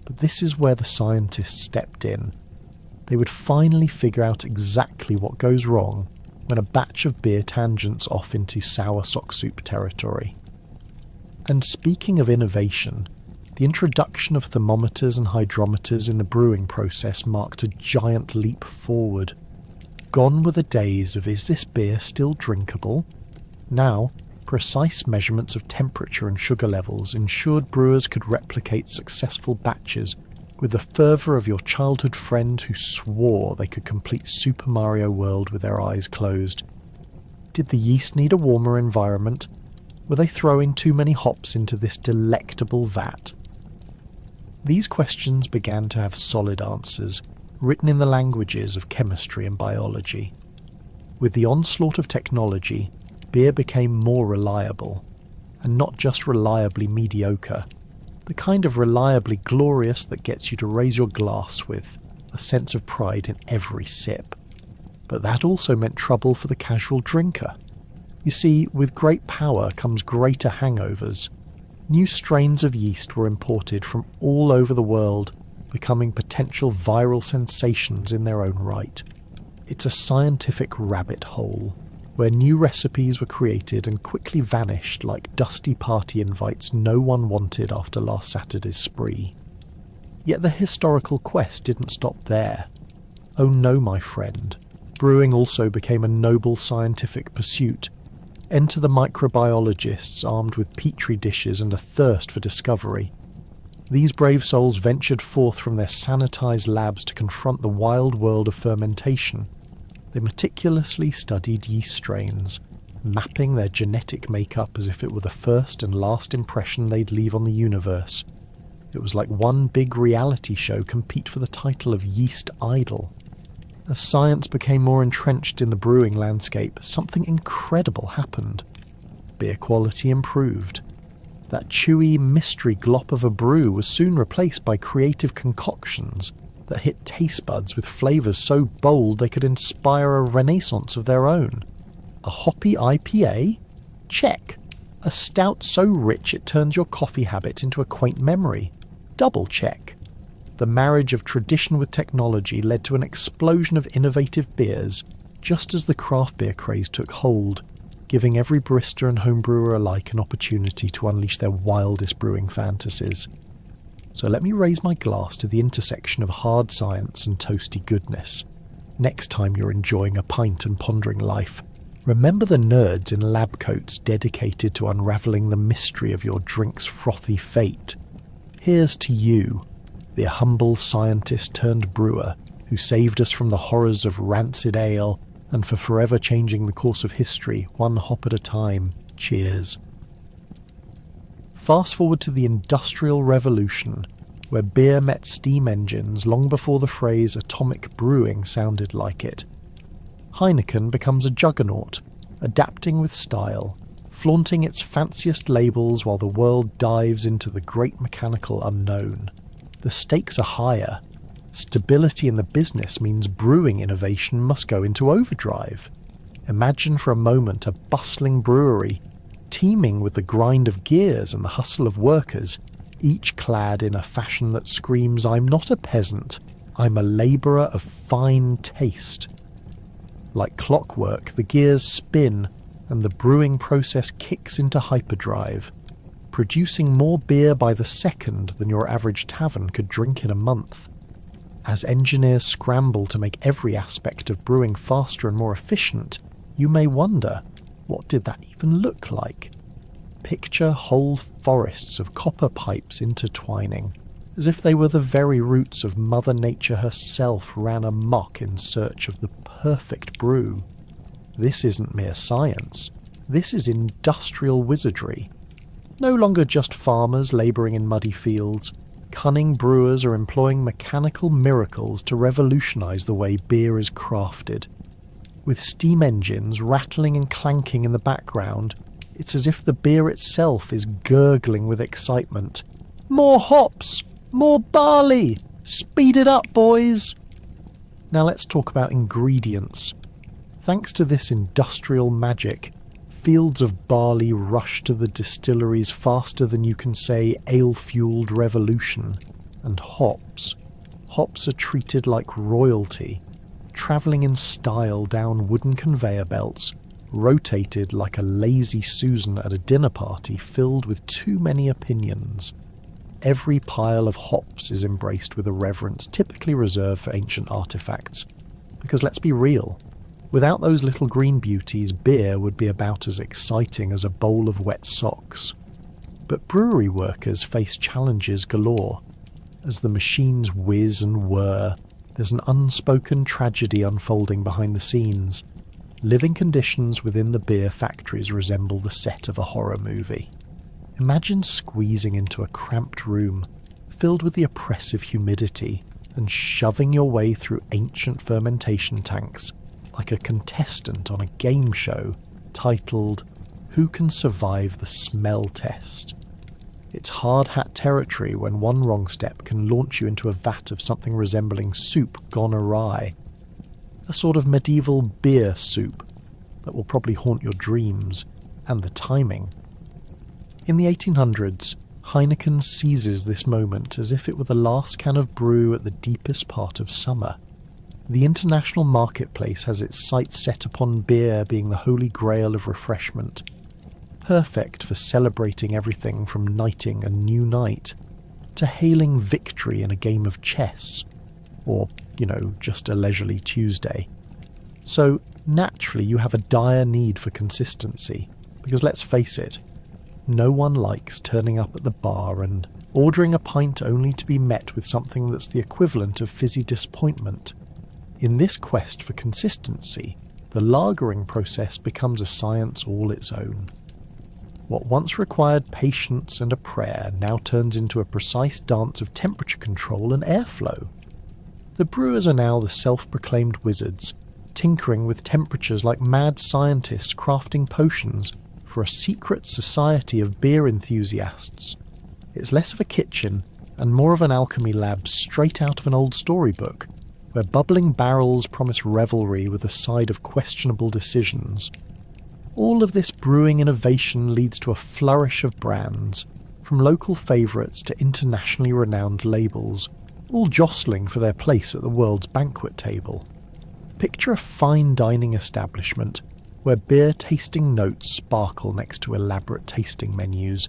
But this is where the scientists stepped in. They would finally figure out exactly what goes wrong when a batch of beer tangents off into sour sock soup territory. And speaking of innovation, the introduction of thermometers and hydrometers in the brewing process marked a giant leap forward. Gone were the days of "is this beer still drinkable?" Now, precise measurements of temperature and sugar levels ensured brewers could replicate successful batches with the fervour of your childhood friend who swore they could complete Super Mario World with their eyes closed. Did the yeast need a warmer environment? Were they throwing too many hops into this delectable vat? These questions began to have solid answers, written in the languages of chemistry and biology. With the onslaught of technology, beer became more reliable, and not just reliably mediocre, the kind of reliably glorious that gets you to raise your glass with a sense of pride in every sip. But that also meant trouble for the casual drinker. You see, with great power comes greater hangovers. New strains of yeast were imported from all over the world, becoming potential viral sensations in their own right. It's a scientific rabbit hole, where new recipes were created and quickly vanished like dusty party invites no one wanted after last Saturday's spree. Yet the historical quest didn't stop there. Oh no, my friend. Brewing also became a noble scientific pursuit. Enter the microbiologists armed with petri dishes and a thirst for discovery. These brave souls ventured forth from their sanitized labs to confront the wild world of fermentation. They meticulously studied yeast strains, mapping their genetic makeup as if it were the first and last impression they'd leave on the universe. It was like one big reality show compete for the title of Yeast Idol. As science became more entrenched in the brewing landscape, something incredible happened. Beer quality improved. That chewy mystery glop of a brew was soon replaced by creative concoctions that hit taste buds with flavours so bold they could inspire a renaissance of their own. A hoppy IPA? Check. A stout so rich it turns your coffee habit into a quaint memory? Double check. The marriage of tradition with technology led to an explosion of innovative beers, just as the craft beer craze took hold, giving every barista and homebrewer alike an opportunity to unleash their wildest brewing fantasies. So let me raise my glass to the intersection of hard science and toasty goodness. Next time you're enjoying a pint and pondering life, remember the nerds in lab coats dedicated to unravelling the mystery of your drink's frothy fate. Here's to you, the humble scientist turned brewer who saved us from the horrors of rancid ale and for forever changing the course of history, one hop at a time. Cheers. Fast forward to the Industrial Revolution, where beer met steam engines long before the phrase atomic brewing sounded like it. Heineken becomes a juggernaut, adapting with style, flaunting its fanciest labels while the world dives into the great mechanical unknown. The stakes are higher. Stability in the business means brewing innovation must go into overdrive. Imagine for a moment a bustling brewery, teeming with the grind of gears and the hustle of workers, each clad in a fashion that screams, "I'm not a peasant, I'm a labourer of fine taste." Like clockwork, the gears spin and the brewing process kicks into hyperdrive, producing more beer by the second than your average tavern could drink in a month. As engineers scramble to make every aspect of brewing faster and more efficient, you may wonder, what did that even look like? Picture whole forests of copper pipes intertwining, as if they were the very roots of Mother Nature herself ran amok in search of the perfect brew. This isn't mere science. This is industrial wizardry. No longer just farmers labouring in muddy fields, cunning brewers are employing mechanical miracles to revolutionise the way beer is crafted. With steam engines rattling and clanking in the background, it's as if the beer itself is gurgling with excitement. More hops! More barley! Speed it up, boys! Now let's talk about ingredients. Thanks to this industrial magic, fields of barley rush to the distilleries faster than you can say ale-fueled revolution. And hops. Hops are treated like royalty, travelling in style down wooden conveyor belts, rotated like a lazy Susan at a dinner party filled with too many opinions. Every pile of hops is embraced with a reverence typically reserved for ancient artefacts. Because let's be real, without those little green beauties, beer would be about as exciting as a bowl of wet socks. But brewery workers face challenges galore. As the machines whiz and whir, there's an unspoken tragedy unfolding behind the scenes. Living conditions within the beer factories resemble the set of a horror movie. Imagine squeezing into a cramped room, filled with the oppressive humidity, and shoving your way through ancient fermentation tanks, like a contestant on a game show titled, "Who Can Survive the Smell Test?" It's hard hat territory when one wrong step can launch you into a vat of something resembling soup gone awry. A sort of medieval beer soup that will probably haunt your dreams, and the timing. In the 1800s, Heineken seizes this moment as if it were the last can of brew at the deepest part of summer. The international marketplace has its sights set upon beer being the holy grail of refreshment, perfect for celebrating everything from knighting a new knight to hailing victory in a game of chess, or, just a leisurely Tuesday. So, naturally you have a dire need for consistency, because let's face it, no one likes turning up at the bar and ordering a pint only to be met with something that's the equivalent of fizzy disappointment. In this quest for consistency, the lagering process becomes a science all its own. What once required patience and a prayer now turns into a precise dance of temperature control and airflow. The brewers are now the self-proclaimed wizards, tinkering with temperatures like mad scientists crafting potions for a secret society of beer enthusiasts. It's less of a kitchen and more of an alchemy lab straight out of an old storybook, where bubbling barrels promise revelry with a side of questionable decisions. All of this brewing innovation leads to a flourish of brands, from local favourites to internationally renowned labels, all jostling for their place at the world's banquet table. Picture a fine dining establishment where beer tasting notes sparkle next to elaborate tasting menus.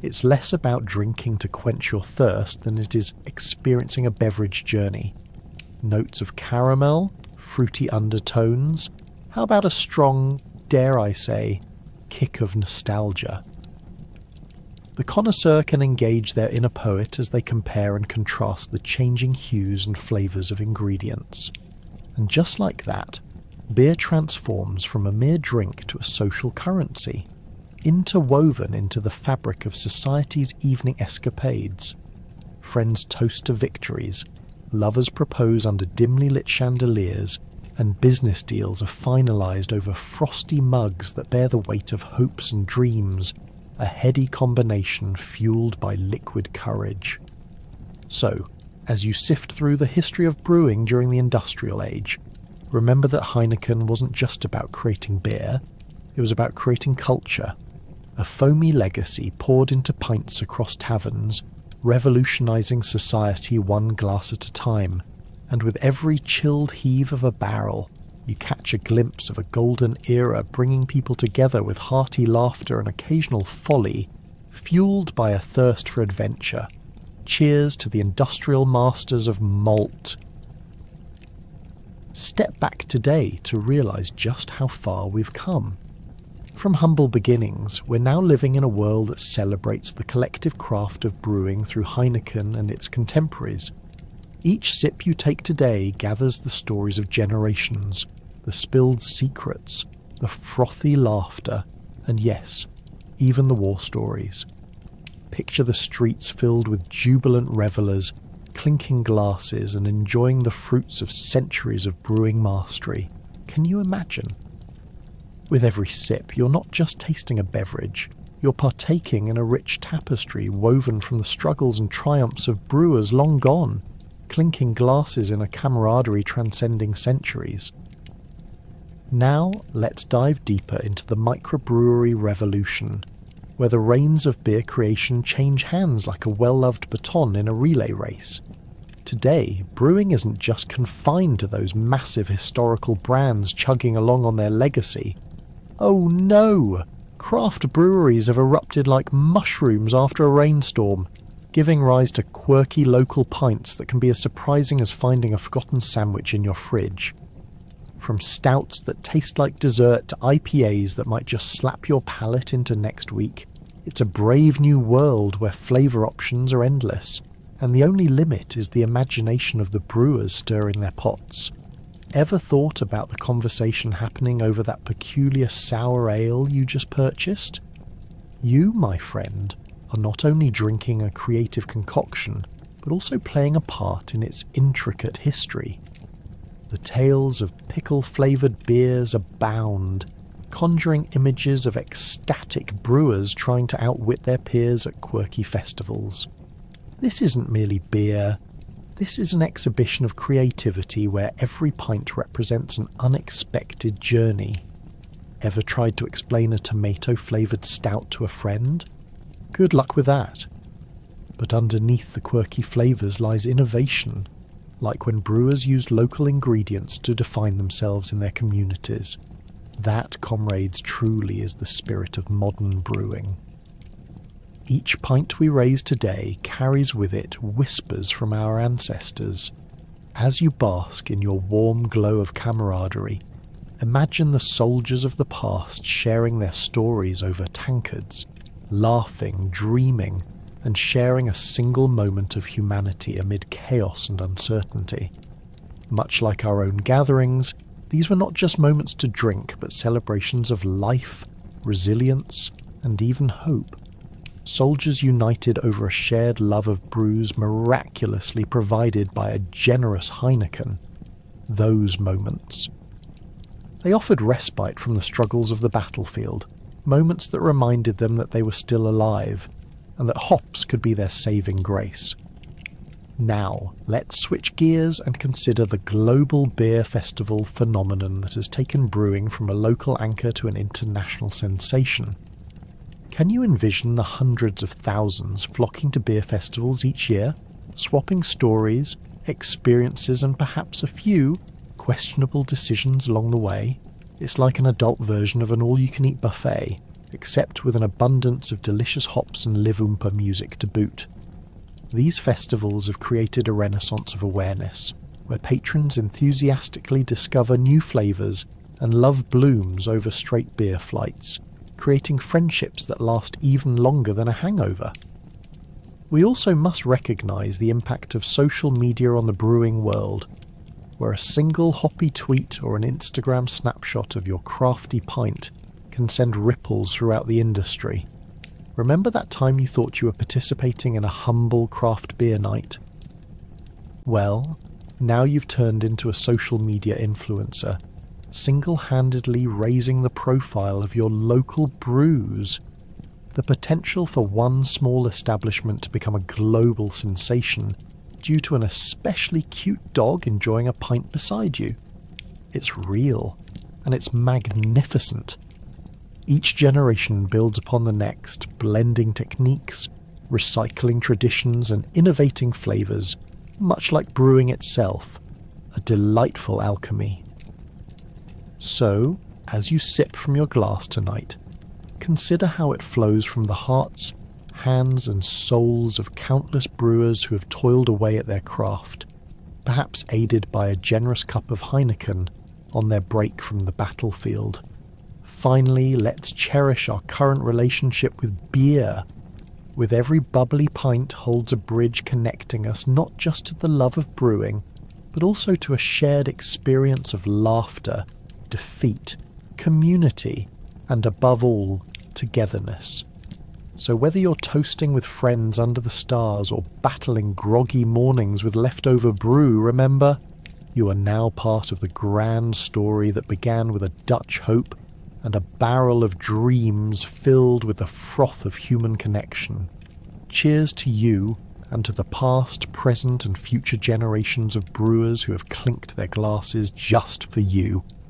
It's less about drinking to quench your thirst than it is experiencing a beverage journey. Notes of caramel, fruity undertones. How about a strong, dare I say, kick of nostalgia? The connoisseur can engage their inner poet as they compare and contrast the changing hues and flavours of ingredients. And just like that, beer transforms from a mere drink to a social currency, interwoven into the fabric of society's evening escapades. Friends toast to victories, lovers propose under dimly lit chandeliers, and business deals are finalised over frosty mugs that bear the weight of hopes and dreams, a heady combination fuelled by liquid courage. So, as you sift through the history of brewing during the industrial age, remember that Heineken wasn't just about creating beer, it was about creating culture, a foamy legacy poured into pints across taverns, revolutionising society one glass at a time, and with every chilled heave of a barrel, you catch a glimpse of a golden era bringing people together with hearty laughter and occasional folly, fuelled by a thirst for adventure. Cheers to the industrial masters of malt. Step back today to realise just how far we've come. From humble beginnings, we're now living in a world that celebrates the collective craft of brewing through Heineken and its contemporaries. Each sip you take today gathers the stories of generations, the spilled secrets, the frothy laughter, and yes, even the war stories. Picture the streets filled with jubilant revellers, clinking glasses and enjoying the fruits of centuries of brewing mastery. Can you imagine? With every sip, you're not just tasting a beverage, you're partaking in a rich tapestry woven from the struggles and triumphs of brewers long gone, clinking glasses in a camaraderie transcending centuries. Now, let's dive deeper into the microbrewery revolution, where the reins of beer creation change hands like a well-loved baton in a relay race. Today, brewing isn't just confined to those massive historical brands chugging along on their legacy. Oh no! Craft breweries have erupted like mushrooms after a rainstorm, giving rise to quirky local pints that can be as surprising as finding a forgotten sandwich in your fridge. From stouts that taste like dessert to IPAs that might just slap your palate into next week, it's a brave new world where flavour options are endless, and the only limit is the imagination of the brewers stirring their pots. Ever thought about the conversation happening over that peculiar sour ale you just purchased? You, my friend, are not only drinking a creative concoction, but also playing a part in its intricate history. The tales of pickle-flavoured beers abound, conjuring images of ecstatic brewers trying to outwit their peers at quirky festivals. This isn't merely beer. This is an exhibition of creativity where every pint represents an unexpected journey. Ever tried to explain a tomato-flavoured stout to a friend? Good luck with that. But underneath the quirky flavours lies innovation, like when brewers used local ingredients to define themselves in their communities. That, comrades, truly is the spirit of modern brewing. Each pint we raise today carries with it whispers from our ancestors. As you bask in your warm glow of camaraderie, imagine the soldiers of the past sharing their stories over tankards, laughing, dreaming, and sharing a single moment of humanity amid chaos and uncertainty. Much like our own gatherings, these were not just moments to drink, but celebrations of life, resilience, and even hope. Soldiers united over a shared love of brews miraculously provided by a generous Heineken. Those moments. They offered respite from the struggles of the battlefield, moments that reminded them that they were still alive, and that hops could be their saving grace. Now, let's switch gears and consider the global beer festival phenomenon that has taken brewing from a local anchor to an international sensation. Can you envision the hundreds of thousands flocking to beer festivals each year, swapping stories, experiences, and perhaps a few questionable decisions along the way? It's like an adult version of an all-you-can-eat buffet, except with an abundance of delicious hops and live oompa music to boot. These festivals have created a renaissance of awareness, where patrons enthusiastically discover new flavours and love blooms over straight beer flights, creating friendships that last even longer than a hangover. We also must recognise the impact of social media on the brewing world, where a single hoppy tweet or an Instagram snapshot of your crafty pint can send ripples throughout the industry. Remember that time you thought you were participating in a humble craft beer night? Well, now you've turned into a social media influencer, single-handedly raising the profile of your local brews. The potential for one small establishment to become a global sensation due to an especially cute dog enjoying a pint beside you. It's real, and it's magnificent. Each generation builds upon the next, blending techniques, recycling traditions, and innovating flavours, much like brewing itself, a delightful alchemy. So, as you sip from your glass tonight, consider how it flows from the hearts, hands, and souls of countless brewers who have toiled away at their craft, perhaps aided by a generous cup of Heineken on their break from the battlefield. Finally, let's cherish our current relationship with beer. With every bubbly pint holds a bridge connecting us not just to the love of brewing, but also to a shared experience of laughter, defeat, community, and above all, togetherness. So whether you're toasting with friends under the stars or battling groggy mornings with leftover brew, remember, you are now part of the grand story that began with a Dutch hope and a barrel of dreams filled with the froth of human connection. Cheers to you and to the past, present and future generations of brewers who have clinked their glasses just for you.